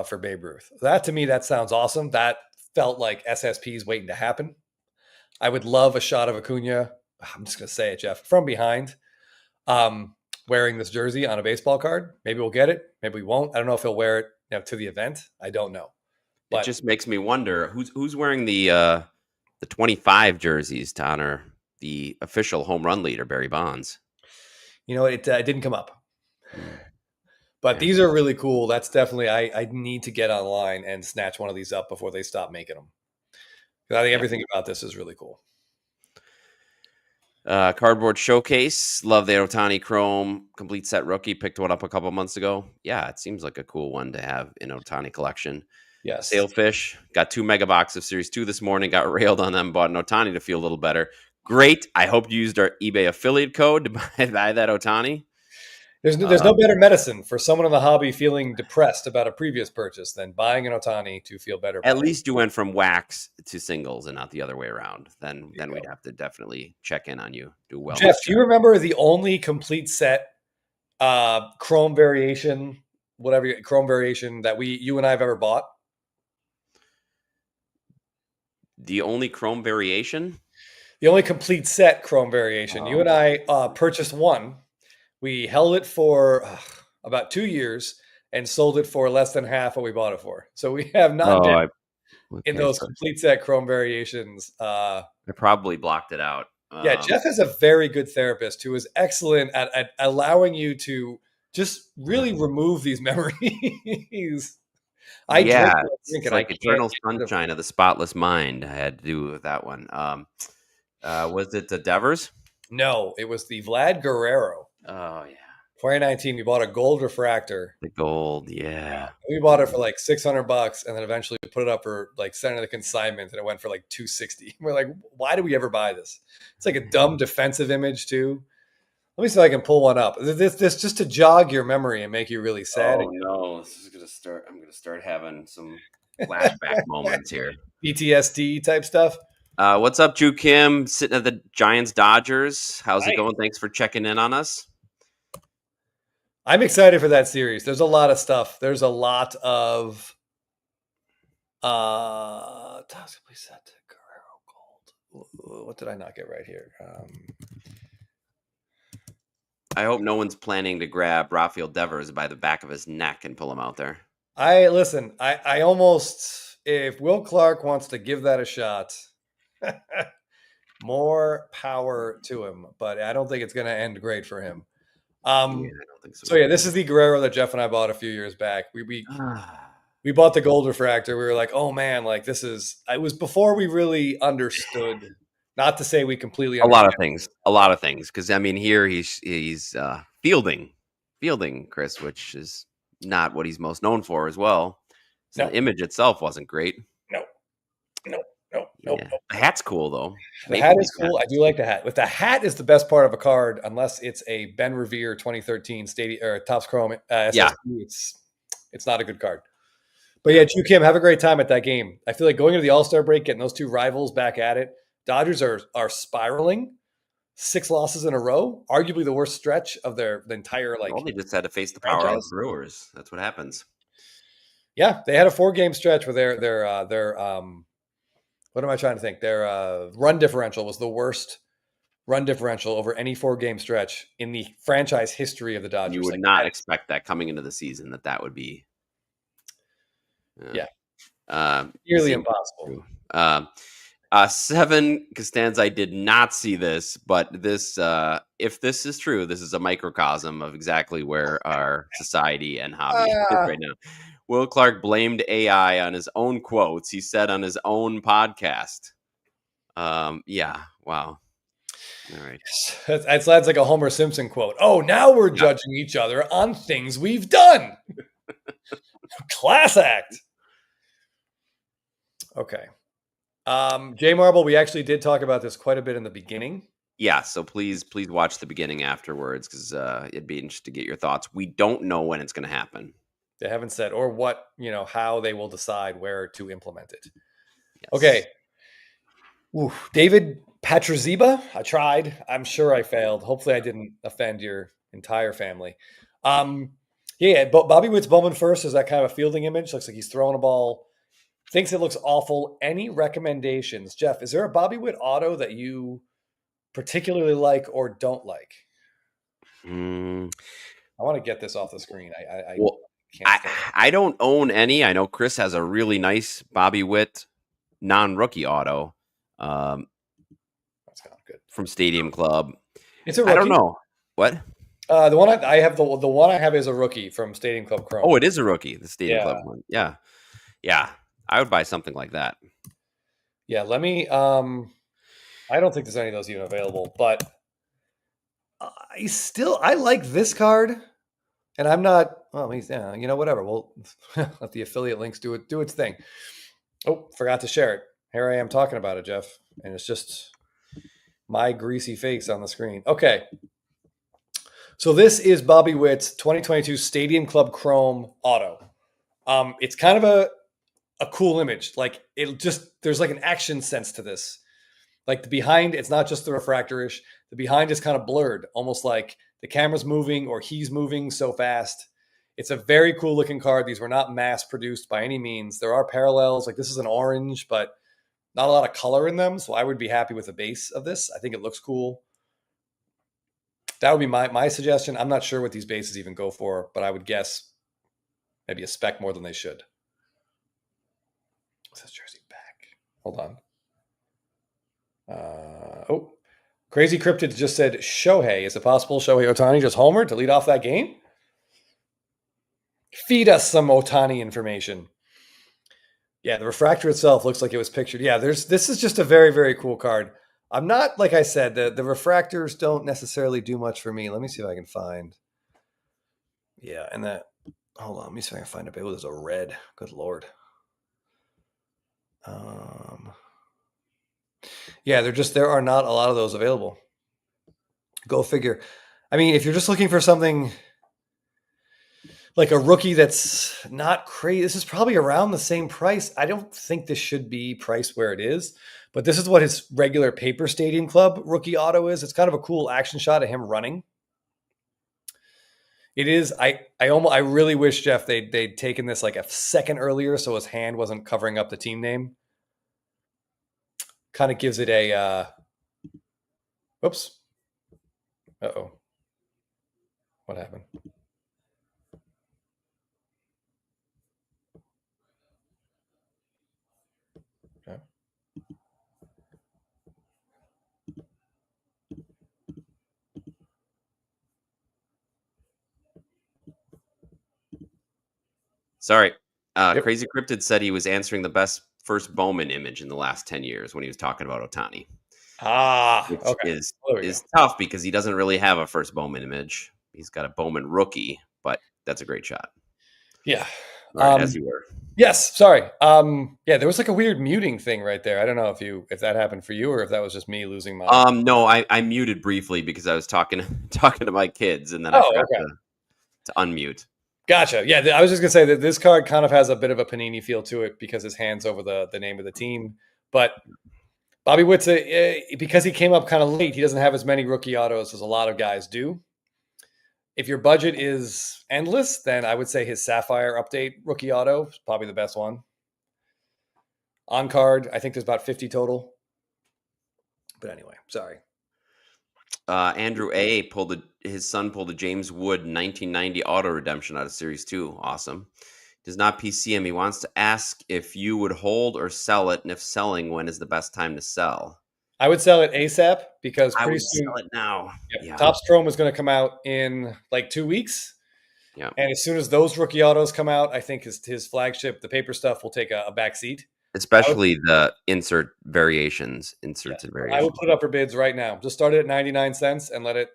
for Babe Ruth. That, to me, that sounds awesome. That felt like SSP's waiting to happen. I would love a shot of Acuna. I'm just going to say it, Jeff, from behind, wearing this jersey on a baseball card. Maybe we'll get it. Maybe we won't. I don't know if he'll wear it to the event. I don't know. But it just makes me wonder who's wearing the 25 jerseys to honor the official home run leader, Barry Bonds. You know, it didn't come up. But these are really cool. That's definitely, I need to get online and snatch one of these up before they stop making them. Because I think everything about this is really cool. Cardboard Showcase. Love the Ohtani Chrome complete set rookie. Picked one up a couple months ago. Yeah, it seems like a cool one to have in Ohtani collection. Yes. Sailfish. Got 2 mega box of Series 2 this morning. Got railed on them. Bought an Ohtani to feel a little better. Great. I hope you used our eBay affiliate code to buy that Ohtani. There's no better medicine for someone in the hobby feeling depressed about a previous purchase than buying an Ohtani to feel better. At least you went from wax to singles and not the other way around. Then we'd have to definitely check in on you. Do well. Jeff, do you remember the only complete set chrome variation, whatever chrome variation that you and I have ever bought? The only chrome variation? The only complete set chrome variation. You and I purchased one. We held it for about 2 years and sold it for less than half what we bought it for. So we have not been in those complete set chrome variations. I probably blocked it out. Yeah, Jeff is a very good therapist who is excellent at allowing you to just really remove these memories. It's like Eternal Sunshine of the Spotless Mind. I had to do with that one. Was it the Devers? No, it was the Vlad Guerrero. Oh, yeah. 2019, we bought a gold refractor. The gold, yeah. We bought it for like $600, and then eventually we put it up for like sending the consignment, and it went for like $260. We're like, why did we ever buy this? It's like a dumb defensive image too. Let me see if I can pull one up. This just to jog your memory and make you really sad. Oh no, this is gonna start. I'm gonna start having some flashback moments here. PTSD type stuff. What's up, Drew Kim? Sitting at the Giants Dodgers. How's it going? Thanks for checking in on us. I'm excited for that series. There's a lot of stuff. There's a lot of what did I not get right here? I hope no one's planning to grab Rafael Devers by the back of his neck and pull him out there. I almost, if Will Clark wants to give that a shot, more power to him, but I don't think it's going to end great for him. Yeah, I don't think so. So yeah, this is the Guerrero that Jeff and I bought a few years back. We bought the gold refractor. We were like, oh man, like this is. It was before we really understood. Not to say we completely a lot of things. Because I mean, here he's fielding, Chris, which is not what he's most known for as well. So the image itself wasn't great. No. Yeah. The hat's cool though. The hat is cool. I do like the hat. If the hat is the best part of a card, unless it's a Ben Revere 2013 Stadium or Topps Chrome SSD, it's not a good card. But yeah, Chu Kim, have a great time at that game. I feel like going into the All-Star break, getting those two rivals back at it. Dodgers are spiraling, 6 losses in a row, arguably the worst stretch of the entire Well, they just had to face the powerhouse Brewers. That's what happens. Yeah, they had a 4-game stretch where their what am I trying to think? Their run differential was the worst run differential over any 4-game stretch in the franchise history of the Dodgers. You would not expect that coming into the season that would be. Nearly impossible. 7 Costanza, I did not see this, but this, if this is true, this is a microcosm of exactly where our society and hobby is right now. Will Clark blamed AI on his own quotes. He said on his own podcast. Yeah. Wow. All right. That's like a Homer Simpson quote. Oh, now we're judging each other on things we've done. Class act. Okay. J Marble, we actually did talk about this quite a bit in the beginning. Yeah, so please watch the beginning afterwards because it'd be interesting to get your thoughts. We don't know when it's going to happen. They haven't said or what, how they will decide where to implement it. Yes. Okay. Ooh, David Patrziba, I tried. I'm sure I failed. Hopefully I didn't offend your entire family. Yeah, but Bobby Witt's Bowman first is that kind of a fielding image. Looks like he's throwing a ball. Thinks it looks awful. Any recommendations? Jeff, is there a Bobby Witt auto that you particularly like or don't like? I want to get this off the screen. I don't own any. I know Chris has a really nice Bobby Witt non-rookie auto. That's not good. From Stadium Club. It's a rookie? I don't know. What? The one I have, the one I have is a rookie from Stadium Club Chrome. Oh, it is a rookie. The Stadium Club one. Yeah. Yeah. I would buy something like that. Yeah. Let me, I don't think there's any of those even available, but I like this card. And I'm not, whatever. We'll let the affiliate links do its thing. Oh, forgot to share it. Here I am talking about it, Jeff. And it's just my greasy face on the screen. Okay. So this is Bobby Witt's 2022 Stadium Club Chrome auto. It's kind of a cool image. Like there's like an action sense to this. Like the behind, it's not just the refractor-ish. The behind is kind of blurred, almost like the camera's moving or he's moving so fast. It's a very cool looking card. These were not mass produced by any means. There are parallels. Like this is an orange, but not a lot of color in them. So I would be happy with the base of this. I think it looks cool. That would be my suggestion. I'm not sure what these bases even go for, but I would guess maybe a spec more than they should. What's this jersey back? Hold on. Crazy Cryptid just said Shohei. Is it possible Shohei Ohtani just homered to lead off that game? Feed us some Ohtani information. Yeah, the refractor itself looks like it was pictured. Yeah, this is just a very, very cool card. I'm not, like I said, the refractors don't necessarily do much for me. Let me see if I can find. Yeah, and hold on, let me see if I can find a bit. Oh, there's a red. Good Lord. Yeah, there are not a lot of those available. Go figure. I mean, if you're just looking for something like a rookie that's not crazy, this is probably around the same price. I don't think this should be priced where it is, but this is what his regular paper Stadium Club rookie auto is. It's kind of a cool action shot of him running. It is. I really wish, Jeff, they'd taken this like a second earlier so his hand wasn't covering up the team name. Kind of gives it a Oops. Uh-oh. What happened? Okay. Sorry. Yep. Crazy Cryptid said he was answering the best first Bowman image in the last 10 years when he was talking about Otani, Ah, which okay. There we go. is tough because he doesn't really have a first Bowman image. He's got a Bowman rookie, but that's a great shot. Yeah. All right, as you were. Yes, sorry. Yeah, there was like a weird muting thing right there. I don't know if that happened for you or if that was just me losing my. No, I muted briefly because I was talking to my kids and then I Oh, forgot okay. to unmute. Gotcha. Yeah, I was just gonna say that this card kind of has a bit of a Panini feel to it because his hand's over the name of the team. But Bobby Witt's because he came up kind of late, he doesn't have as many rookie autos as a lot of guys do. If your budget is endless, then I would say his Sapphire Update rookie auto is probably the best one. On card, I think there's about 50 total. But anyway, sorry. Andrew A his son pulled a James Wood 1990 auto redemption out of Series 2. Awesome. Does not PC him. He wants to ask if you would hold or sell it, and if selling, when is the best time to sell? I would sell it ASAP because I pretty would soon sell it now. Yeah. Topps Chrome is going to come out in like 2 weeks. Yeah. And as soon as those rookie autos come out, I think his flagship, the paper stuff, will take a back seat. Especially the inserts and variations. I would put it up for bids right now. Just start it at 99 cents and let it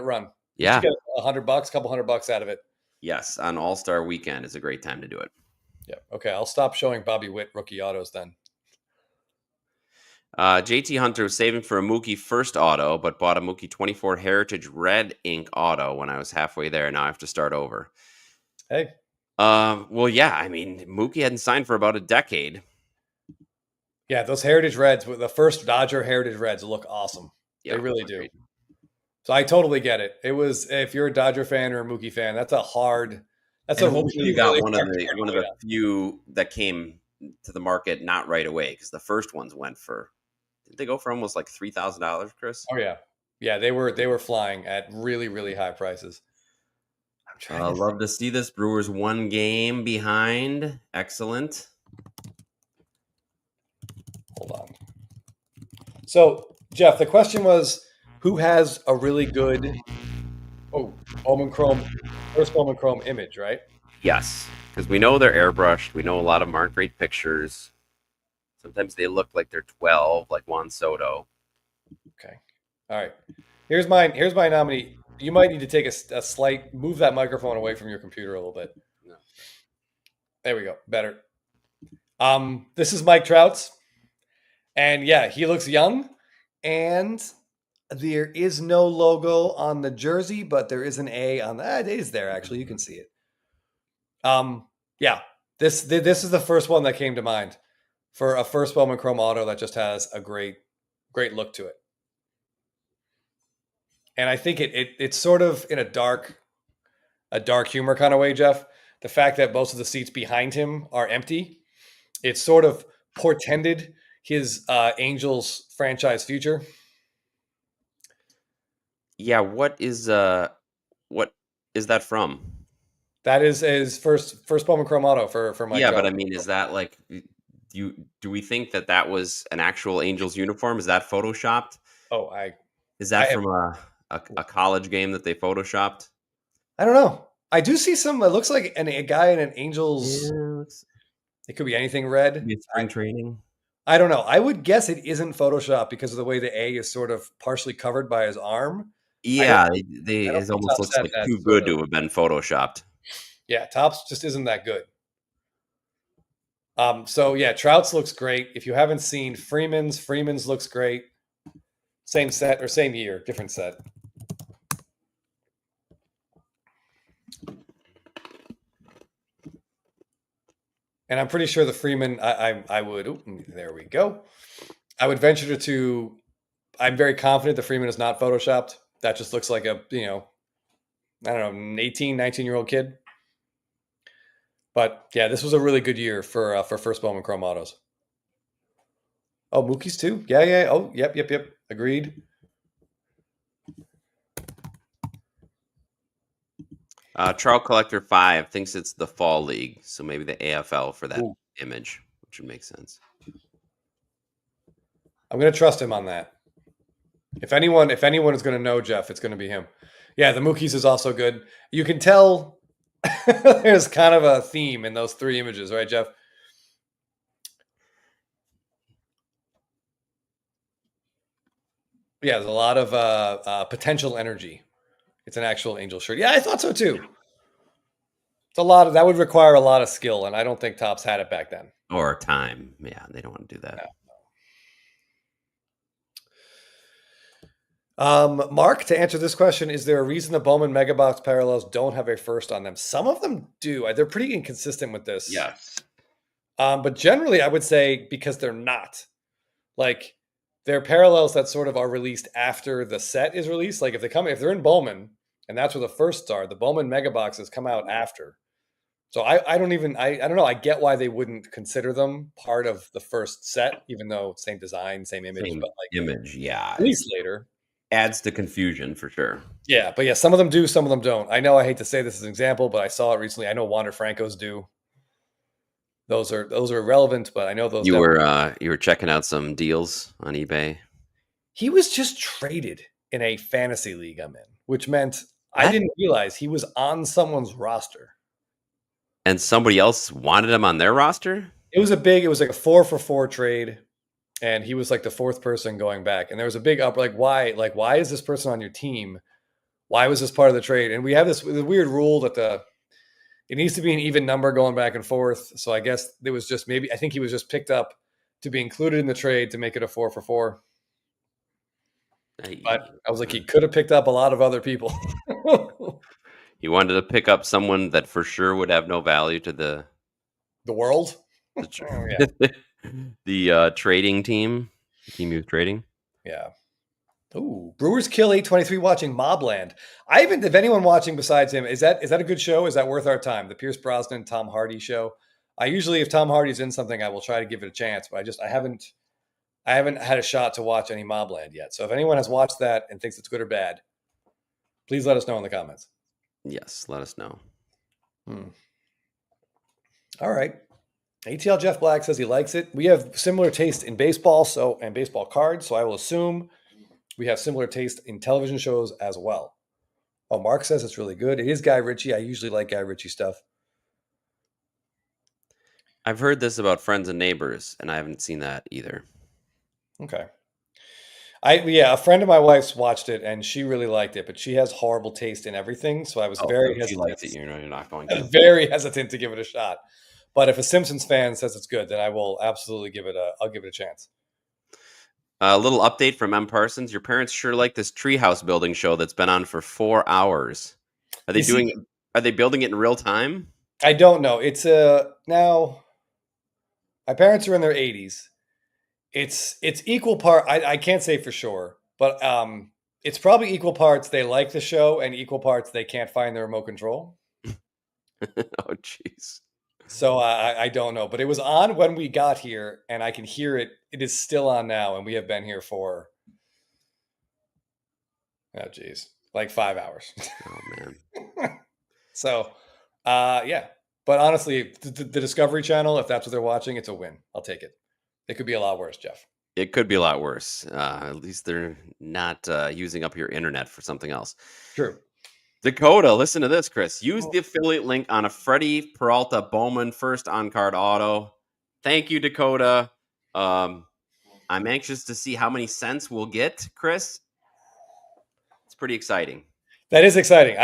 run. Yeah. You get $100, couple $100 out of it. Yes, on All-Star Weekend is a great time to do it. Yeah. Okay, I'll stop showing Bobby Witt rookie autos then. JT Hunter was saving for a Mookie first auto, but bought a Mookie 24 Heritage Red Ink auto when I was halfway there. Now I have to start over. Hey. Well, yeah. I mean, Mookie hadn't signed for about a decade. Yeah, those Heritage Reds, the first Dodger Heritage Reds look awesome. Yeah, they really do. Great. So I totally get it. It was, if you're a Dodger fan or a Mookie fan, that's a hard. That's and a hopefully really, you got really one of hard the few that came to the market not right away, because the first ones went for, did they go for almost like $3,000, Chris? Oh yeah, yeah. They were flying at really, really high prices. I'm trying. Love to see this. Brewers 1 game behind. Excellent. Hold on. So Jeff, the question was, who has a really good Bowman Chrome, first Bowman Chrome image, right? Yes, because we know they're airbrushed. We know a lot of them aren't great pictures. Sometimes they look like they're 12, like Juan Soto. Okay. All right. Here's my nominee. You might need to take a slight, move that microphone away from your computer a little bit. No. There we go. Better. This is Mike Trout's. And yeah, he looks young. And there is no logo on the jersey, but there is an A on that. It is there, actually. You can see it. Yeah. This is the first one that came to mind for a first Bowman Chrome auto that just has a great look to it. And I think it's sort of in a dark humor kind of way, Jeff. The fact that most of the seats behind him are empty, it's sort of portended his Angels franchise future. Yeah, what is that from? That is his first Bowman Chrome auto for Mike. Yeah, Trout. but I mean, is that like, do we think that was an actual Angels uniform? Is that photoshopped? Oh, is that from a college game that they photoshopped? I don't know. I do see some. It looks like a guy in an Angels. Yeah, it could be anything red. Maybe it's spring training. I don't know. I would guess it isn't Photoshop because of the way the A is sort of partially covered by his arm. Yeah, it almost looks like too good to have been photoshopped. Yeah, Topps just isn't that good. So yeah, Trout's looks great. If you haven't seen Freeman's looks great. Same set or same year, different set. And I'm pretty sure the Freeman, I would, there we go. I would venture to, I'm very confident the Freeman is not photoshopped. That just looks like a, I don't know, an 18, 19-year-old kid. But yeah, this was a really good year for first Bowman Chrome autos. Oh, Mookie's too? Yeah. Oh, yep. Agreed. Trout Collector 5 thinks it's the Fall League, so maybe the AFL for that Ooh. image, which would make sense. I'm going to trust him on that. If anyone is going to know Jeff, it's going to be him. Yeah, the Mookie's is also good. You can tell there's kind of a theme in those 3 images, right, Jeff? Yeah, there's a lot of potential energy. It's an actual Angel shirt. Yeah, I thought so too. It's a lot that would require a lot of skill, and I don't think Topps had it back then. Or time. Yeah, they don't want to do that. Mark, to answer this question, is there a reason the Bowman Megabox parallels don't have a first on them? Some of them do. They're pretty inconsistent with this. Yes. But generally, I would say because they're not. Like, they're parallels that sort of are released after the set is released. Like, if they're in Bowman, and that's where the firsts are, the Bowman Megaboxes come out after. So I don't know. I get why they wouldn't consider them part of the first set, even though same design, same image, Same but like image, yeah. at least later. Adds to confusion for sure. Yeah, but yeah, some of them do, some of them don't. I know I hate to say this as an example, but I saw it recently. I know Wander Franco's do. Those are irrelevant, but I know those. You were checking out some deals on eBay. He was just traded in a fantasy league I'm in, which meant I What? didn't realize he was on someone's roster. And somebody else wanted him on their roster? It was like a 4-for-4 trade, and he was like the 4th person going back. And there was a big up, why is this person on your team? Why was this part of the trade? And we have this weird rule that it needs to be an even number going back and forth. So I guess it was just I think he was just picked up to be included in the trade to make it a 4-for-4. But I was like, he could have picked up a lot of other people. He wanted to pick up someone that for sure would have no value to the world. the trading team. The team he was trading. Yeah. Ooh, Brewers Kill 823 watching Mobland. If anyone watching besides him, is that a good show? Is that worth our time? The Pierce Brosnan, Tom Hardy show. I usually, if Tom Hardy's in something, I will try to give it a chance, but I haven't had a shot to watch any Mobland yet. So if anyone has watched that and thinks it's good or bad, please let us know in the comments. Yes, let us know. All right. ATL Jeff Black says he likes it. We have similar taste in baseball, and baseball cards, so I will assume we have similar taste in television shows as well. Oh, Mark says it's really good. It is Guy Ritchie. I usually like Guy Ritchie stuff. I've heard this about Friends and Neighbors, and I haven't seen that either. Okay. A friend of my wife's watched it, and she really liked it, but she has horrible taste in everything, so I was very hesitant. She likes it, you're not going to. Very hesitant to give it a shot. But if a Simpsons fan says it's good, then I will absolutely I'll give it a chance. A little update from M. Parsons. Your parents sure like this treehouse building show that's been on for 4 hours. Are they building it in real time? I don't know. It's now my parents are in their 80s. It's equal part. I can't say for sure, but it's probably equal parts they like the show and equal parts they can't find the remote control. Oh, jeez. So I don't know, but it was on when we got here, and I can hear it. It is still on now, and we have been here for like 5 hours. Oh man. So, yeah. But honestly, the Discovery Channel, if that's what they're watching, it's a win. I'll take it. It could be a lot worse, Jeff. It could be a lot worse. At least they're not using up your internet for something else. True. Dakota, listen to this, Chris. Use the affiliate link on a Freddie Peralta Bowman first on-card auto. Thank you, Dakota. I'm anxious to see how many cents we'll get, Chris. It's pretty exciting. That is exciting.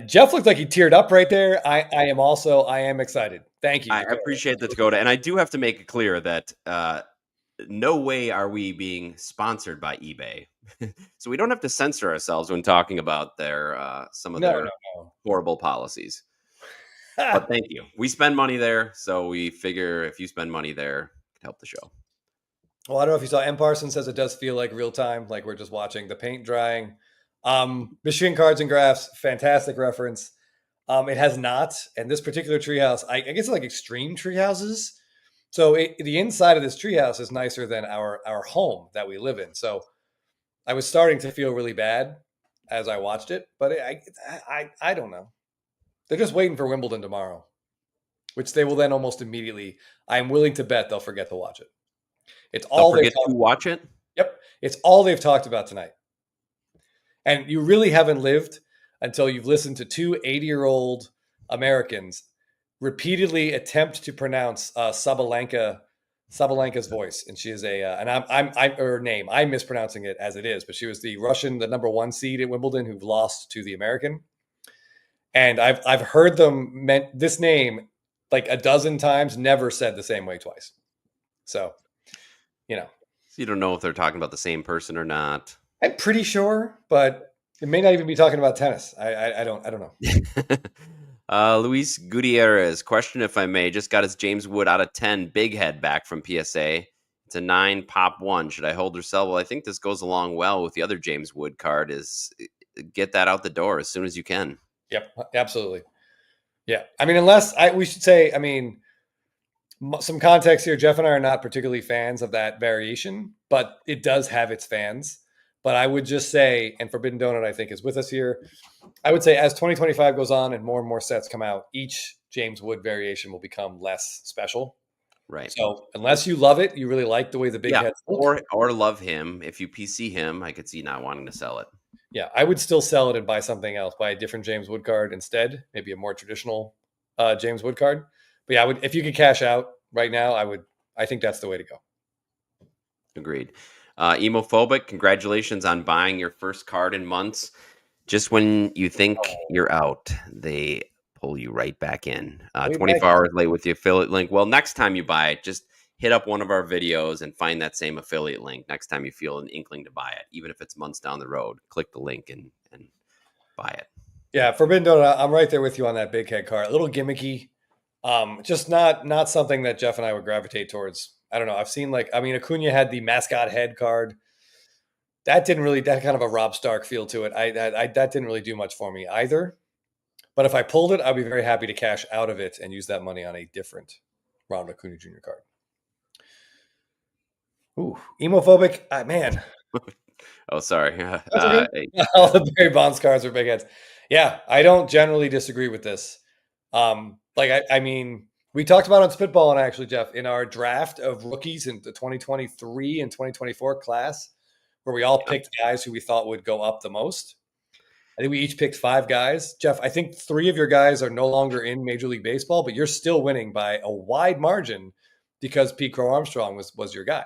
Jeff looked like he teared up right there. I am excited. Thank you, I Dakota. appreciate that, Dakota. And I do have to make it clear that no way are we being sponsored by eBay. So we don't have to censor ourselves when talking about their some of their horrible policies. But thank you. We spend money there, so we figure if you spend money there, it can help the show. Well, I don't know if you saw M. Parsons says it does feel like real time, like we're just watching the paint drying. Michigan Cards and Graphs, fantastic reference. It has not, and this particular treehouse, I guess it's like extreme treehouses. So the inside of this treehouse is nicer than our home that we live in. So I was starting to feel really bad as I watched it, but I don't know. They're just waiting for Wimbledon tomorrow, which they will then almost immediately. I'm willing to bet they'll forget to watch it. It's They'll all they've forget to talked. watch it. Yep, it's all they've talked about tonight. And you really haven't lived until you've listened to two 80-year-old Americans repeatedly attempt to pronounce Sabalenka's voice, and she is and I'm her name. I'm mispronouncing it as it is, but she was the Russian, the number 1 seed at Wimbledon, who lost to the American. And I've heard them this name like a dozen times, never said the same way twice. So, So you don't know if they're talking about the same person or not. I'm pretty sure, but it may not even be talking about tennis. I don't know. Luis Gutierrez, question if I may, just got his James Wood out of 10 big head back from PSA. It's a 9 pop 1. Should I hold or sell? Well, I think this goes along well with the other James Wood card, is get that out the door as soon as you can. Yep, absolutely. Yeah. I mean, we should say, I mean, some context here. Jeff and I are not particularly fans of that variation, but it does have its fans. But I would just say, and Forbidden Donut, I think, is with us here. I would say as 2025 goes on and more sets come out, each James Wood variation will become less special. Right. So unless you love it, you really like the way the big heads look. Or love him. If you PC him, I could see not wanting to sell it. Yeah, I would still sell it and buy something else, buy a different James Wood card instead, maybe a more traditional James Wood card. But yeah, if you could cash out right now, I think that's the way to go. Agreed. Emophobic, congratulations on buying your first card in months. Just when you think you're out, they pull you right back in. 24 hours late with the affiliate link. Well, next time you buy it, just hit up one of our videos and find that same affiliate link next time you feel an inkling to buy it. Even if it's months down the road, click the link and buy it. Yeah, Forbidden Donut, I'm right there with you on that big head card. A little gimmicky. Just not something that Jeff and I would gravitate towards. I don't know. I've seen Acuna had the mascot head card. That kind of a Rob Stark feel to it. That didn't really do much for me either. But if I pulled it, I'd be very happy to cash out of it and use that money on a different Ronald Acuna Jr. card. Ooh, Emophobic, man. Oh, sorry. All the Barry Bonds cards are big heads. Yeah, I don't generally disagree with this. I mean, we talked about on Spitballing, actually, Jeff, in our draft of rookies in the 2023 and 2024 class, where we all picked guys who we thought would go up the most. I think we each picked 5 guys. Jeff, I think 3 of your guys are no longer in Major League Baseball, but you're still winning by a wide margin because Pete Crow Armstrong was your guy.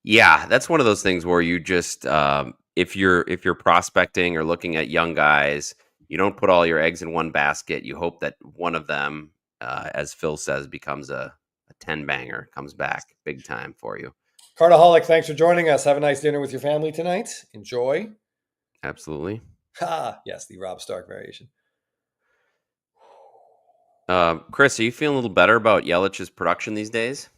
Yeah, that's one of those things where you just if you're prospecting or looking at young guys, you don't put all your eggs in one basket. You hope that one of them, as Phil says, becomes a 10-banger, comes back big time for you. Cardaholic, thanks for joining us. Have a nice dinner with your family tonight. Enjoy. Absolutely. Yes, the Rob Stark variation. Chris, are you feeling a little better about Yelich's production these days?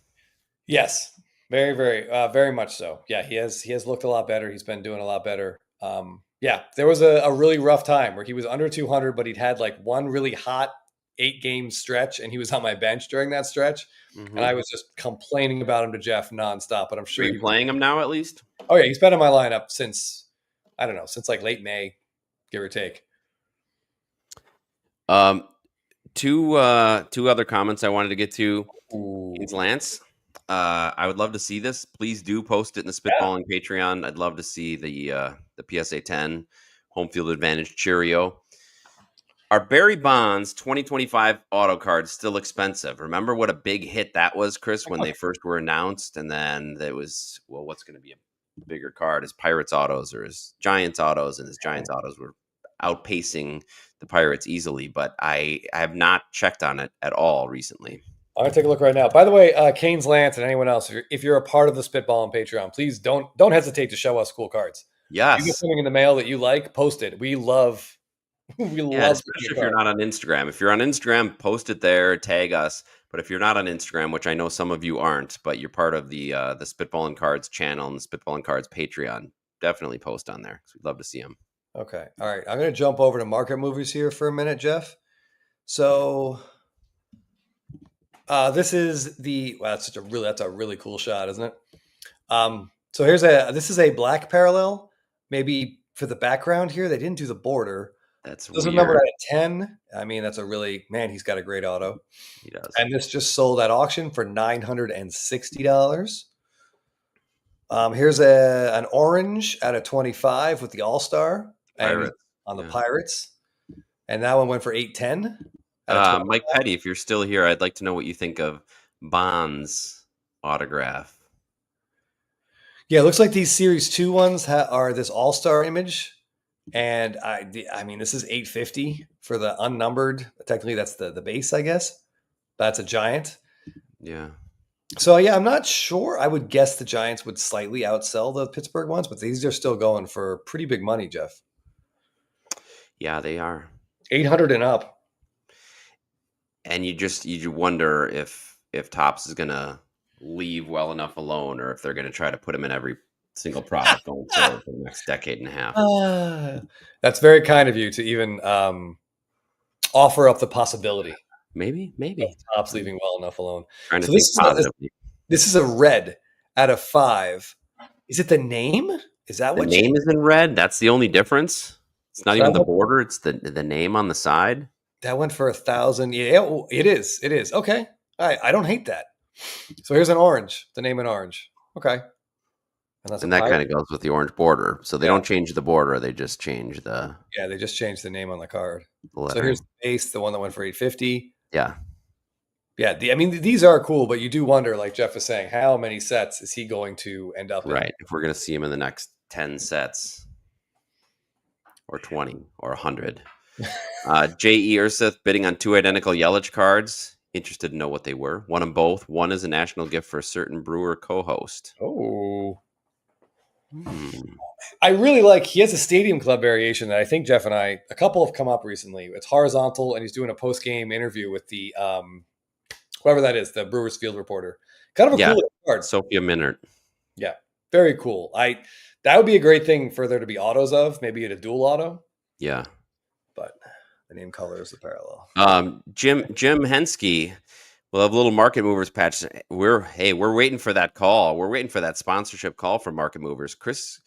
Yes, very, very, very much so. Yeah, he has looked a lot better. He's been doing a lot better. Yeah, there was a really rough time where he was under 200, but he'd had like one really hot 8-game stretch, and he was on my bench during that stretch. Mm-hmm. And I was just complaining about him to Jeff nonstop. But I'm sure you're playing him now at least. Oh yeah, he's been in my lineup since like late May, give or take. Two other comments I wanted to get to. Lance, I would love to see this. Please do post it in the Spitballing Patreon. I'd love to see the PSA 10 home field advantage Chourio. Are Barry Bonds 2025 auto cards still expensive? Remember what a big hit that was, Chris, when they first were announced, and then there was, well, what's going to be a bigger card? His Pirates autos or his Giants autos, and his Giants autos were outpacing the Pirates easily, but I have not checked on it at all recently. I'm going to take a look right now. By the way, Canes Lance and anyone else, if you're a part of the Spitball on Patreon, please don't hesitate to show us cool cards. Yes. If you get something in the mail that you like, post it. We love especially if you're not on Instagram. If you're on Instagram, post it there, tag us. But if you're not on Instagram, which I know some of you aren't, but you're part of the Spitballing Cards channel and the Spitballing Cards Patreon, definitely post on there because we'd love to see them. Okay. All right. I'm going to jump over to Market Movies here for a minute, Jeff. So this is that's a really cool shot, isn't it? So this is a black parallel. Maybe for the background here, they didn't do the border. That's This is weird. numbered at a 10. I mean, that's a really, man, he's got a great auto. He does. And this just sold at auction for $960. Here's an orange out of 25 with the All-Star Pirates. on the Yeah. Pirates. And that one went for 810. Mike Petty, if you're still here, I'd like to know what you think of Bond's autograph. Yeah, it looks like these Series 2 ones are this All-Star image. And I mean, this is 850 for the unnumbered. Technically, that's the base, I guess. That's a Giant. Yeah. So, yeah, I'm not sure. I would guess the Giants would slightly outsell the Pittsburgh ones, but these are still going for pretty big money, Jeff. Yeah, they are. 800 and up. And you wonder if Topps is gonna leave well enough alone, or if they're gonna try to put him in every single product going forward for the next decade and a half. That's very kind of you to even offer up the possibility. Maybe. Topps leaving well enough alone. Trying to So think positively. this is a red out of 5. Is it the name? Is that The what name is in red. That's the only difference. It's not So even that the border. It's the name on the side. that went for 1,000? Yeah, it is. It is. Okay. I don't hate that. So here's an orange. The name in orange. Okay. And that kind of goes with the orange border. So they Yeah. don't change the border. They just change the Yeah, they just changed the name on the card. So lettering. here's the base, the one that went for 850. Yeah. Yeah, I mean, these are cool, but you do wonder, like Jeff was saying, how many sets is he going to end up in? Right. If we're going to see him in the next 10 sets or 20 or 100. J.E. Ursith bidding on 2 identical Yelich cards. Interested to know what they were. Won them both. One is a national gift for a certain Brewer co-host. Oh. Hmm. I really he has a Stadium Club variation that I think Jeff and a couple have come up recently. It's horizontal, and he's doing a post-game interview with the, whoever that is, the Brewers field reporter. Kind of a cool card. Sophia Minert. Yeah, very cool. That would be a great thing for there to be autos of, maybe at a dual auto. Yeah. But the name color is the parallel. Jim Henske will have little Market Movers patch. We're waiting for that call. We're waiting for that sponsorship call from Market Movers. Chris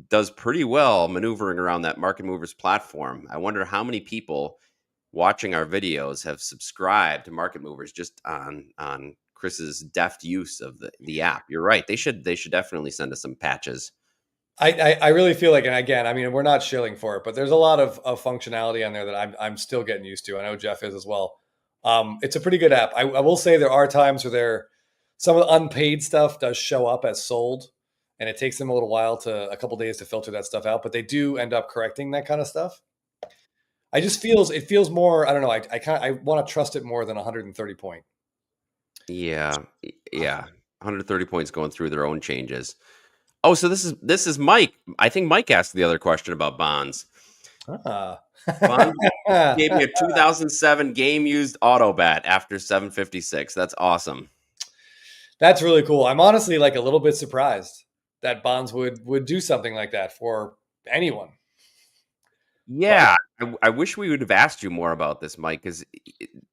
does pretty well maneuvering around that Market Movers platform. I wonder how many people watching our videos have subscribed to Market Movers just on Chris's deft use of the app. You're right. They should definitely send us some patches. I really feel like, and again, I mean, we're not shilling for it, but there's a lot of functionality on there that I'm still getting used to. I know Jeff is as well. It's a pretty good app. I will say there are times where some of the unpaid stuff does show up as sold, and it takes them a couple days to filter that stuff out, but they do end up correcting that kind of stuff. It feels more, I don't know. I want to trust it more than 130 point. Yeah. 130 points going through their own changes. Oh, so this is Mike. I think Mike asked the other question about Bonds. Bonds gave me a 2007 game used auto bat after 756. That's awesome. That's really cool. I'm honestly a little bit surprised that Bonds would do something like that for anyone. Yeah, I wish we would have asked you more about this, Mike, because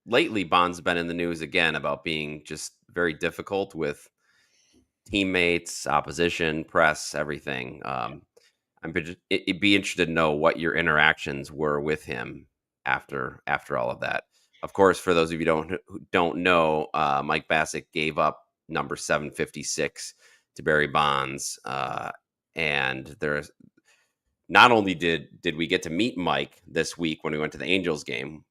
lately Bond's been in the news again about being just very difficult with teammates, opposition, press, everything. It'd be interested to know what your interactions were with him after all of that. Of course, for those of you who don't know, Mike Bassett gave up number 756 to Barry Bonds, and there's not only did we get to meet Mike this week when we went to the Angels game,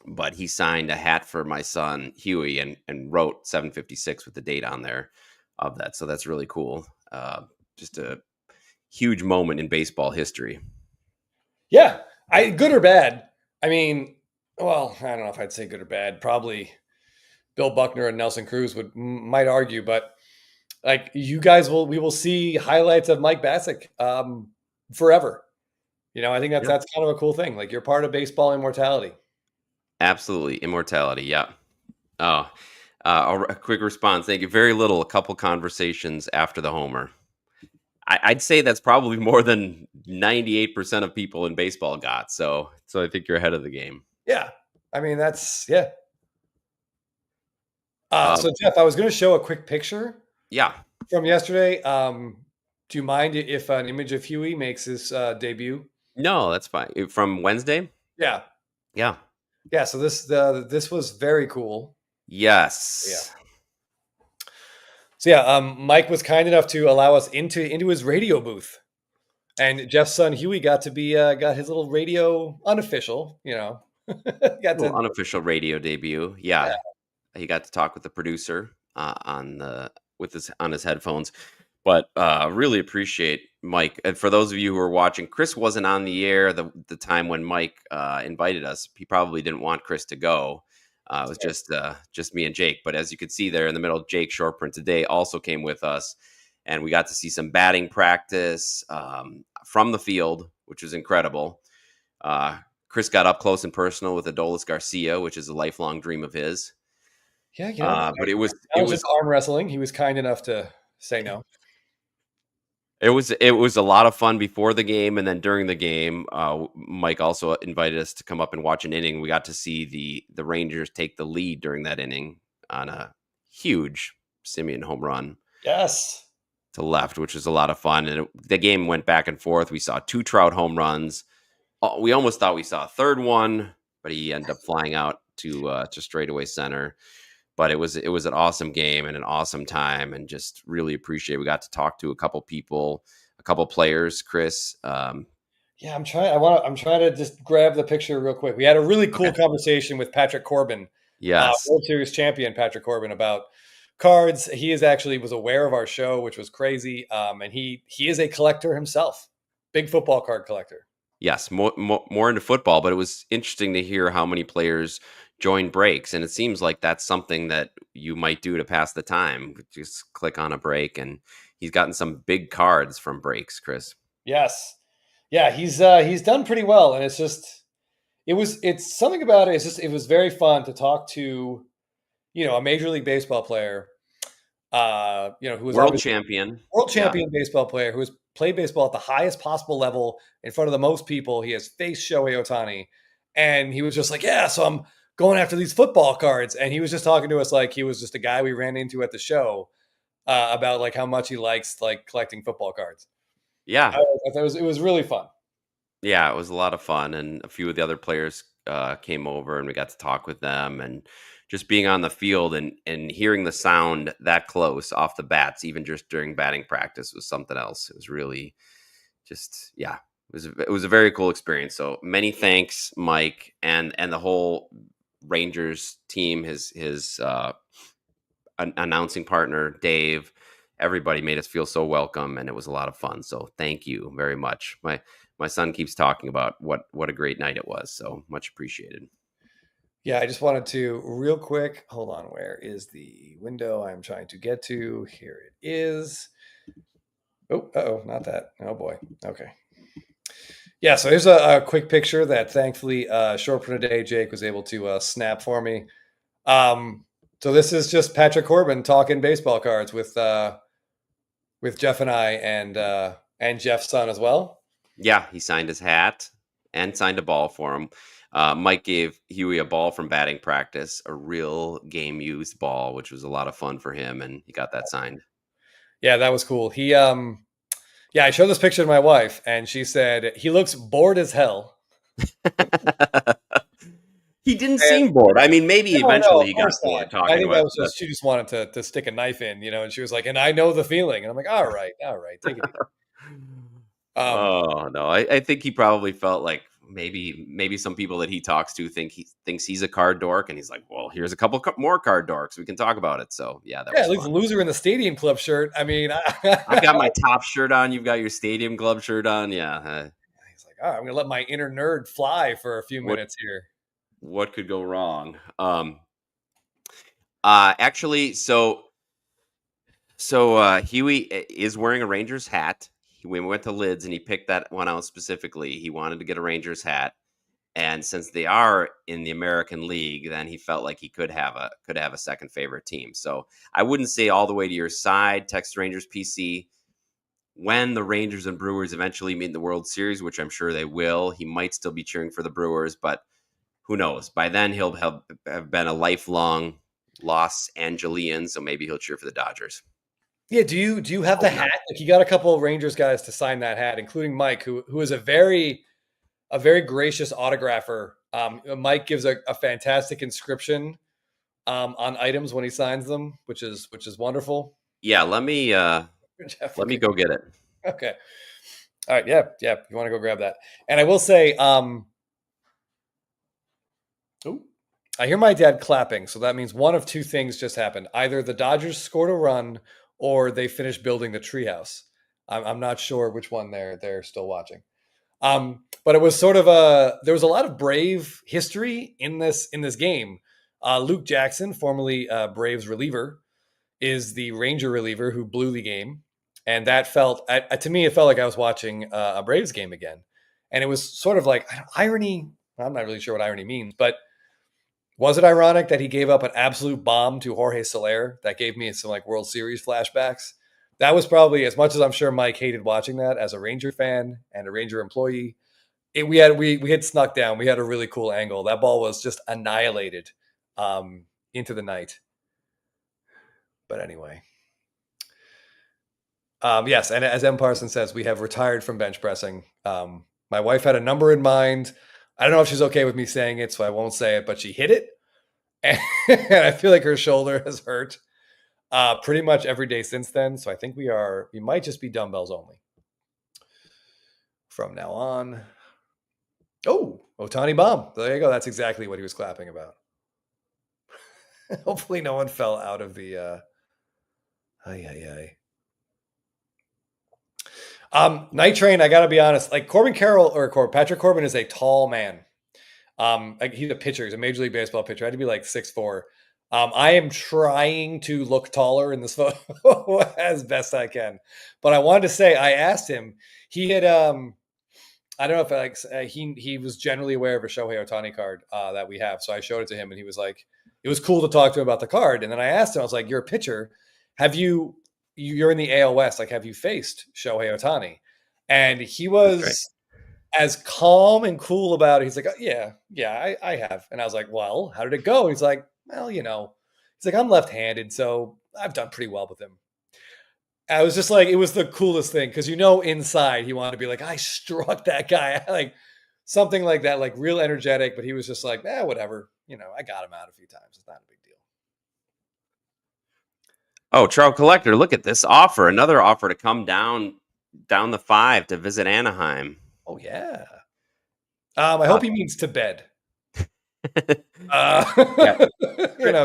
but he signed a hat for my son Huey and wrote 756 with the date on there of that. So that's really cool. Just a huge moment in baseball history. Yeah, good or bad. I mean, well, I don't know if I'd say good or bad. Probably Bill Buckner and Nelson Cruz might argue, but you guys we will see highlights of Mike Bassett forever. I think that's kind of a cool thing. You're part of baseball immortality. Absolutely. Immortality. Yeah. Oh, a quick response. Thank you. Very little, a couple conversations after the homer. I'd say that's probably more than 98% of people in baseball got. So I think you're ahead of the game. Yeah. I mean, yeah. So Jeff, I was going to show a quick picture. Yeah. From yesterday. Do you mind if an image of Huey makes his debut? No, that's fine. From Wednesday? Yeah, Yeah. yeah. So this was very cool. Yeah. Yes. So yeah, Mike was kind enough to allow us into his radio booth, and Jeff's son Huey got to be got his little radio unofficial, got Little to unofficial radio debut. yeah. Yeah. He got to talk with the producer on the with his on his headphones. But really appreciate Mike. And for those of you who are watching, Chris wasn't on the air the time when Mike invited us. He probably didn't want Chris to go. It was just me and Jake. But as you could see there in the middle, Jake Shortprint today also came with us, and we got to see some batting practice from the field, which was incredible. Chris got up close and personal with Adolis Garcia, which is a lifelong dream of his. Yeah, But it was just arm wrestling. He was kind enough to say no. it was a lot of fun before the game, and then during the game, Mike also invited us to come up and watch an inning. We got to see the Rangers take the lead during that inning on a huge Simeon home run Yes. to left, which was a lot of fun. And the game went back and forth. We saw 2 Trout home runs. We almost thought we saw a third one, but he ended up flying out to straightaway center. But it was an awesome game and an awesome time, and just really appreciate. We got to talk to a couple people, a couple players. Chris, Yeah, I'm trying to just grab the picture real quick. We had a really cool Okay. conversation with Patrick Corbin, yes, World Series champion Patrick Corbin, about cards. He was aware of our show, which was crazy. And he is a collector himself, big football card collector. yes, more into football. But it was interesting to hear how many players join breaks, and it seems like that's something that you might do to pass the time. Just click on a break, and he's gotten some big cards from breaks. Chris, Yes, yeah, he's done pretty well, and it's something about it. It was very fun to talk to, a Major League Baseball player, who was world obviously champion, world yeah, champion baseball player who has played baseball at the highest possible level in front of the most people. He has faced Shohei Ohtani, and he was just like, "Yeah, so I'm going after these football cards." And he was just talking to us like he was just a guy we ran into at the show about like how much he likes like collecting football cards. yeah. I thought it was really fun. Yeah, it was a lot of fun, and a few of the other players came over, and we got to talk with them, and just being on the field and hearing the sound that close off the bats, even just during batting practice, was something else. It was really just, yeah, it was a very cool experience. So many thanks, Mike, and the whole Rangers team, his announcing partner, Dave. Everybody made us feel so welcome, and it was a lot of fun. So thank you very much. My son keeps talking about what a great night it was. So much appreciated. Yeah, I just wanted to real quick. Hold on, where is the window I'm trying to get to? Here it is. Oh, not that. Oh boy. Okay. Yeah, so here's a quick picture that thankfully short print today Jake was able to snap for me. So this is just Patrick Corbin talking baseball cards with Jeff and I and Jeff's son as well. Yeah, he signed his hat and signed a ball for him. Mike gave Huey a ball from batting practice, a real game used ball, which was a lot of fun for him, and he got that signed. Yeah, that was cool. I showed this picture to my wife, and she said he looks bored as hell. He didn't seem bored. I mean, maybe eventually he got bored talking I think about that was just she just wanted to stick a knife in, and she was like, and I know the feeling. And I'm like, all right, take it easy. Oh no, I think he probably felt like maybe some people that he talks to thinks he's a card dork, and he's like, well, here's a couple more card dorks, we can talk about it. So yeah, that was at least fun. the loser in the Stadium Club shirt. I mean, I've got my top shirt on. You've got your Stadium Club shirt on. Yeah. He's like, all right, I'm gonna let my inner nerd fly for a few minutes here. What could go wrong? Actually, so Huey is wearing a Rangers hat. We went to Lids and he picked that one out specifically. He wanted to get a Rangers hat, and since they are in the American League, then he felt like he could have a second favorite team. So I wouldn't say all the way to your side. Text Rangers PC. When the Rangers and Brewers eventually meet in the World Series, which I'm sure they will, he might still be cheering for the Brewers, but who knows? By then he'll have been a lifelong Los Angelian, so maybe he'll cheer for the Dodgers. Yeah, do you have the hat? Like, you got a couple of Rangers guys to sign that hat, including Mike, who is a very a very gracious autographer. Mike gives a fantastic inscription on items when he signs them, which is wonderful. Yeah, let me Jeff, let me go get it. Okay. All right. Yeah. You want to go grab that? And I will say, I hear my dad clapping, so that means one of two things just happened: either the Dodgers scored a run, or they finished building the treehouse. I'm not sure which one they're still watching. But it was sort of there was a lot of Brave history in this game. Luke Jackson, formerly Braves reliever, is the Ranger reliever who blew the game, and that felt to me, it felt like I was watching a Braves game again, and it was sort of like irony. I'm not really sure what irony means, but was it ironic that he gave up an absolute bomb to Jorge Soler that gave me some like World Series flashbacks? That was probably, as much as I'm sure Mike hated watching that as a Ranger fan and a Ranger employee, we had snuck down. We had a really cool angle. That ball was just annihilated into the night. But anyway. Yes, and as M. Parson says, we have retired from bench pressing. My wife had a number in mind. I don't know if she's okay with me saying it, so I won't say it, but she hit it. And I feel like her shoulder has hurt pretty much every day since then. So I think we might just be dumbbells only from now on. Oh, Ohtani bomb. There you go. That's exactly what he was clapping about. Hopefully no one fell out of the Night Train, I gotta be honest, like Patrick Corbin is a tall man. Like he's a pitcher, he's a Major League Baseball pitcher. I had to be like 6'4". I am trying to look taller in this photo as best I can. But I wanted to say, I asked him, he had I don't know if he was generally aware of a Shohei Ohtani card that we have. So I showed it to him, and he was like, it was cool to talk to him about the card. And then I asked him, I was like, you're a pitcher. You're in the AL West. Like, have you faced Shohei Ohtani? And he was as calm and cool about it. He's like, yeah, I have. And I was like, well, how did it go? And he's like, well, he's like, I'm left-handed, so I've done pretty well with him. I was just like, it was the coolest thing, because inside he wanted to be like, I struck that guy, like something like that, like real energetic. But he was just like, whatever. I got him out a few times. It's not a big deal. Oh, Trout Collector, look at this offer. Another offer to come down the 5 to visit Anaheim. Oh, yeah. I hope he means to bed. Yeah.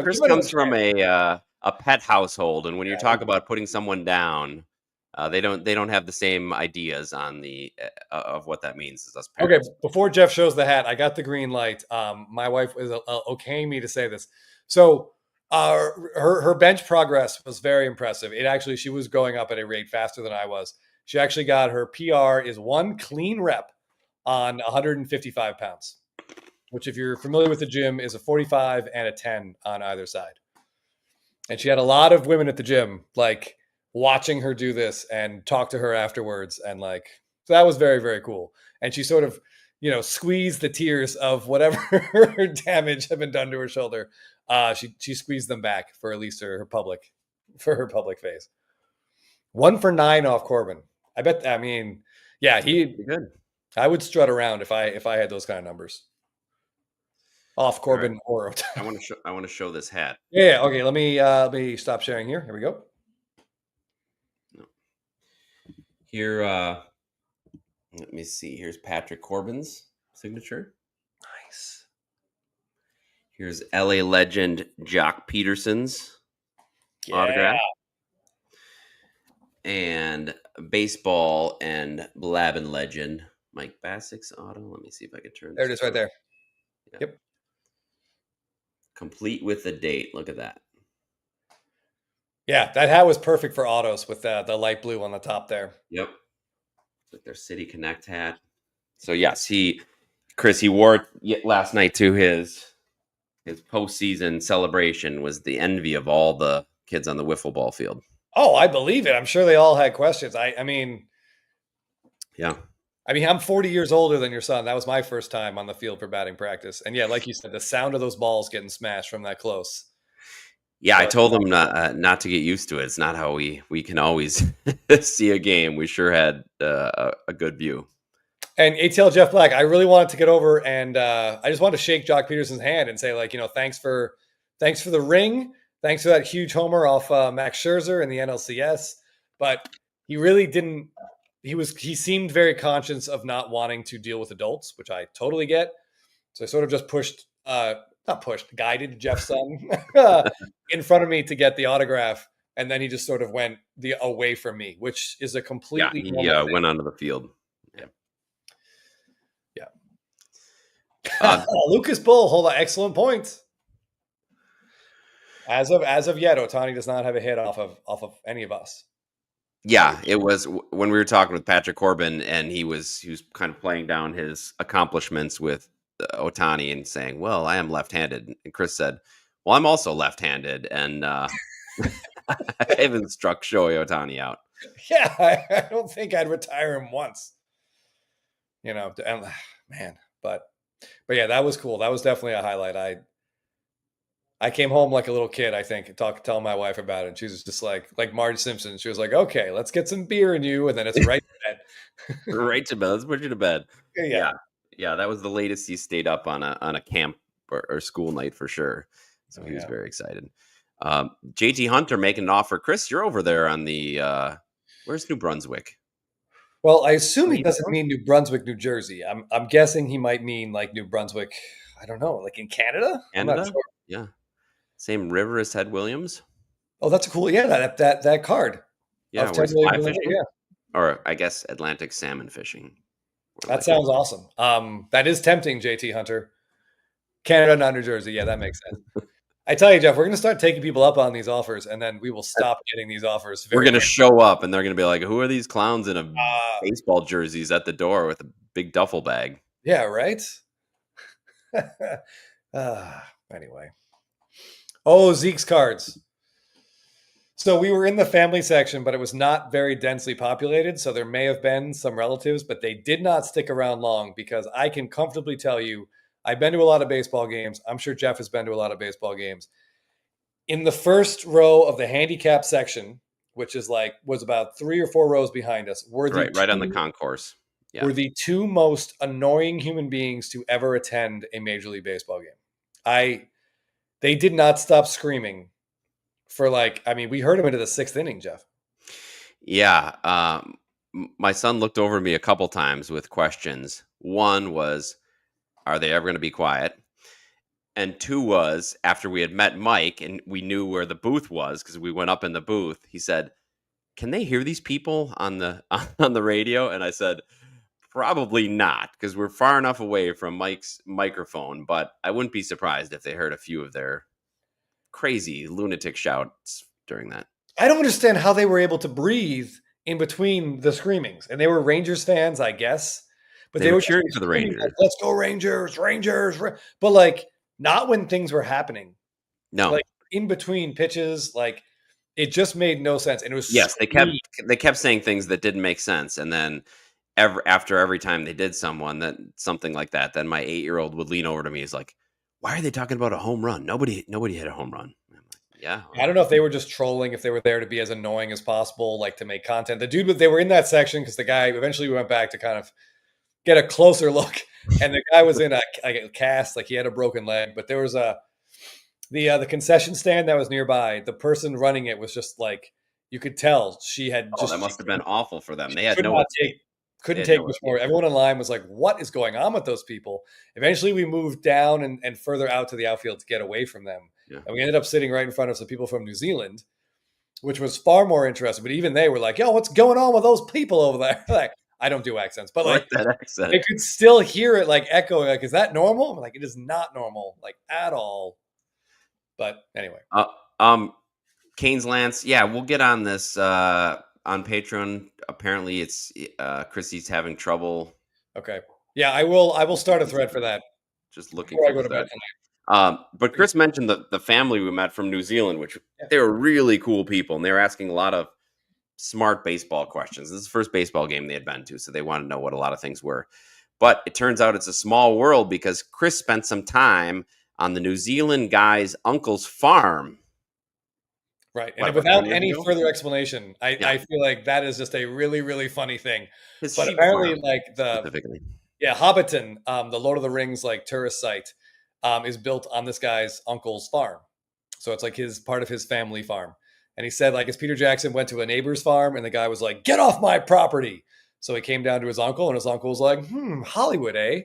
Chris comes from a pet household, and when you talk about putting someone down, they don't have the same ideas on the of what that means as us parents. Okay, before Jeff shows the hat, I got the green light. My wife was okaying me to say this. So her bench progress was very impressive. She was going up at a rate faster than I was. She actually got her PR is 1 clean rep on 155 pounds, which, if you're familiar with the gym, is a 45 and a 10 on either side. And she had a lot of women at the gym, like, watching her do this and talk to her afterwards. And so that was very, very cool. And she sort of, squeezed the tears of whatever damage had been done to her shoulder. She squeezed them back for at least her public face. 1 for 9 off Corbin. I bet. I mean, yeah, he'd be good. I would strut around if I had those kind of numbers. Off Corbin or I want to show this hat. Yeah. Okay. Let me stop sharing here. Here we go. Here, let me see. Here's Patrick Corbin's signature. Nice. Here's LA legend Jock Peterson's autograph. And baseball and Blabbin legend Mike Bassick's auto. Let me see if I can turn this. There it is, right there. Yeah. Yep. Complete with the date. Look at that. Yeah, that hat was perfect for autos with the light blue on the top there. Yep. It's like their City Connect hat. So yes, Chris wore it last night to his postseason celebration. Was the envy of all the kids on the wiffle ball field. Oh, I believe it. I'm sure they all had questions. I mean, yeah. I mean, I'm 40 years older than your son. That was my first time on the field for batting practice. And yeah, like you said, the sound of those balls getting smashed from that close. Yeah, I told them not to get used to it. It's not how we can always see a game. We sure had a good view. And ATL Jeff Black, I really wanted to get over and I just wanted to shake Jock Peterson's hand and say, like, thanks for the ring. Thanks for that huge homer off Max Scherzer in the NLCS. But he really didn't. He seemed very conscious of not wanting to deal with adults, which I totally get. So I sort of just guided Jeff's son in front of me to get the autograph. And then he just sort of went away from me, which is a completely he normal thing. went onto the field. Lucas Bull, hold on, excellent point. As of yet, Ohtani does not have a hit off of any of us. Yeah, it was when we were talking with Patrick Corbin, and he was kind of playing down his accomplishments with Ohtani and saying, "Well, I am left-handed," and Chris said, "Well, I'm also left-handed," and I haven't struck Shohei Ohtani out. Yeah, I don't think I'd retire him once. Man, but yeah, that was cool. That was definitely a highlight. I came home like a little kid, I think, and telling my wife about it. And she was just like Marge Simpson. She was like, "Okay, let's get some beer in you," and then it's right to bed. Right to bed. Let's put you to bed. Yeah. That was the latest he stayed up on a camp or school night for sure. So he was very excited. JT Hunter making an offer. Chris, you're over there on the where's New Brunswick? Well, I assume he doesn't mean New Brunswick, New Jersey. I'm guessing he might mean like New Brunswick. I don't know, like in Canada. I'm not sure. Yeah. Same river as Ted Williams. Oh, that's a cool. Yeah, that card. Yeah, Ted Williams, fishing? yeah. Or I guess Atlantic salmon fishing. That sounds awesome. That is tempting, JT Hunter. Canada, not New Jersey. Yeah, that makes sense. I tell you, Jeff, we're going to start taking people up on these offers, and then we will stop getting these offers. We're going to show up, and they're going to be like, "Who are these clowns in a baseball jerseys at the door with a big duffel bag?" Yeah, right? Anyway. Oh, Zeke's cards. So we were in the family section, but it was not very densely populated. So there may have been some relatives, but they did not stick around long because I can comfortably tell you, I've been to a lot of baseball games. I'm sure Jeff has been to a lot of baseball games. In the first row of the handicap section, which was about 3 or 4 rows behind us, were right on the concourse. Yeah. Were the two most annoying human beings to ever attend a Major League Baseball game. They did not stop screaming for we heard them into the 6th inning, Jeff. Yeah. My son looked over at me a couple times with questions. One was, are they ever going to be quiet? And 2 was, after we had met Mike and we knew where the booth was, because we went up in the booth, he said, "Can they hear these people on the radio?" And I said, "Probably not, because we're far enough away from Mike's microphone, but I wouldn't be surprised if they heard a few of their crazy lunatic shouts during that." I don't understand how they were able to breathe in between the screamings. And they were Rangers fans, I guess. But they were cheering for the Rangers. Like, "Let's go Rangers, Rangers." But not when things were happening. No. In between pitches, it just made no sense. And it was they kept saying things that didn't make sense. And then after every time they did something like that, then my 8-year-old would lean over to me. He's like, "Why are they talking about a home run? Nobody hit a home run." I'm like, yeah. I don't know if they were just trolling, if they were there to be as annoying as possible, to make content. The dude, they were in that section because the guy, eventually we went back to kind of get a closer look. And the guy was in a cast, he had a broken leg. But there was the concession stand that was nearby. The person running it was just you could tell she had just. That must have been awful for them. They had couldn't take much more. Everyone in line was like, "What is going on with those people?" Eventually, we moved down and further out to the outfield to get away from them. Yeah. And we ended up sitting right in front of some people from New Zealand, which was far more interesting. But even they were like, "Yo, what's going on with those people over there?" I don't do accents, but that accent. they could still hear it echoing. Is that normal? I'm it is not normal, at all. But anyway. Canes Lance, yeah, we'll get on this on Patreon. Apparently it's Chrissy's having trouble. Okay. Yeah, I will start a thread for that. Just looking for I go to bed tonight. But Chris mentioned the family we met from New Zealand, which they were really cool people, and they were asking a lot of smart baseball questions. This is the first baseball game they had been to, so they wanted to know what a lot of things were. But it turns out it's a small world because Chris spent some time on the New Zealand guy's uncle's farm. Right. What, And about 10 without years any ago? further explanation, Yeah. I feel like that is just a really, really funny thing. His But sheep apparently, farm like specifically. Hobbiton, the Lord of the Rings like tourist site, is built on this guy's uncle's farm. So it's like his part of his family farm. And he said, like, as Peter Jackson went to a neighbor's farm, and the guy was like, "Get off my property!" So he came down to his uncle, and his uncle was like, Hollywood, eh?"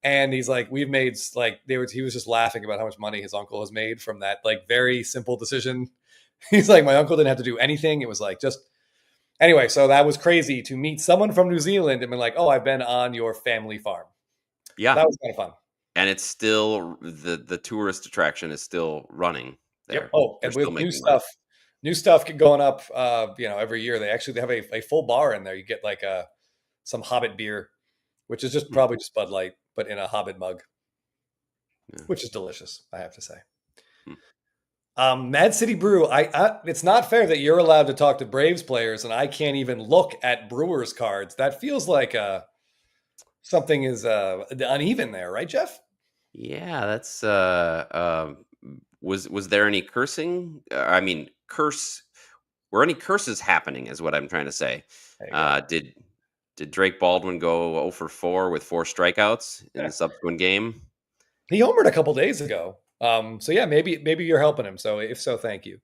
And he's like, "We've made like he was just laughing about how much money his uncle has made from that like very simple decision. He's like, "My uncle didn't have to do anything. It was like just." Anyway, so that was crazy to meet someone from New Zealand and be like, "Oh, I've been on your family farm." Yeah. That was kind of fun. And it's still the tourist attraction is still running Yep. there. Oh, They're and still with making money. new stuff going up, every year. They have a full bar in there. You get like some Hobbit beer, which is just Hmm. probably just Bud Light, but in a Hobbit mug, Yeah. which is delicious, I have to say. Hmm. Mad City Brew. It's not fair that you're allowed to talk to Braves players and I can't even look at Brewers cards. That feels like something is uneven there, right, Jeff? Yeah, that's was there any cursing? I mean, curse were any curses happening is what I'm trying to say. There you go. Did Drake Baldwin go 0 for 4 with 4 strikeouts in the subsequent game? He homered a couple days ago. So yeah, maybe you're helping him. So if so, thank you.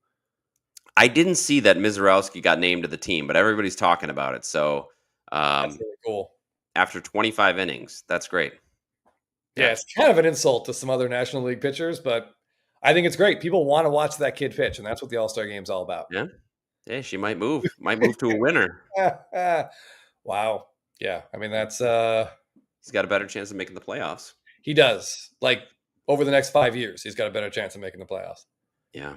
I didn't see that Mizorowski got named to the team, but everybody's talking about it. So That's um, really cool. after 25 innings, that's great. Yeah, Yeah, it's kind of an insult to some other National League pitchers, but I think it's great. People want to watch that kid pitch, and that's what the All-Star Game's all about. yeah, yeah. She might move to a winner. Wow. Yeah. I mean, that's He's got a better chance of making the playoffs. he does. Like over the next 5 years, he's got a better chance of making the playoffs. Yeah.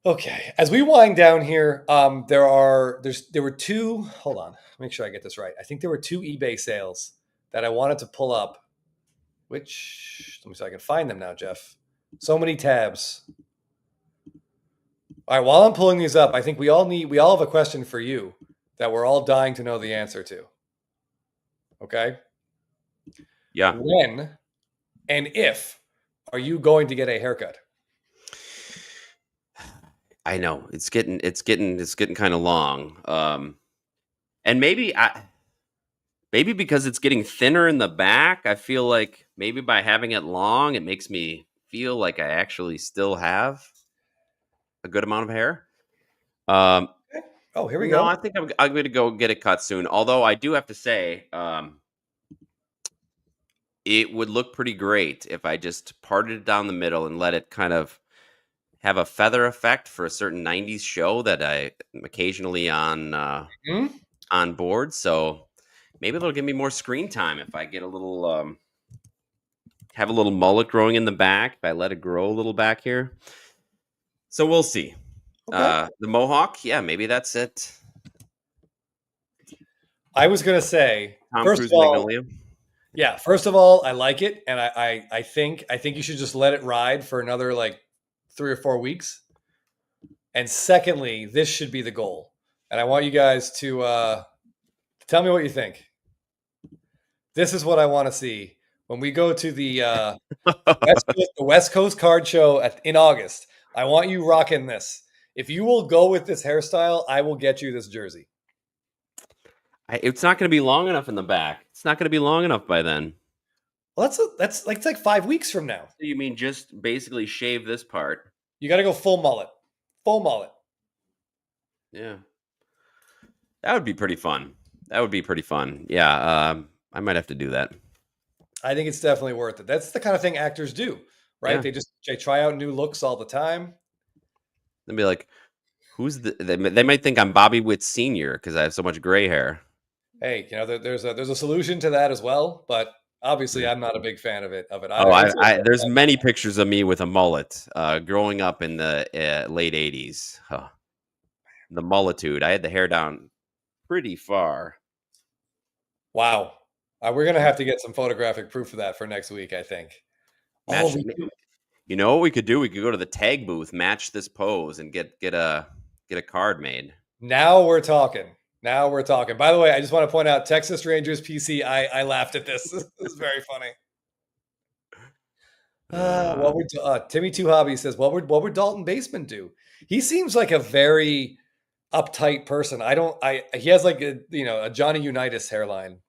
Okay. As we wind down here, there were two. Hold on, make sure I get this right. I think there were two eBay sales that I wanted to pull up. Which let me see if I can find them now, Jeff. So many tabs. All right. While I'm pulling these up, I think we all have a question for you that we're all dying to know the answer to. Okay. Yeah. When and if are you going to get a haircut? I know it's getting kind of long. And maybe because it's getting thinner in the back, I feel like maybe by having it long, it makes me feel like I actually still have a good amount of hair. Oh, here we No, go. I think I'm going to go get it cut soon. Although I do have to say, it would look pretty great if I just parted it down the middle and let it kind of have a feather effect for a certain 90s show that I am occasionally on board. So maybe it'll give me more screen time if I get a little have a little mullet growing in the back, if I let it grow a little back here. So we'll see. Okay. The mohawk, yeah, maybe that's it. I was gonna say, Tom first Cruise of all, Magnolia. yeah, first of all, I like it, and I think you should just let it ride for another like 3 or 4 weeks. And secondly, this should be the goal, and I want you guys to tell me what you think. This is what I want to see when we go to the West Coast Card Show in August. I want you rocking this. If you will go with this hairstyle, I will get you this jersey. It's not going to be long enough in the back. It's not going to be long enough by then. Well, that's like 5 weeks from now. So you mean just basically shave this part? You got to go full mullet. Full mullet. Yeah. That would be pretty fun. Yeah, I might have to do that. I think it's definitely worth it. That's the kind of thing actors do, right? Yeah. They try out new looks all the time. They'd be like, "Who's the?" They might think I'm Bobby Witt Senior because I have so much gray hair. Hey, there's a solution to that as well, but obviously I'm not a big fan of it. Oh, Either. there's many pictures of me with a mullet growing up in the late '80s. Huh. The mullitude. I had the hair down pretty far. Wow. We're gonna have to get some photographic proof of that for next week, I think. Match, We do. you know what we could do? We could go to the tag booth, match this pose, and get a card made. Now we're talking. Now we're talking. By the way, I just want to point out Texas Rangers PC. I laughed at this. This is very funny. Timmy Two Hobby says, what would Dalton Baseman do? He seems like a very uptight person. He has like a Johnny Unitas hairline.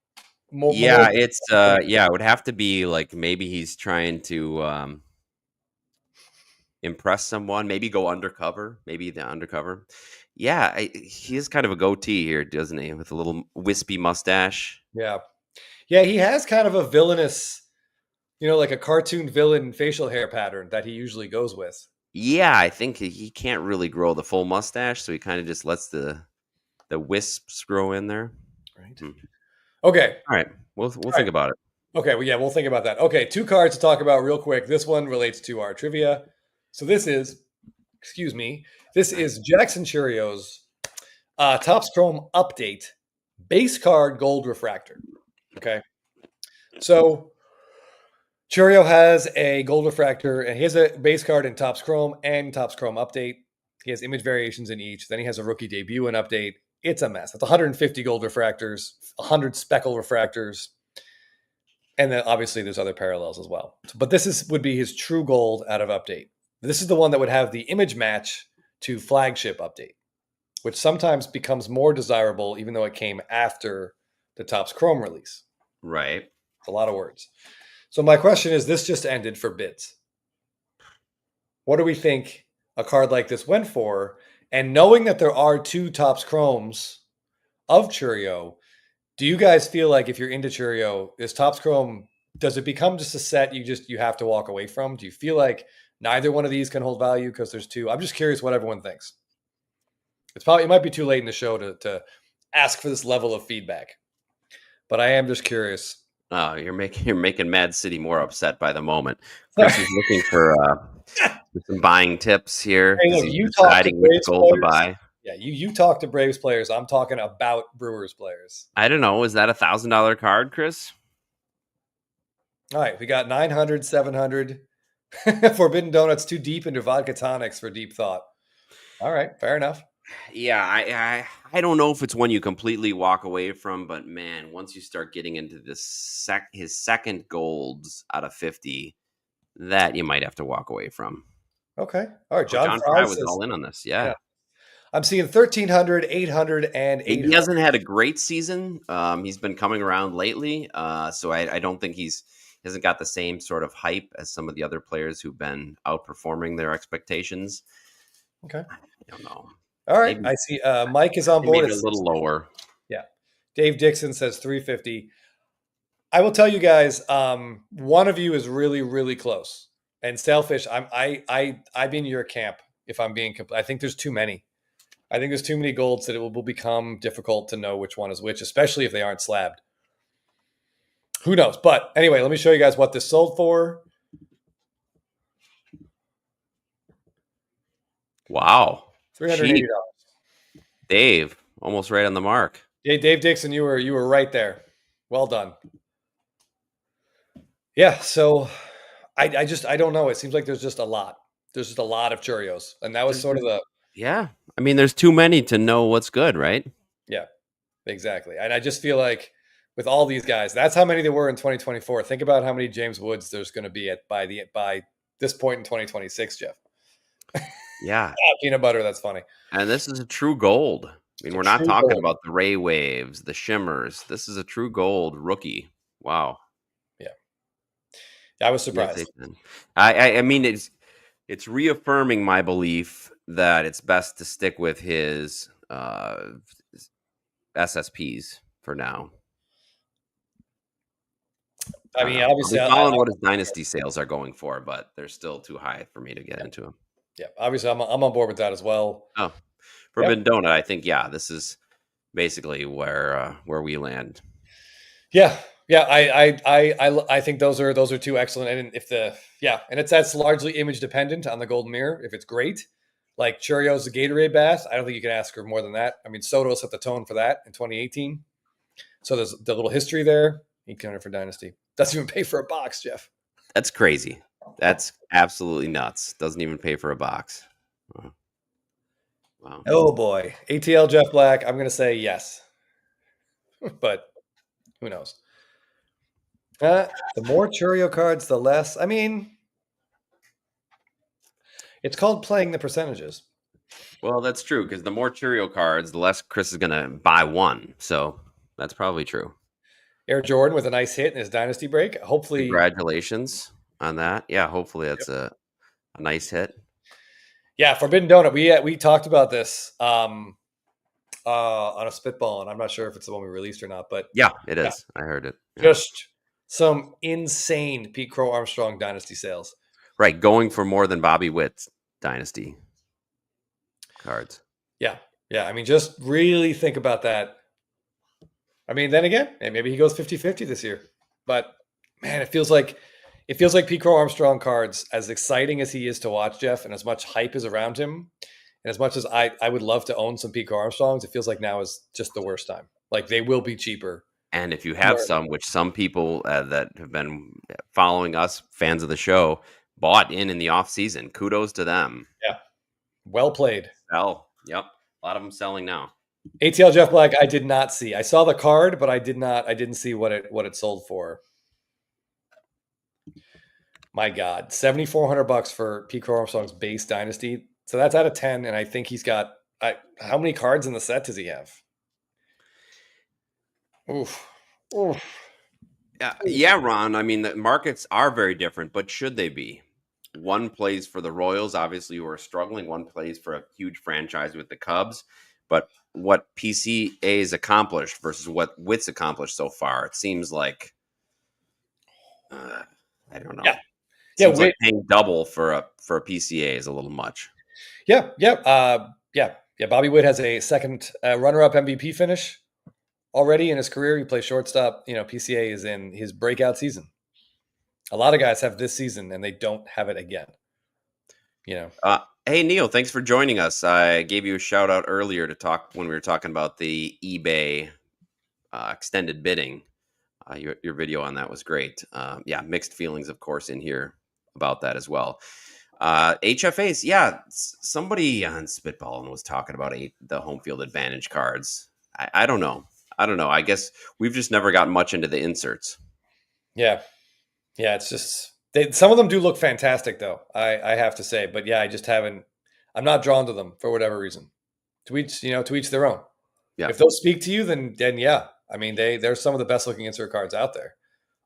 Yeah, it's yeah, it would have to be like maybe he's trying to impress someone, maybe go undercover, maybe the undercover. Yeah, he has kind of a goatee here, doesn't he? With a little wispy mustache. Yeah. Yeah, he has kind of a villainous, like a cartoon villain facial hair pattern that he usually goes with. Yeah, I think he can't really grow the full mustache, so he kind of just lets the wisps grow in there. Right. Hmm. Okay. All right, we'll All think right. about it. Okay, well, yeah, we'll think about that. Okay, 2 cards to talk about real quick. This one relates to our trivia. So this is, excuse me, this is Jackson Chourio's Topps Chrome Update base card gold refractor. Okay. So Chourio has a gold refractor, and he has a base card in Topps Chrome and Topps Chrome Update. He has image variations in each. Then he has a rookie debut and update. It's a mess. It's 150 gold refractors, 100 speckle refractors, and then obviously there's other parallels as well. But would be his true gold out of update. This is the one that would have the image match to flagship update, which sometimes becomes more desirable even though it came after the Topps Chrome release. Right. It's a lot of words. So my question is, this just ended for bids. What do we think a card like this went for? And knowing that there are 2 Topps Chromes of Chourio, do you guys feel like if you're into Chourio, is Topps Chrome, does it become just a set you have to walk away from? Do you feel like neither one of these can hold value because there's 2? I'm just curious what everyone thinks. It might be too late in the show to ask for this level of feedback, but I am just curious. Oh, you're making Mad City more upset by the moment. Chris is looking for some buying tips here Hey, because look, he's you talk to deciding which Braves gold to players. buy. Yeah, you talk to Braves players. I'm talking about Brewers players. I don't know. Is that $1,000 card, Chris? All right, we got 900, 700. Forbidden Donuts too deep into vodka tonics for deep thought. All right, fair enough. Yeah, I don't know if it's one you completely walk away from, but man, once you start getting into his second golds out of 50, that you might have to walk away from. Okay. All right, Oh, John John Fry Fry was says, all in on this. yeah. Yeah. I'm seeing 1,300, 800, and He 800. hasn't had a great season. He's been coming around lately, so I don't think hasn't got the same sort of hype as some of the other players who've been outperforming their expectations. Okay. I don't know. All right. Maybe, I see Mike is on board. maybe a little lower. Yeah. Dave Dixon says 350. I will tell you guys, one of you is really, really close. And selfish, I'm in your camp if I'm being I think there's too many. I think there's too many golds that it will become difficult to know which one is which, especially if they aren't slabbed. Who knows? But anyway, let me show you guys what this sold for. Wow. $380. Cheap. Dave, almost right on the mark. Yeah, Dave Dixon, you were right there. Well done. Yeah, so I don't know. It seems like there's just a lot. There's just a lot of Chourios. And that was sort of the Yeah. I mean, there's too many to know what's good, right? yeah, exactly. And I just feel like with all these guys, that's how many there were in 2024. Think about how many James Woods there's going to be by this point in 2026, Jeff. Yeah. Peanut butter, that's funny. And this is a true gold. I mean, we're not talking about the Ray Waves, the Shimmers. This is a true gold rookie. Wow. Yeah. I was surprised. Yes, I mean, it's reaffirming my belief that it's best to stick with his SSPs for now. I mean, obviously, I'm following what his dynasty sales are going for, but they're still too high for me to get into them. Yeah, obviously, I'm on board with that as well. Oh, Forbidden Donut, I think, yeah, this is basically where we land. Yeah, I think those are 2 excellent. And that's largely image dependent on the Golden Mirror. If it's great, like Chourio's Gatorade bath, I don't think you can ask for more than that. I mean, Soto set the tone for that in 2018. So there's the little history there. 1,800 for Dynasty. Doesn't even pay for a box, Jeff. That's crazy. That's absolutely nuts. Doesn't even pay for a box. Wow. Oh boy. ATL Jeff Black, I'm going to say yes. But who knows? The more Chourio cards, the less. I mean, it's called playing the percentages. Well, that's true because the more Chourio cards, the less Chris is going to buy one. So that's probably true. Air Jordan with a nice hit in his dynasty break. Hopefully, Congratulations on that. Yeah, hopefully that's a nice hit. yeah. Forbidden Donut. We talked about this on a spitball, and I'm not sure if it's the one we released or not, but Yeah, it yeah, is. I heard it. Yeah. just some insane Pete Crow Armstrong dynasty sales. Right, going for more than Bobby Witt's dynasty cards. Yeah, yeah. I mean, just really think about that. I mean, then again, maybe he goes 50-50 this year. But man, it feels like Pete Crow Armstrong cards, as exciting as he is to watch, Jeff, and as much hype is around him, and as much as I would love to own some Pete Crow Armstrongs, it feels like now is just the worst time. Like they will be cheaper. And if you have some, which some people that have been following us, fans of the show, bought in the off season, kudos to them. Yeah, well played. Sell. Yep, a lot of them selling now. ATL Jeff Black, I did not see. I saw the card, but I didn't see what it sold for. My God, $7,400 for Pete Crow Armstrong's base dynasty. So that's out of 10, and I think he's got how many cards in the set does he have? Oof. Oof. Yeah, Ron. I mean, the markets are very different, but should they be? One plays for the Royals, obviously, who are struggling. One plays for a huge franchise with the Cubs. But what PCA has accomplished versus what Witt's accomplished so far, it seems like I don't know. Yeah. Seems like paying double for a PCA is a little much. Yeah, yeah. Bobby Witt has a second runner-up MVP finish already in his career. He plays shortstop. PCA is in his breakout season. A lot of guys have this season, and they don't have it again. Hey, Neil, thanks for joining us. I gave you a shout out earlier to talk when we were talking about the eBay extended bidding. Your video on that was great. Yeah, mixed feelings, of course, in here about that as well. HFAs, yeah, somebody on Spitballing was talking about the home field advantage cards. I don't know. I guess we've just never gotten much into the inserts. Yeah, it's just some of them do look fantastic, though. I have to say, but yeah, I just haven't. I'm not drawn to them for whatever reason. To each their own. Yeah. If those speak to you, then yeah. I mean, they're some of the best looking insert cards out there.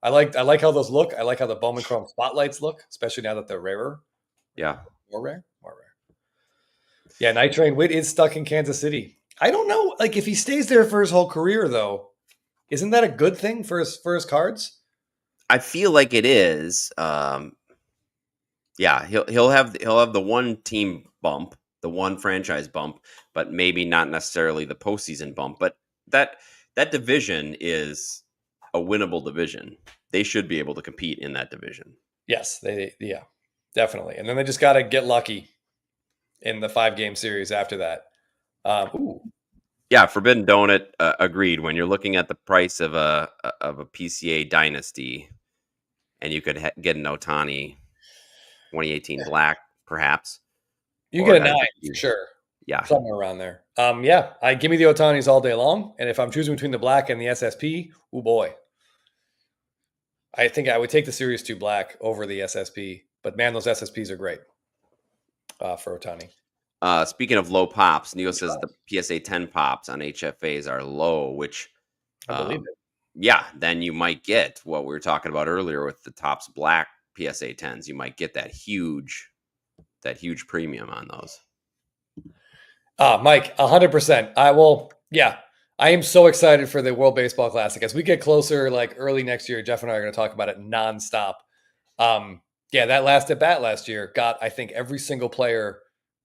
I like how those look. I like how the Bowman Chrome spotlights look, especially now that they're rarer. Yeah. More rare. Yeah, Night Train Witt is stuck in Kansas City. I don't know, like if he stays there for his whole career, though, isn't that a good thing for his cards? I feel like it is. Yeah, he'll have the one team bump, the one franchise bump, but maybe not necessarily the postseason bump. But that division is a winnable division. They should be able to compete in that division. Yes, yeah, definitely. And then they just got to get lucky in the 5-game series after that. Yeah, Forbidden Donut agreed. When you're looking at the price of a PCA dynasty, and you could get an Ohtani 2018 black, perhaps you get a 9 for sure. Yeah, somewhere around there. Yeah, I give me the Ohtanis all day long, and if I'm choosing between the black and the SSP, oh boy, I think I would take the Series 2 black over the SSP. But man, those SSPs are great for Ohtani. Speaking of low pops, Neil says the PSA 10 pops on HFAs are low, which I believe it. Yeah, then you might get what we were talking about earlier with the Topps Black PSA 10s. You might get that huge premium on those. Mike, 100%. I am so excited for the World Baseball Classic. As we get closer, like early next year, Jeff and I are going to talk about it nonstop. That last at bat last year got, I think, every single player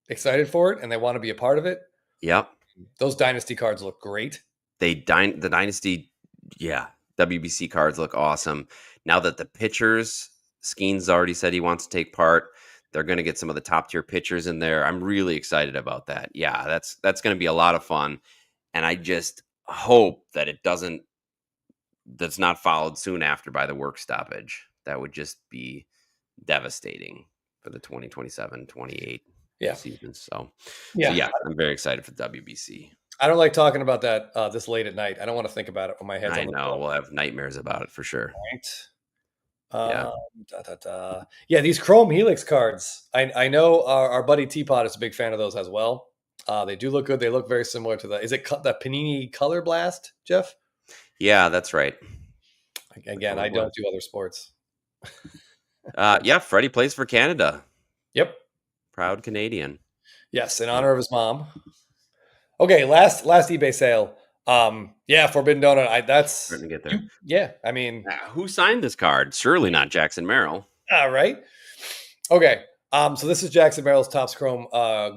excited for it, and they want to be a part of it. Yep. Those dynasty cards look great. The dynasty, WBC cards look awesome. Now that the pitchers, Skeen's already said he wants to take part. They're going to get some of the top tier pitchers in there. I'm really excited about that. Yeah, that's going to be a lot of fun. And I just hope that that's not followed soon after by the work stoppage. That would just be devastating for the 2027-28 seasons. So I'm very excited for the WBC. I don't like talking about that this late at night. I don't want to think about it when my head's on the I know. We'll have nightmares about it for sure. Right. Yeah. Um, Yeah, these Chrome Helix cards. I know our buddy Teapot is a big fan of those as well. They do look good. They look very similar to is it the Panini Color Blast, Jeff? Yeah, that's right. Again, Color I don't Blast. do other sports. Yeah, Freddie plays for Canada. Yep. Proud Canadian. Yes, in honor of his mom. Okay, last eBay sale. Yeah, Forbidden Donut. That's Starting to get there. yeah, I mean, Who signed this card? Surely not Jackson Merrill. all right. Okay. So this is Jackson Merrill's Topps Chrome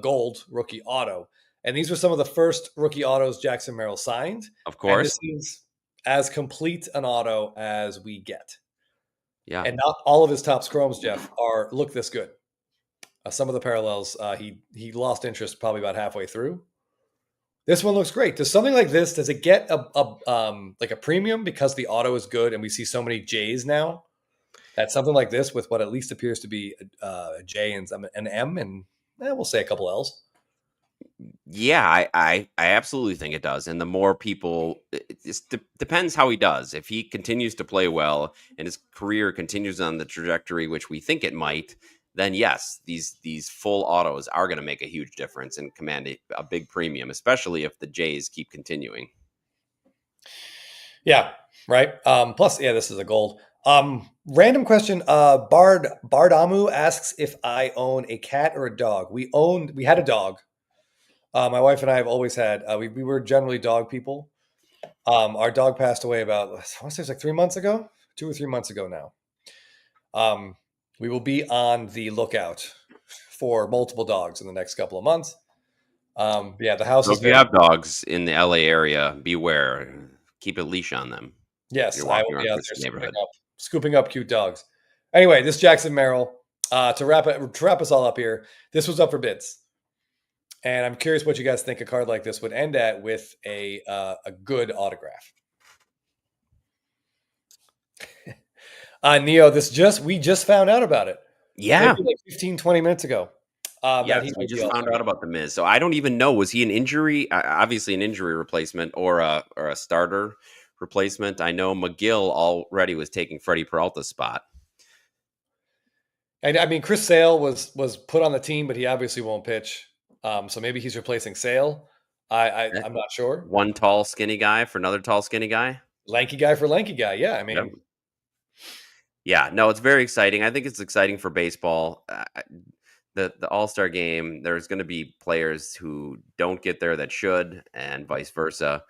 Gold rookie auto. And these were some of the first rookie autos Jackson Merrill signed. Of And course. this is as complete an auto as we get. Yeah. And not all of his Topps Chromes, Jeff, look this good. Some of the parallels, he lost interest probably about halfway through. This one looks great. Does something like this, does it get like a premium because the auto is good and we see so many J's now? That something like this with what at least appears to be a J and an M and we'll say a couple L's. Yeah, I absolutely think it does. And the more people, it depends how he does. If he continues to play well and his career continues on the trajectory which we think it might, then yes, these full autos are going to make a huge difference and command a big premium, especially if the J's keep continuing. Yeah, right. Plus, yeah, this is a gold. Random question. Bardamu asks if I own a cat or a dog. We had a dog. My wife and I have always had. We were generally dog people. Our dog passed away about I want to say it's like 3 months ago, 2 or 3 months ago now. We will be on the lookout for multiple dogs in the next couple of months. Yeah, the house So is if you have dogs in the LA area, beware. Keep a leash on them. Yes, You're I walking will be around out Chris's there neighborhood. scooping up cute dogs. Anyway, this Jackson Merrill. To wrap us all up here, this was up for bids, and I'm curious what you guys think a card like this would end at with a good autograph. Neo, we just found out about it. Yeah. Maybe like 15, 20 minutes ago. Yes, we just found out about the Miz. So I don't even know. Was he an injury? Obviously, an injury replacement or a starter replacement. I know McGill already was taking Freddie Peralta's spot. And I mean, Chris Sale was put on the team, but he obviously won't pitch. So maybe he's replacing Sale. I'm not sure. One tall, skinny guy for another tall, skinny guy. Lanky guy for lanky guy. Yeah, I mean, Yep. Yeah, no, it's very exciting. I think it's exciting for baseball. The All-Star game, there's going to be players who don't get there that should, and vice versa,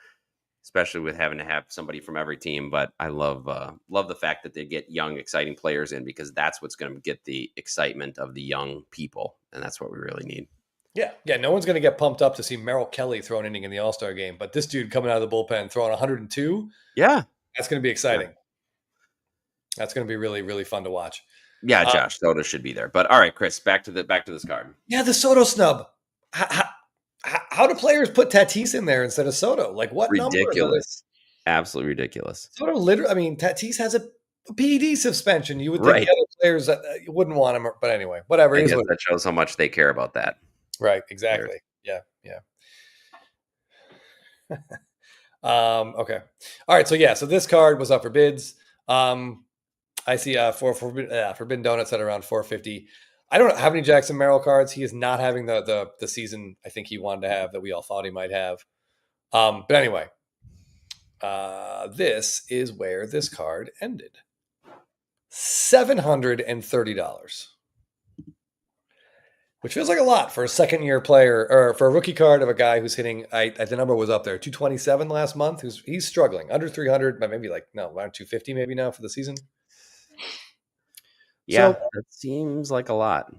especially with having to have somebody from every team. But I love the fact that they get young, exciting players in because that's what's going to get the excitement of the young people, and that's what we really need. Yeah. No one's going to get pumped up to see Merrill Kelly throw an inning in the All-Star game, but this dude coming out of the bullpen throwing 102, Yeah, that's going to be exciting. Yeah. That's going to be really, really fun to watch. Yeah, Josh Soto should be there. But all right, Chris, back to this card. Yeah, the Soto snub. How do players put Tatis in there instead of Soto? Like what ridiculous. Number? Absolutely ridiculous. Soto literally, I mean, Tatis has a PED suspension. You would think the other players you wouldn't want him, but anyway, whatever. I guess that shows how much they care about that. Right, exactly. Yeah. Okay. All right, so this card was up for bids. I see Forbidden Donuts at around $450. I don't have any Jackson Merrill cards. He is not having the season I think he wanted to have that we all thought he might have. But anyway, this is where this card ended. $730, which feels like a lot for a second-year player or for a rookie card of a guy who's hitting. The number was up there, 227 last month. He's struggling under 300, but maybe around 250 maybe now for the season. Yeah, that seems like a lot.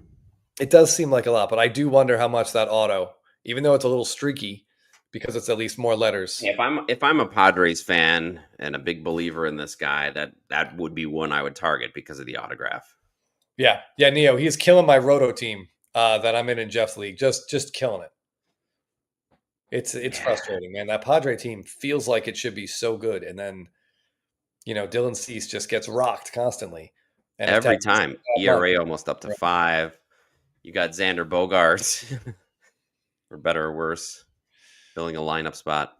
It does seem like a lot, but I do wonder how much that auto, even though it's a little streaky, because it's at least more letters. If I'm a Padres fan and a big believer in this guy, that would be one I would target because of the autograph. Yeah, Neo, he is killing my roto team that I'm in Jeff's league. Just killing it. It's frustrating, man. That Padre team feels like it should be so good, and then Dylan Cease just gets rocked constantly. And every time, ERA almost up to 5. You got Xander Bogaerts, for better or worse, filling a lineup spot.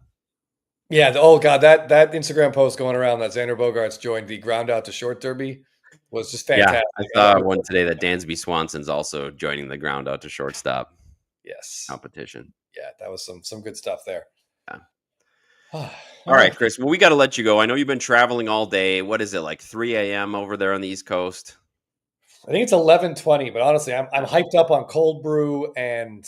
Yeah. Oh God, that Instagram post going around that Xander Bogaerts joined the ground out to short derby. was just Yeah, fantastic. I saw one today that Dansby Swanson's also joining the ground out to shortstop Yes. competition. Yeah, that was some good stuff there. Yeah. All All right, Chris. Well, we got to let you go. I know you've been traveling all day. What is it, like 3 a.m. over there on the East Coast? I think it's 11:20, but honestly, I'm hyped up on cold brew and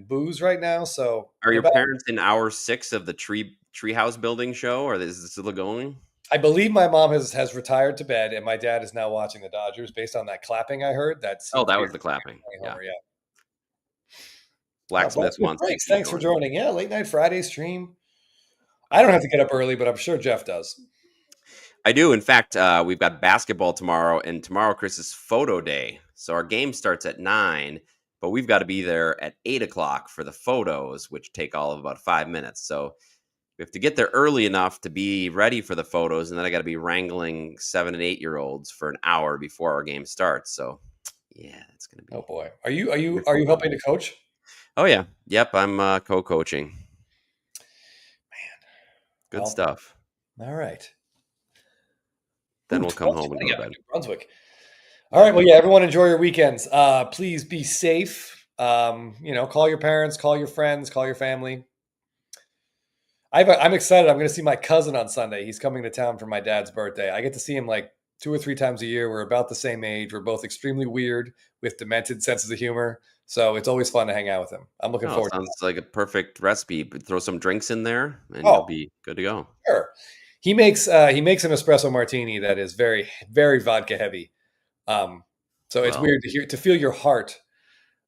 booze right now. So Are your parents in hour 6 of the treehouse building show, or is this still going? I believe my mom has retired to bed, and my dad is now watching the Dodgers based on that clapping I heard. That Oh, that was the clapping. Yeah. Homer, yeah. Blacksmiths wants to keep Thanks for going. joining. Yeah, late night Friday stream. I don't have to get up early, but I'm sure Jeff does. I do. In fact, we've got basketball tomorrow, and tomorrow, Chris, is photo day. So our game starts at 9, but we've got to be there at 8 o'clock for the photos, which take all of about 5 minutes. So we have to get there early enough to be ready for the photos, and then I got to be wrangling 7 and 8-year-olds for an hour before our game starts. So, yeah, it's going to be. Oh boy, are you helping to coach? Oh yeah, yep. I'm co-coaching. Man, good stuff. All right. Then we'll come home and go to bed. New Brunswick. All right. Well, yeah. Everyone enjoy your weekends. Please be safe. Call your parents, call your friends, call your family. I'm excited. I'm going to see my cousin on Sunday. He's coming to town for my dad's birthday. I get to see him like 2 or 3 times a year. We're about the same age. We're both extremely weird with demented senses of humor. So it's always fun to hang out with him. I'm looking forward to it. Sounds like a perfect recipe. Throw some drinks in there and you'll be good to go. Sure. He makes an espresso martini that is very, very vodka heavy. So it's weird to feel your heart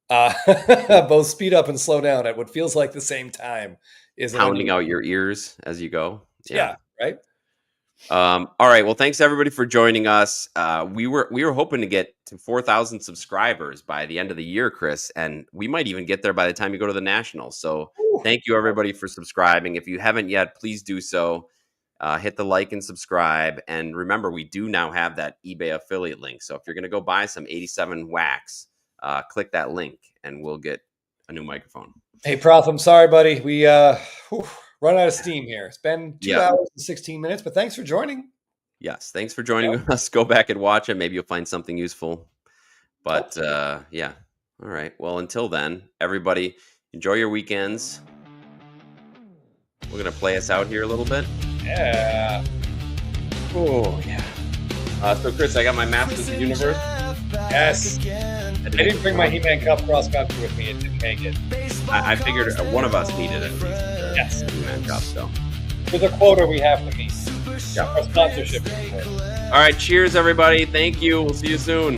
both speed up and slow down at what feels like the same time. Is pounding out your ears as you go. Yeah, right. All right. Well, thanks everybody for joining us. We were hoping to get to 4,000 subscribers by the end of the year, Chris, and we might even get there by the time you go to the Nationals. So thank you everybody for subscribing. If you haven't yet, please do so. Hit the like and subscribe. And remember, we do now have that eBay affiliate link. So if you're going to go buy some 87 wax, click that link and we'll get a new microphone. Hey, Prof, I'm sorry, buddy. We run out of steam here. It's been 2 hours and 16 minutes, but thanks for joining. Yes, thanks for joining us. Go back and watch it. Maybe you'll find something useful. But yeah. All right. Well, until then, everybody, enjoy your weekends. We're going to play us out here a little bit. Yeah. Oh, yeah. So, Chris, I got my Masters of the Universe. Yes. I didn't bring my He-Man Cup cross country with me. It didn't make it. I figured one of us needed it. Yes. He-Man Cup, so. There's a quota we have to meet. Yeah. Our sponsorship. All right. Cheers, everybody. Thank you. We'll see you soon.